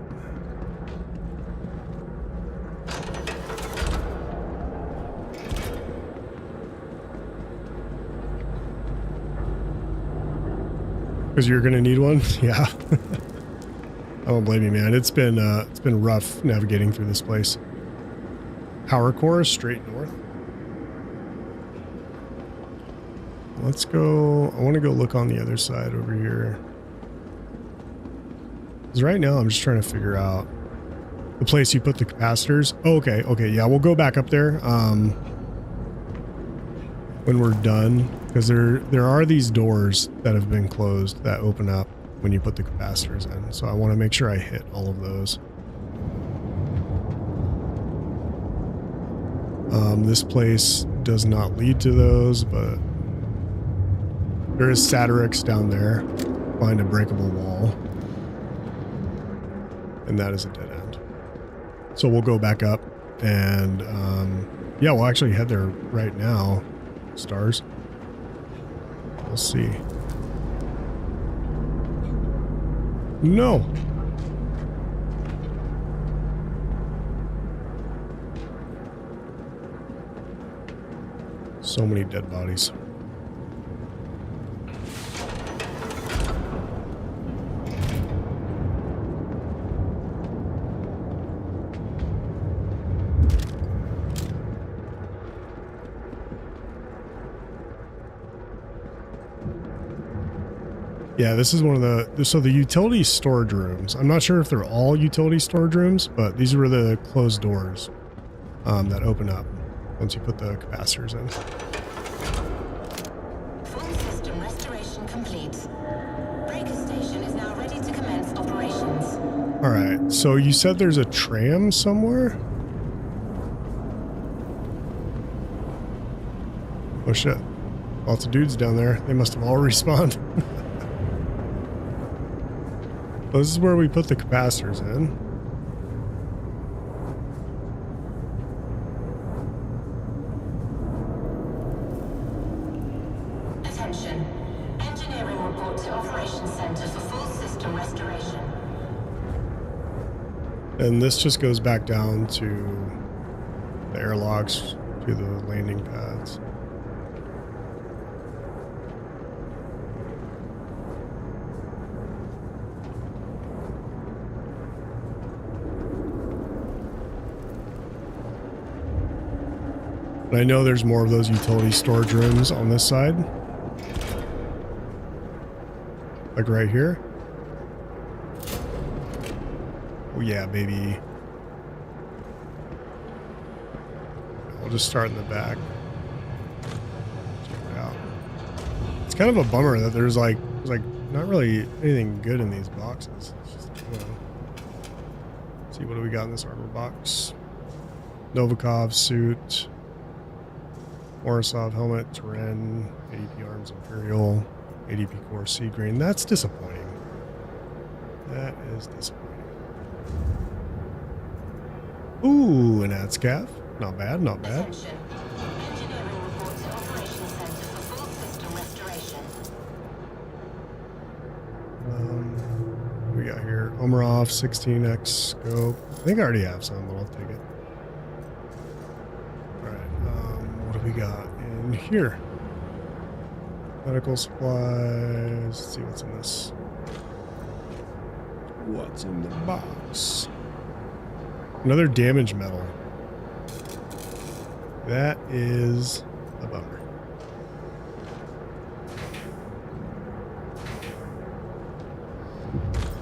Because you're gonna need one, yeah. I don't blame you, man. It's been rough navigating through this place. Power core straight north. Let's go. I want to go look on the other side over here. Because right now I'm just trying to figure out the place you put the capacitors. Oh, okay, yeah, we'll go back up there when we're done, because there are these doors that have been closed that open up when you put the capacitors in. So I want to make sure I hit all of those. This place does not lead to those, but there is Satyrix down there behind a breakable wall. And that is a dead end. So we'll go back up and yeah, we'll actually head there right now. Stars. We'll see. No. So many dead bodies. Yeah, this is one of the utility storage rooms. I'm not sure if they're all utility storage rooms, but these were the closed doors that open up once you put the capacitors in. Full system restoration complete. Breaker station is now ready to commence operations. All right, so you said there's a tram somewhere? Oh shit. Lots of dudes down there. They must have all respawned. Well, this is where we put the capacitors in. Attention. Engineering report to Operations Center for full system restoration. And this just goes back down to the airlocks, to the landing pads. I know there's more of those utility storage rooms on this side. Like right here. Oh yeah, baby. I'll just start in the back. Check it out. It's kind of a bummer that there's like not really anything good in these boxes. It's just, you know. Let's see, what do we got in this armor box? Novikov suit. Orisov helmet, Terran, ADP arms, Imperial, ADP core, Sea Green. That's disappointing. That is disappointing. Ooh, an ADSCAF. Not bad, not bad. Attention. Engineering report to Operations Center for full system restoration. What we got here? Omarov 16x scope. I think I already have some, but I'll take it. Alright, what do we got in here? Medical supplies. Let's see what's in this. What's in the box? Another damage medal. That is a bummer.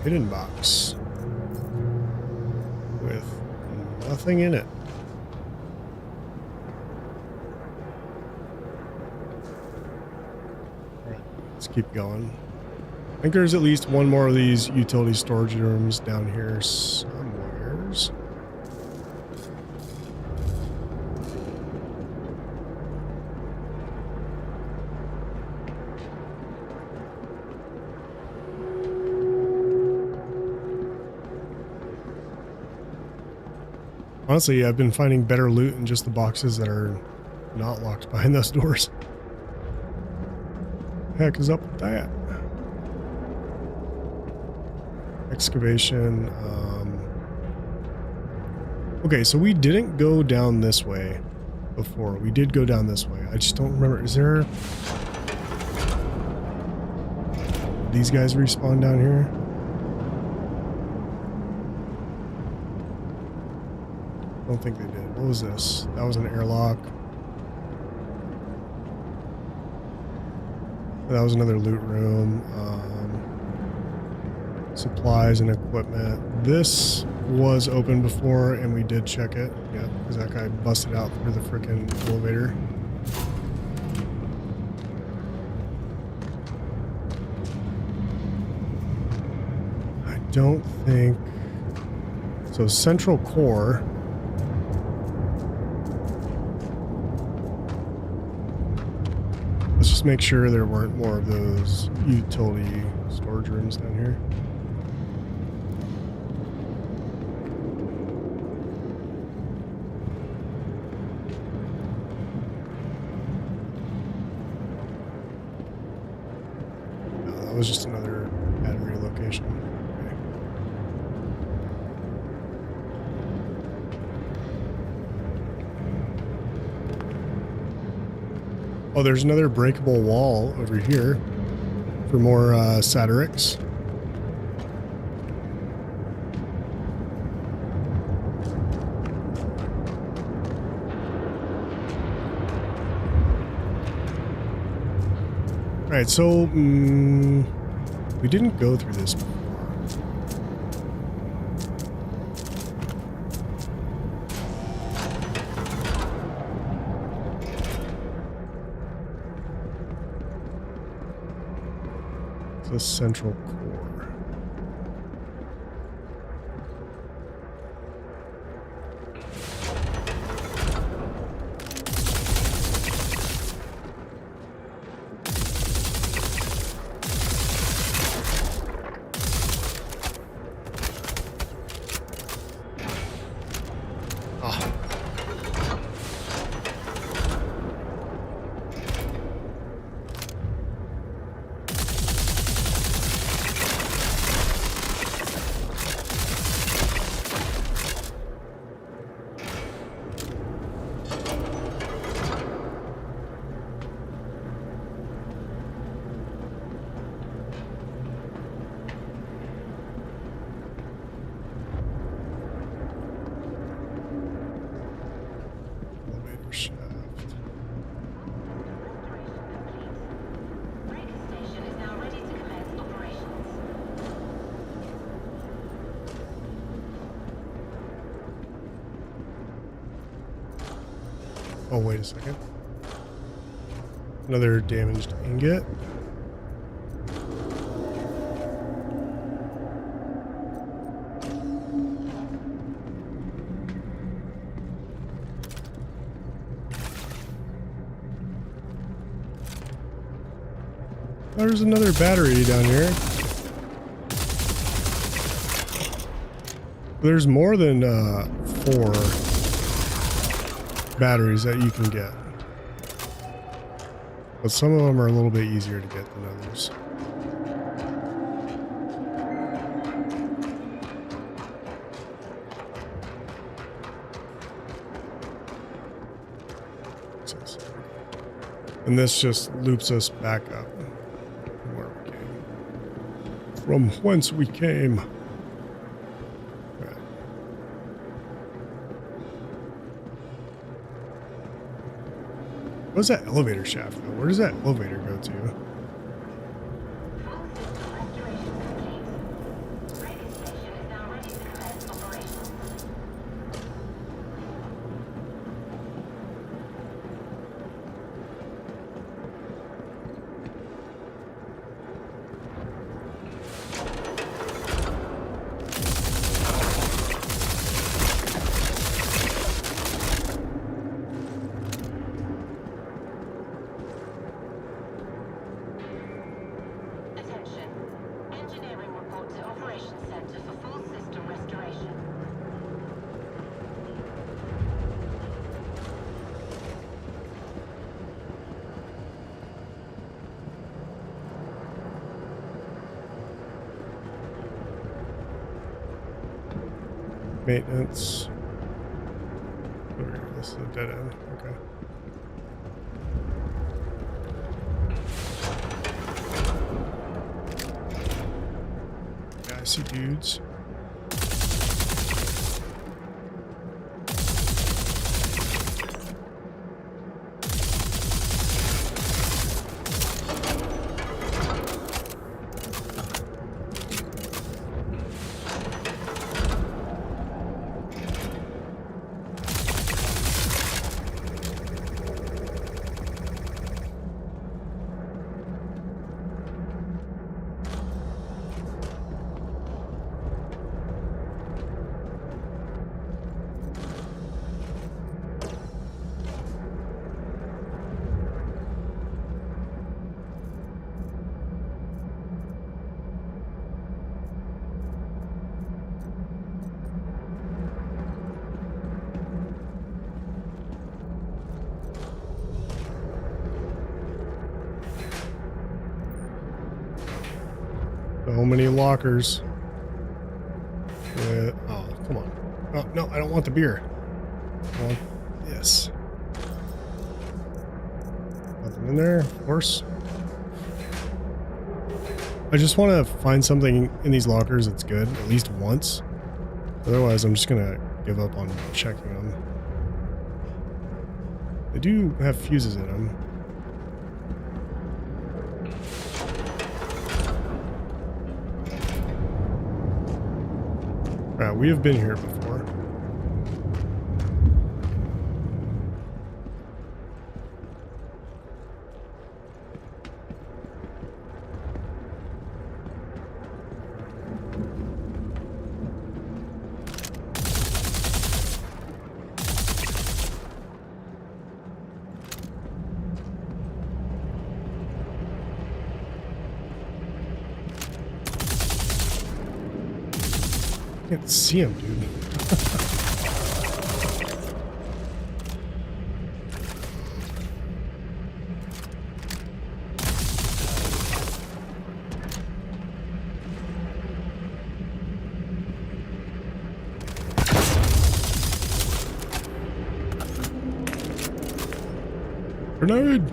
Hidden box with nothing in it. All right, let's keep going. I think there's at least one more of these utility storage rooms down here somewheres. Honestly, I've been finding better loot in just the boxes that are not locked behind those doors. Heck is up with that? Excavation. Okay, so we didn't go down this way before. We did go down this way. I just don't remember. Is there... These guys respawn down here? I don't think they did. What was this? That was an airlock. That was another loot room. Supplies and equipment. This was open before, and we did check it. Yeah, because that guy busted out through the freaking elevator. I don't think... So, Central Core... Let's just make sure there weren't more of those utility storage rooms down here. No, that was just another battery location. Okay. Oh, there's another breakable wall over here for more Satirics. All right, so we didn't go through this before. The central core. Oh, wait a second. Another damaged ingot. There's another battery down here. There's more than 4 batteries that you can get. But some of them are a little bit easier to get than others. And this just loops us back up from where we came. From whence we came. Right. What's that elevator shaft go? Where does that elevator go to? Maintenance. Over here. This is a dead end. Okay. Yeah, I see dudes. So many lockers. Oh, come on. Oh, no, I don't want the beer. I want this. Nothing in there, of course. I just want to find something in these lockers that's good, at least once. Otherwise, I'm just going to give up on checking them. They do have fuses in them. Right, we have been here before. I can't see him, dude. Grenade!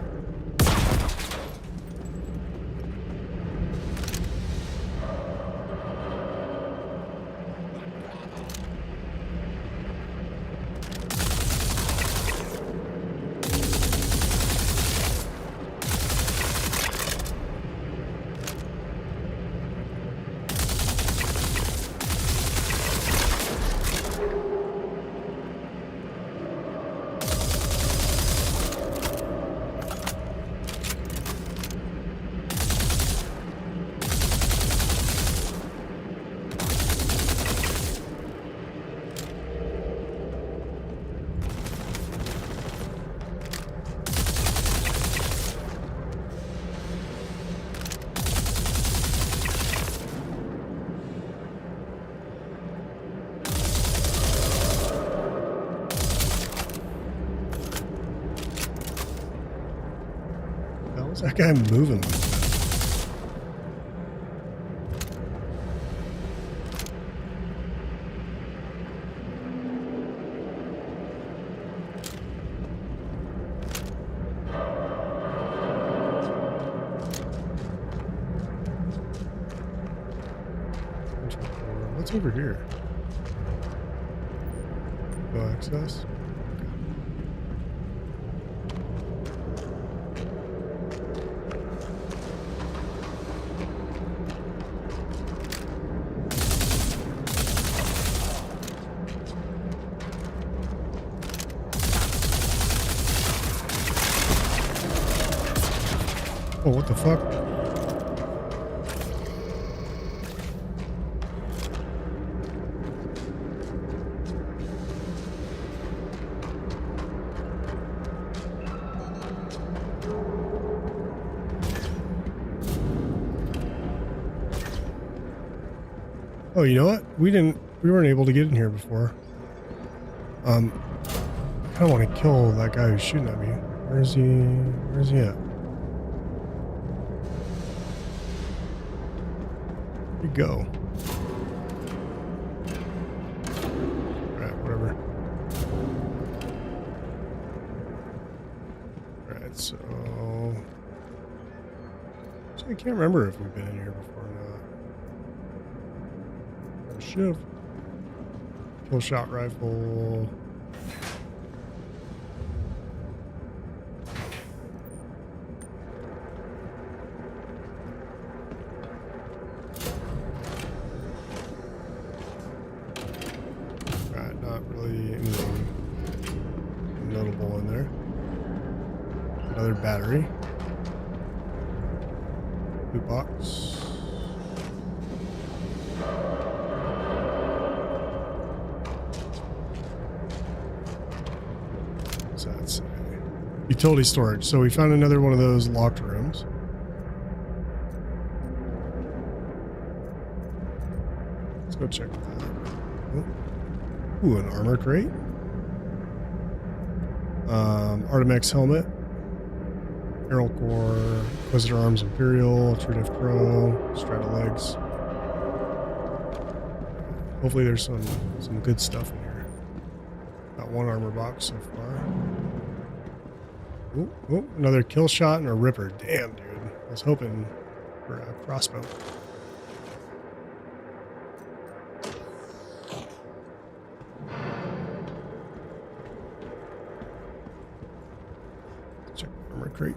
that guy moving like that? What's over here? No access. Oh, what the fuck? Oh, you know what? We weren't able to get in here before. I don't want to kill that guy who's shooting at me. Where's he at? Where'd he go? Alright, whatever. Alright, so I can't remember if we've been in here before or not. Shiv. Kill shot rifle. Alright, not really anything notable in there. Another battery. Loot box. Utility storage. So we found another one of those locked rooms. Let's go check that. Ooh, an armor crate. Artemex helmet. Arrow core. Inquisitor arms Imperial. Alternative Pro. Strata legs. Hopefully there's some good stuff in here. Got one armor box so far. Oh, another kill shot and a ripper. Damn, dude. I was hoping for a crossbow. Check the armor crate.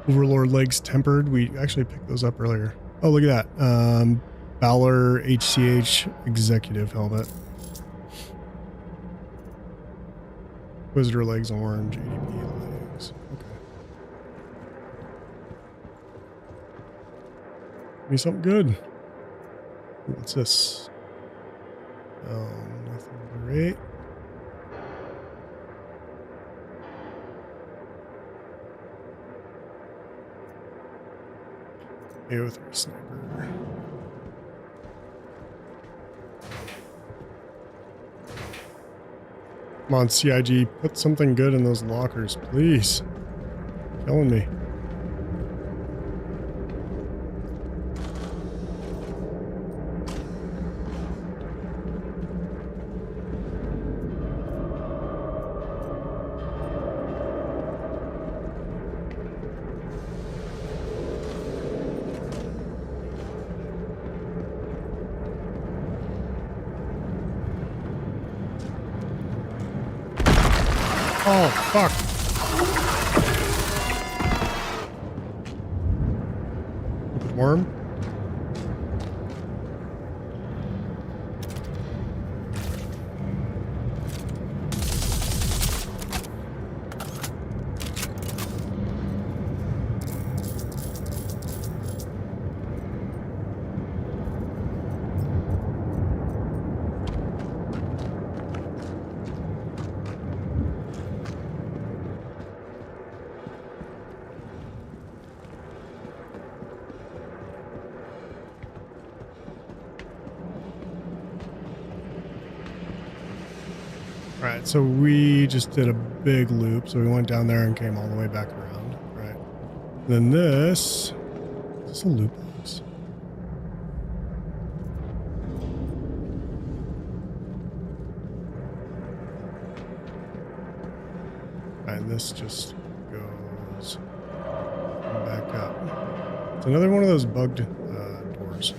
Overlord legs tempered. We actually picked those up earlier. Oh, look at that. Valor HCH executive helmet. Inquisitor legs orange, ADP legs. Okay. Give me something good. Ooh, what's this? Oh, nothing great. AO3 sniper. Come on, CIG, put something good in those lockers, please. Killing me. Oh, fuck. Worm. Alright, so we just did a big loop. So we went down there and came all the way back around. Right. Then this... Is this a loop box? And this just goes back up. It's another one of those bugged doors.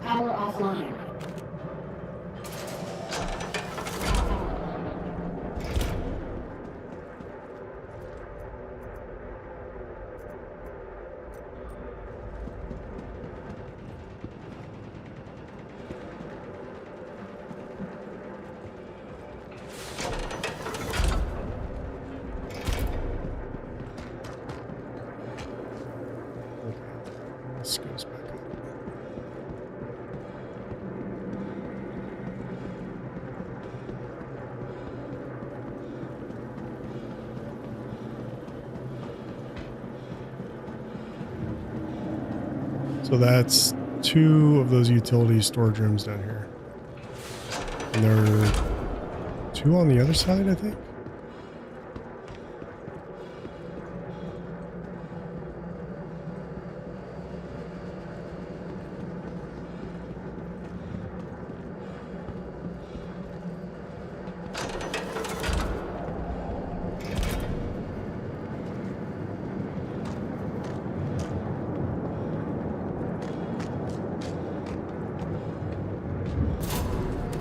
Power offline. This goes back up. So that's 2 of those utility storage rooms down here. And there are 2 on the other side, I think.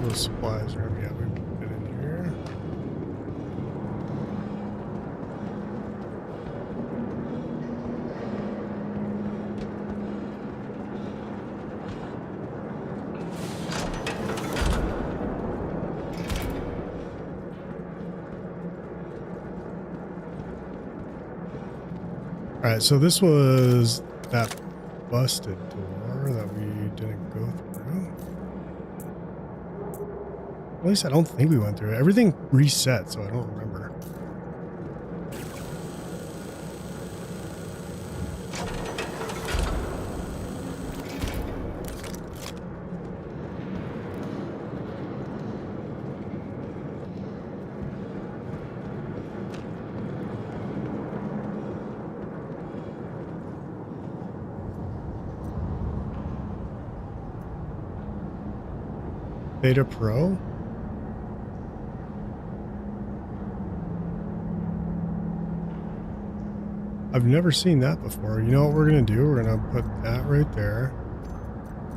Those supplies are, yeah, we put in here. All right, so this was that busted door that we didn't go through. At least I don't think we went through it. Everything reset, so I don't remember. Beta Pro? I've never seen that before. You know what we're going to do? We're going to put that right there.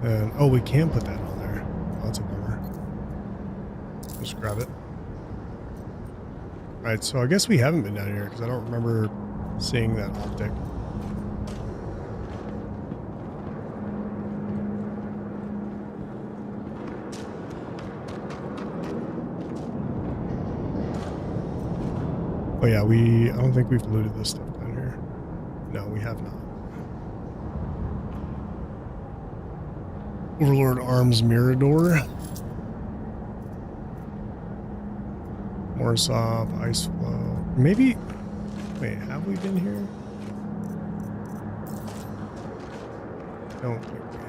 And, oh, we can put that on there. Oh, that's a bummer. Just grab it. Alright, so I guess we haven't been down here because I don't remember seeing that optic. Oh yeah, I don't think we've looted this stuff down here. No, we have not. Overlord Arms Mirador. Morsov, Ice Flow. Maybe, wait, have we been here? Don't think we have.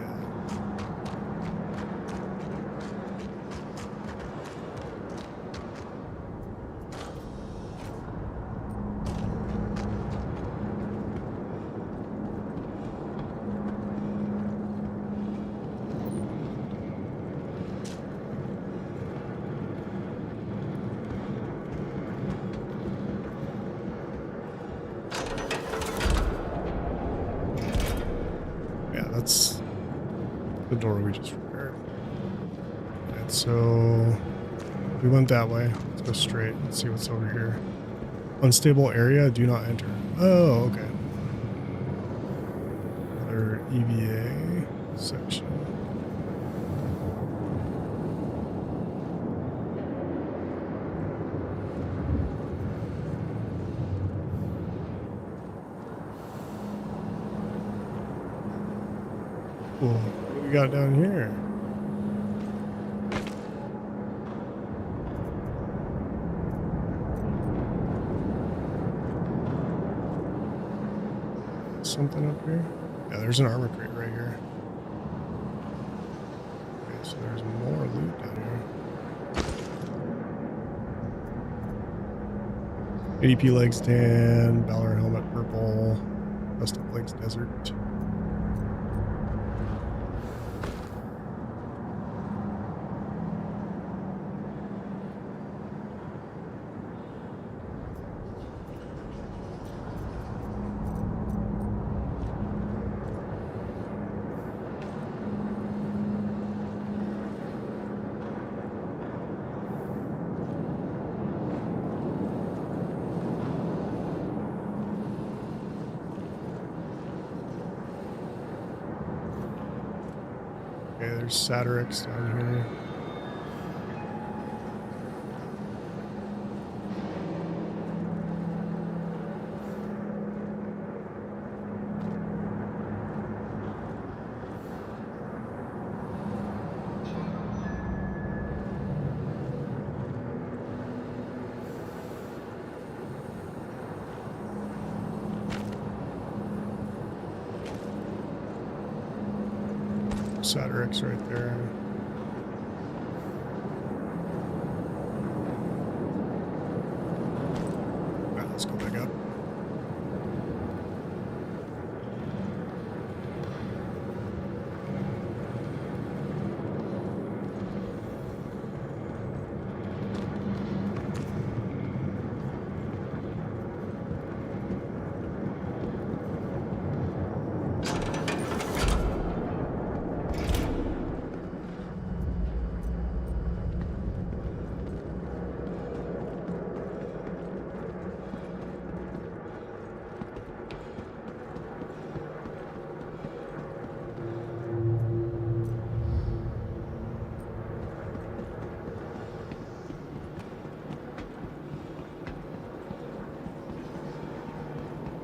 That's the door we just repaired. there. And so we went that way. Let's go straight. Let's see what's over here. Unstable area, do not enter. Oh, okay. Another EVA section. Cool. What do we got down here? Something up here? Yeah, there's an armor crate right here. Okay, so there's more loot down here. ADP legs tan, Valor helmet purple, Dust of Legs desert. Okay, there's Satyrix down here. Satyrix right there. Alright, let's go back up.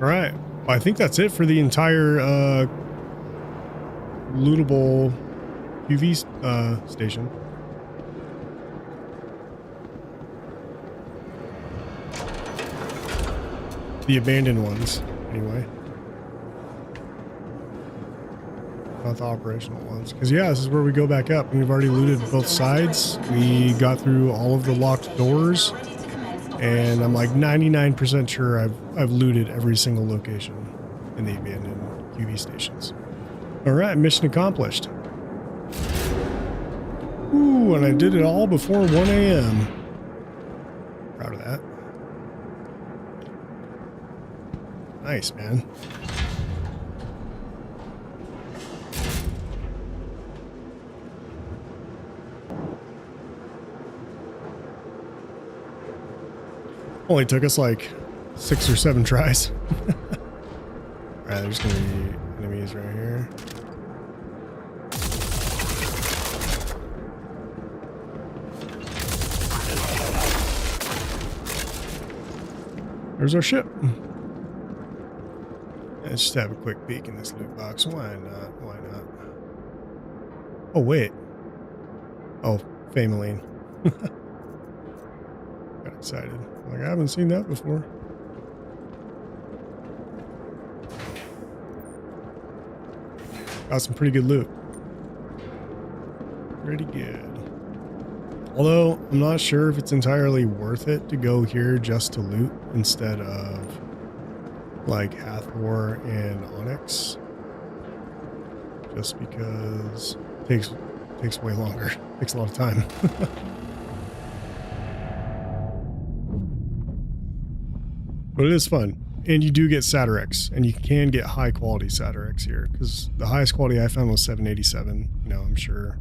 All right. Well, I think that's it for the entire lootable UV station. The abandoned ones, anyway. Not the operational ones. Because, yeah, this is where we go back up. And we've already looted both sides. We got through all of the locked doors. And I'm like 99% sure I've looted every single location in the abandoned UV stations. All right, mission accomplished. Ooh, and I did it all before 1 a.m. Proud of that. Nice, man. Only took us like 6 or 7 tries. Alright, there's gonna be enemies right here. There's our ship. Let's just have a quick peek in this loot box. Why not? Why not? Oh, wait. Oh, Famaline. Got excited. Like, I haven't seen that before. Got some pretty good loot. Pretty good. Although, I'm not sure if it's entirely worth it to go here just to loot instead of like Hathor and Onyx. Just because it takes way longer. Takes a lot of time. But it is fun. And you do get Satyrix, and you can get high quality Satyrix here, because the highest quality I found was 787. You know, I'm sure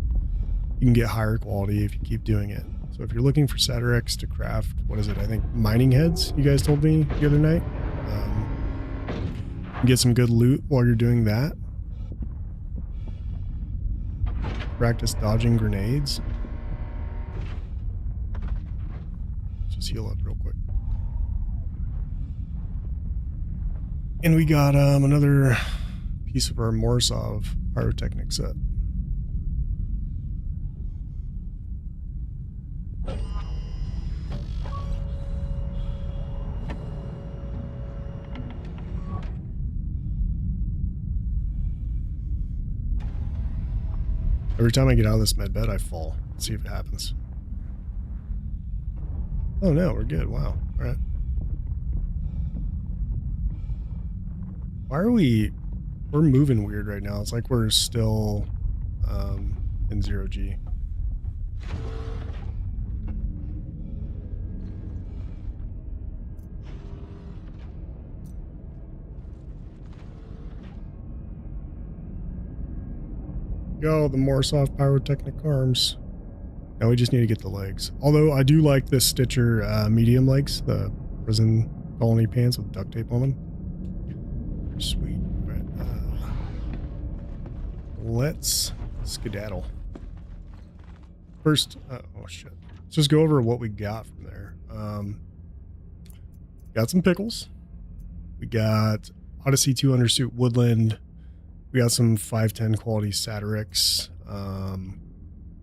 you can get higher quality if you keep doing it. So if you're looking for Satirics to craft, what is it? I think mining heads, you guys told me the other night. You can get some good loot while you're doing that. Practice dodging grenades. Let's just heal up real quick. And we got another piece of our Morsov pyrotechnic set. Every time I get out of this med bed, I fall. Let's see if it happens. Oh no, we're good. Wow. All right. Why are we're moving weird right now? It's like we're still in 0G. Go, the Morsov pyrotechnic arms. Now we just need to get the legs. Although I do like the Stitcher medium legs, the prison colony pants with duct tape on them. They're sweet. All right, let's skedaddle. First, oh shit. Let's just go over what we got from there. Got some pickles. We got Odyssey 2 Undersuit Woodland. We got some 510 quality Satirics,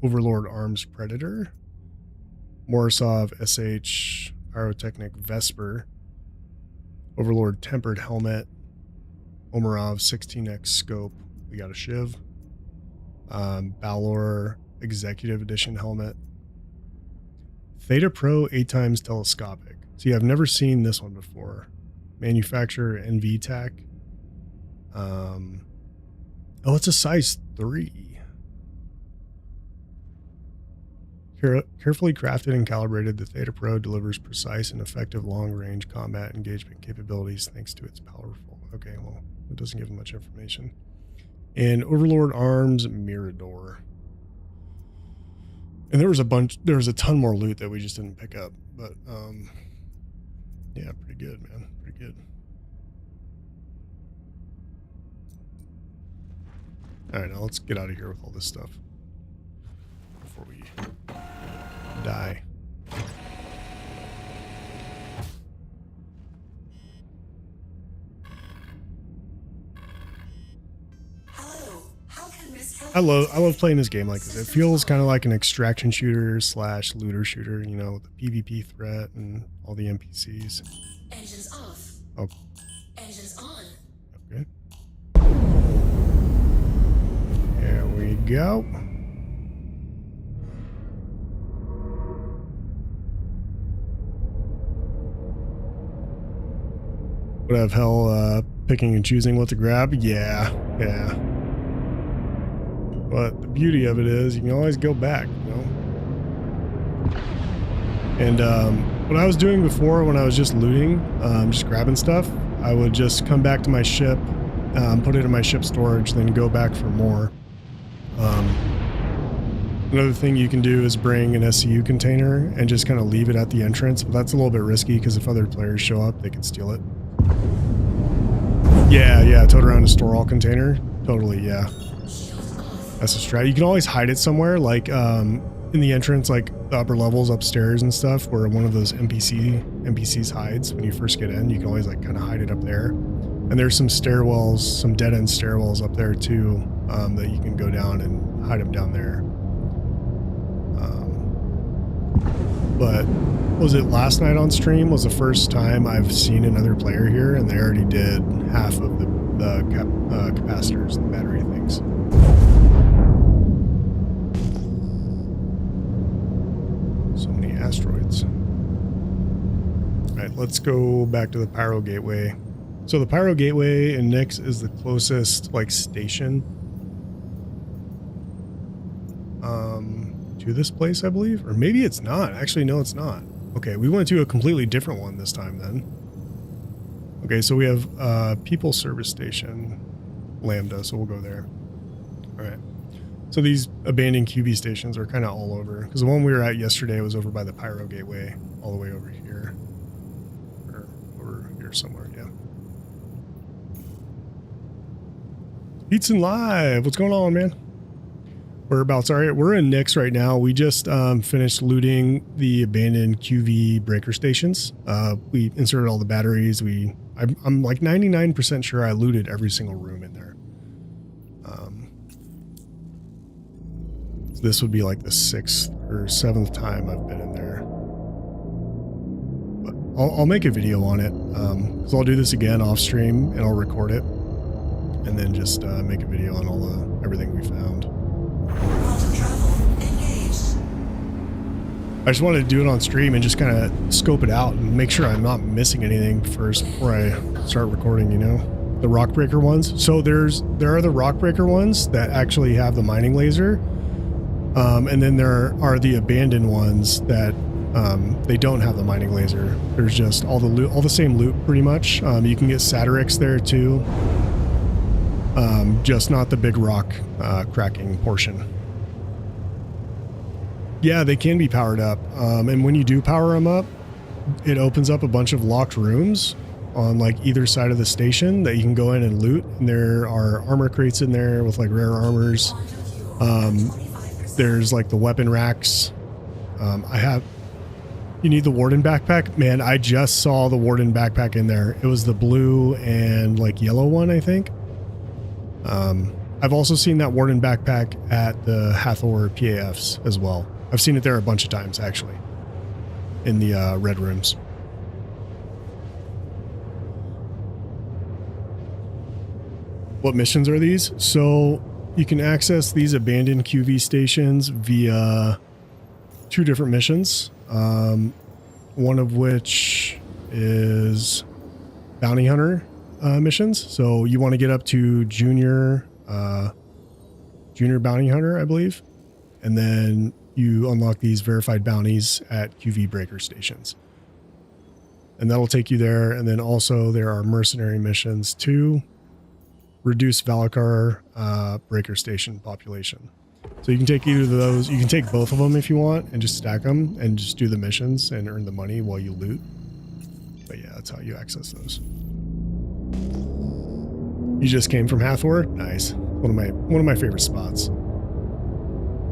Overlord Arms Predator, Morsov SH Pyrotechnic Vesper, Overlord Tempered Helmet, Omarov 16X Scope. We got a Shiv, Balor Executive Edition Helmet, Theta Pro 8x Telescopic. See, I've never seen this one before. Manufacturer NVTAC. Oh, it's a size 3. Carefully crafted and calibrated, the Theta Pro delivers precise and effective long-range combat engagement capabilities thanks to its powerful... Okay, well, it doesn't give much information. And Overlord Arms Mirador. And there was a ton more loot that we just didn't pick up. But, yeah, pretty good, man. Pretty good. Alright, now let's get out of here with all this stuff before we die. I love playing this game like this. It feels kind of like an extraction shooter / looter shooter, you know, with the PvP threat and all the NPCs. Engines off. Oh. Engines on. Okay. There we go. Would I have hell picking and choosing what to grab? Yeah. But the beauty of it is you can always go back, you know? And what I was doing before when I was just looting, just grabbing stuff, I would just come back to my ship, put it in my ship storage, then go back for more. Another thing you can do is bring an SCU container and just kind of leave it at the entrance, but that's a little bit risky because if other players show up, they can steal it. Yeah, tote around a store all container. Totally, yeah. That's a strat. You can always hide it somewhere, like in the entrance, like the upper levels upstairs and stuff, where one of those NPCs hides when you first get in. You can always like kind of hide it up there. And there's some stairwells, some dead-end stairwells up there too, that you can go down and hide them down there. But was it last night on stream was the first time I've seen another player here, and they already did half of the capacitors and battery things. So many asteroids. All right, let's go back to the Pyro Gateway. So the Pyro Gateway in NYX is the closest like station to this place, I believe, or maybe it's not. Actually, no, it's not. Okay, we went to a completely different one this time then. Okay, so we have People Service Station, Lambda, so we'll go there. All right. So these abandoned QV stations are kind of all over, because the one we were at yesterday was over by the Pyro Gateway, all the way over here. Or over here somewhere, yeah. Eatson Live, what's going on, man? Whereabouts? All right, we're in NYX right now. We just finished looting the abandoned QV breaker stations. We inserted all the batteries. I'm like 99% sure I looted every single room in there. So this would be like the 6th or 7th time I've been in there. But I'll make a video on it, because I'll do this again off stream and I'll record it, and then just make a video on all everything we found. I just wanted to do it on stream and just kind of scope it out and make sure I'm not missing anything first before I start recording, you know? The rock breaker ones. So there are the rock breaker ones that actually have the mining laser. And then there are the abandoned ones that they don't have the mining laser. There's just all the loot, all the same loot pretty much. You can get Satyrix there too. Just not the big rock cracking portion. Yeah, they can be powered up. And when you do power them up, it opens up a bunch of locked rooms on like either side of the station that you can go in and loot. And there are armor crates in there with like rare armors. There's like the weapon racks. You need the Warden backpack. Man, I just saw the Warden backpack in there. It was the blue and like yellow one, I think. I've also seen that Warden backpack at the Hathor PAFs as well. I've seen it there a bunch of times, actually, in the red rooms. What missions are these? So you can access these abandoned QV stations via 2 different missions. One of which is bounty hunter missions. So you want to get up to junior bounty hunter, I believe, and then you unlock these verified bounties at QV breaker stations, and that'll take you there. And then also there are mercenary missions to reduce Valakar breaker station population. So you can take either of those. You can take both of them if you want and just stack them and just do the missions and earn the money while you loot. But yeah, that's how you access those. You just came from Hathor? Nice. One of my favorite spots.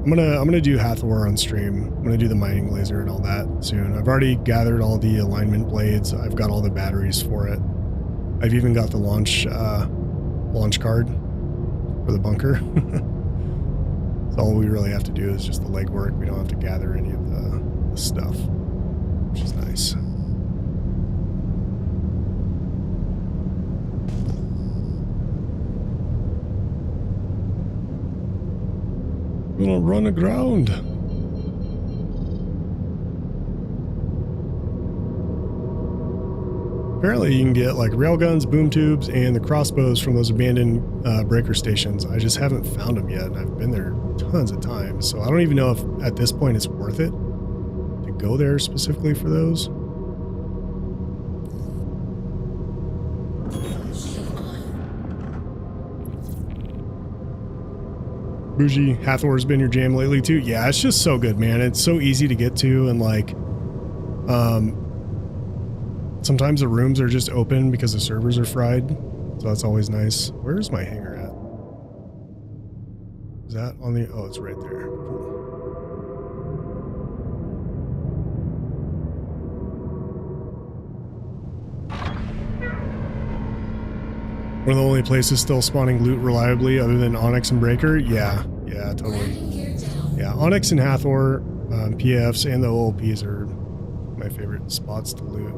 I'm gonna do Hathor on stream. I'm gonna do the mining laser and all that soon. I've already gathered all the alignment blades. I've got all the batteries for it. I've even got the launch card for the bunker. So all we really have to do is just the legwork. We don't have to gather any of the stuff, which is nice. Gonna run aground. Apparently you can get like railguns, boom tubes, and the crossbows from those abandoned breaker stations. I just haven't found them yet, and I've been there tons of times. So I don't even know if at this point it's worth it to go there specifically for those. Bougie, Hathor's been your jam lately too. Yeah, it's just so good, man. It's so easy to get to, and like, sometimes the rooms are just open because the servers are fried, so that's always nice. Where's my hangar at? Is that on the? Oh, it's right there. Cool. One of the only places still spawning loot reliably other than Onyx and Breaker? Yeah, totally. Yeah, Onyx and Hathor, PFs, and the OLPs are my favorite spots to loot.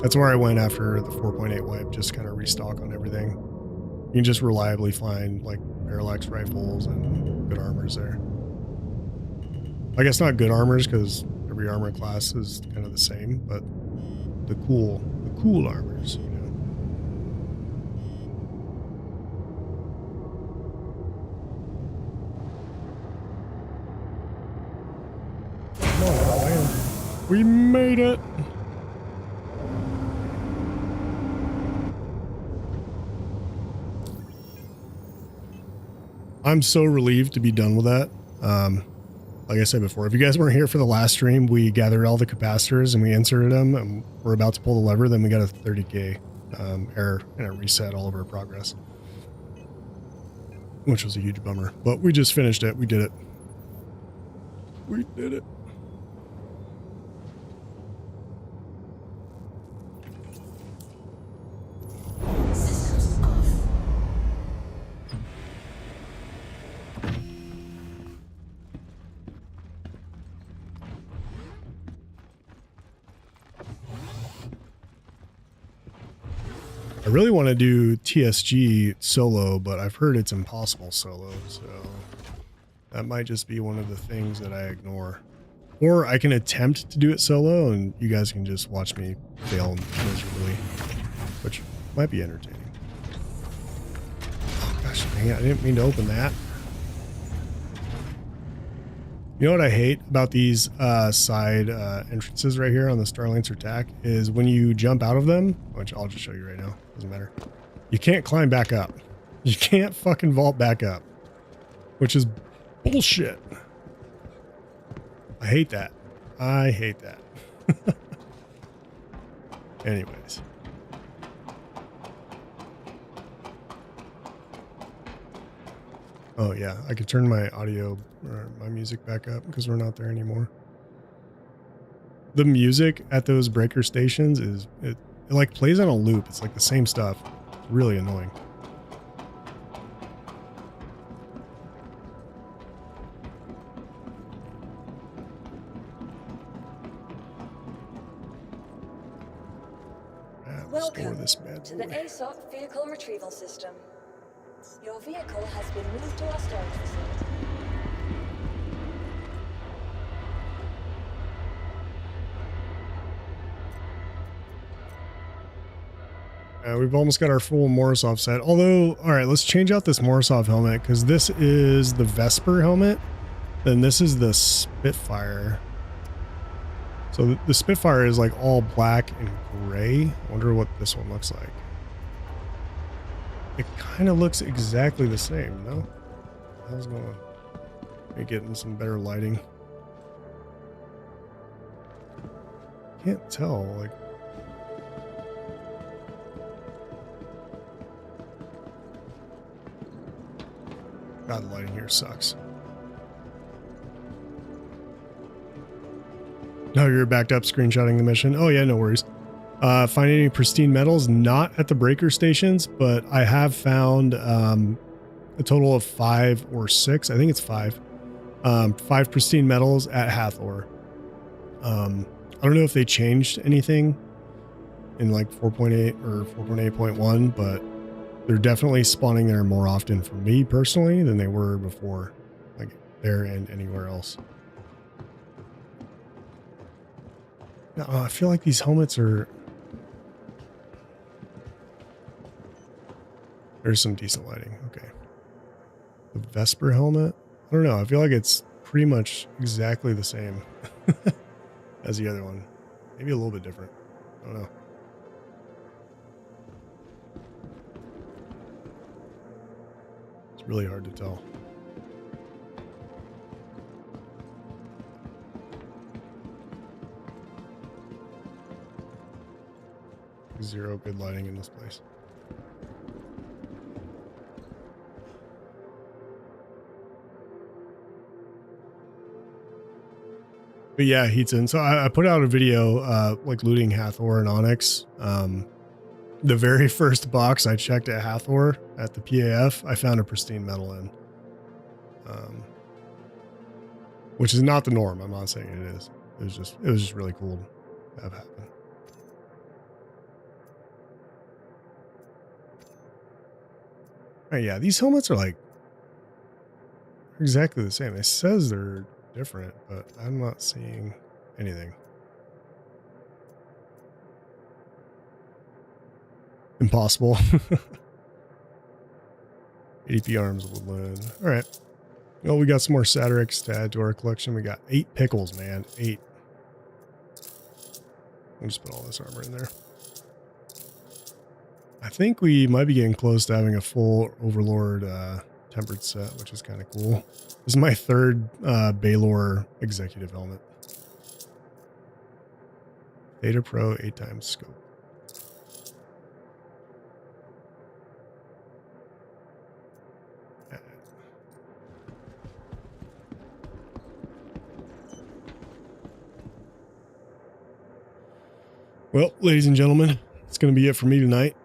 That's where I went after the 4.8 wipe, just kind of restock on everything. You can just reliably find like parallax rifles and good armors there. I guess not good armors because every armor class is kind of the same, but the cool armors. We made it! I'm so relieved to be done with that. Like I said before, if you guys weren't here for the last stream, we gathered all the capacitors and we inserted them, and we're about to pull the lever. Then we got a 30K error, and it reset all of our progress, which was a huge bummer. But we just finished it. We did it. We did it. Systems off. I really want to do TSG solo, but I've heard it's impossible solo, so that might just be one of the things that I ignore. Or I can attempt to do it solo, and you guys can just watch me fail miserably, which might be entertaining. Oh gosh, dang it, I didn't mean to open that. You know what I hate about these side entrances right here on the Starlancer TAC is when you jump out of them, which I'll just show you right now, doesn't matter. You can't climb back up. You can't fucking vault back up, which is bullshit. I hate that. I hate that. Anyways. Oh yeah, I could turn my audio or my music back up because we're not there anymore. The music at those breaker stations is it like plays on a loop. It's like the same stuff. It's really annoying. Welcome this bad to the boy. ASOC vehicle retrieval system. Your vehicle has been moved to our storage facility. We've almost got our full Morozov set. Although, all right, let's change out this Morozov helmet because this is the Vesper helmet. Then this is the Spitfire. So the Spitfire is like all black and gray. I wonder what this one looks like. It kind of looks exactly the same, no? How's it going? Maybe getting some better lighting. Can't tell, like. God, the lighting here sucks. No, you're backed up screenshotting the mission. Oh yeah, no worries. Find any pristine metals? Not at the breaker stations, but I have found a total of 5 or 6. I think it's 5. 5 pristine metals at Hathor. I don't know if they changed anything in like 4.8 or 4.8.1, but they're definitely spawning there more often for me personally than they were before, like there and anywhere else. Now, I feel like these helmets are... There's some decent lighting. Okay. The Vesper helmet? I don't know. I feel like it's pretty much exactly the same as the other one. Maybe a little bit different. I don't know. It's really hard to tell. Zero good lighting in this place. But yeah, Heatson. So I put out a video like looting Hathor and NYX. The very first box I checked at Hathor at the PAF, I found a pristine metal in. Which is not the norm. I'm not saying it is. It was just really cool to have happen. Oh, yeah, these helmets are like exactly the same. It says they're different, but I'm not seeing anything. Impossible. ADP arms woodland. All right. Well, we got some more Satyrix to add to our collection. We got 8 pickles, man. 8. I'll just put all this armor in there. I think we might be getting close to having a full Overlord tempered set, which is kind of cool. This is my third Baylor executive helmet. Theta Pro 8x scope. Well, ladies and gentlemen, it's going to be it for me tonight.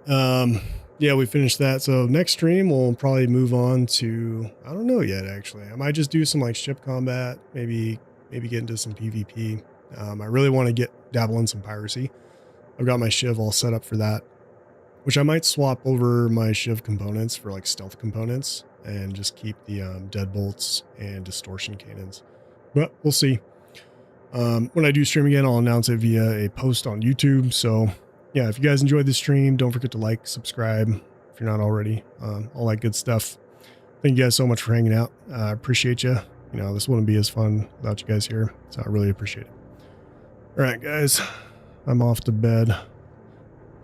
Yeah, we finished that. So next stream, we'll probably move on to, I don't know yet, actually. I might just do some like ship combat, maybe get into some PvP. I really want to dabble in some piracy. I've got my Shiv all set up for that, which I might swap over my Shiv components for like stealth components and just keep the deadbolts and distortion cannons. But we'll see. When I do stream again, I'll announce it via a post on YouTube. So yeah, if you guys enjoyed the stream, don't forget to like, subscribe if you're not already, all that good stuff. Thank you guys so much for hanging out. I appreciate you. You know, this wouldn't be as fun without you guys here. So I really appreciate it. All right, guys, I'm off to bed.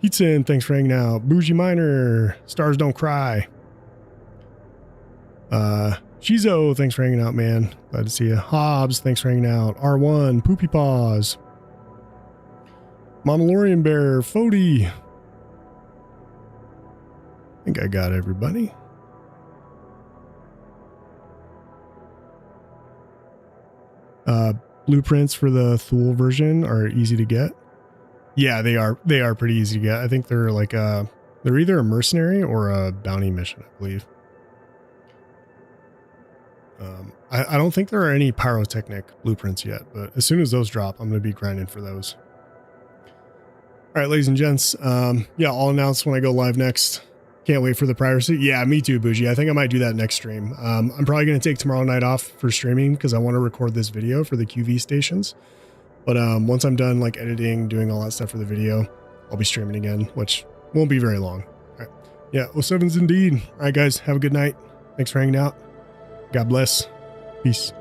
Pizza in, thanks for hanging out. Bougie Miner, Stars Don't Cry. Shizo, thanks for hanging out, man. Glad to see you. Hobbs, thanks for hanging out. R1, Poopy Paws. Mandalorian Bear, Fody. I think I got everybody. Blueprints for the Thule version are easy to get. Yeah, they are pretty easy to get. I think they're like they're either a mercenary or a bounty mission, I believe. I don't think there are any pyrotechnic blueprints yet, but as soon as those drop, I'm going to be grinding for those. All right, ladies and gents. Yeah, I'll announce when I go live next. Can't wait for the piracy. Yeah, me too, Bougie. I think I might do that next stream. I'm probably going to take tomorrow night off for streaming because I want to record this video for the QV stations. But once I'm done like editing, doing all that stuff for the video, I'll be streaming again, which won't be very long. All right. Yeah, 07s indeed. All right, guys, have a good night. Thanks for hanging out. God bless. Peace.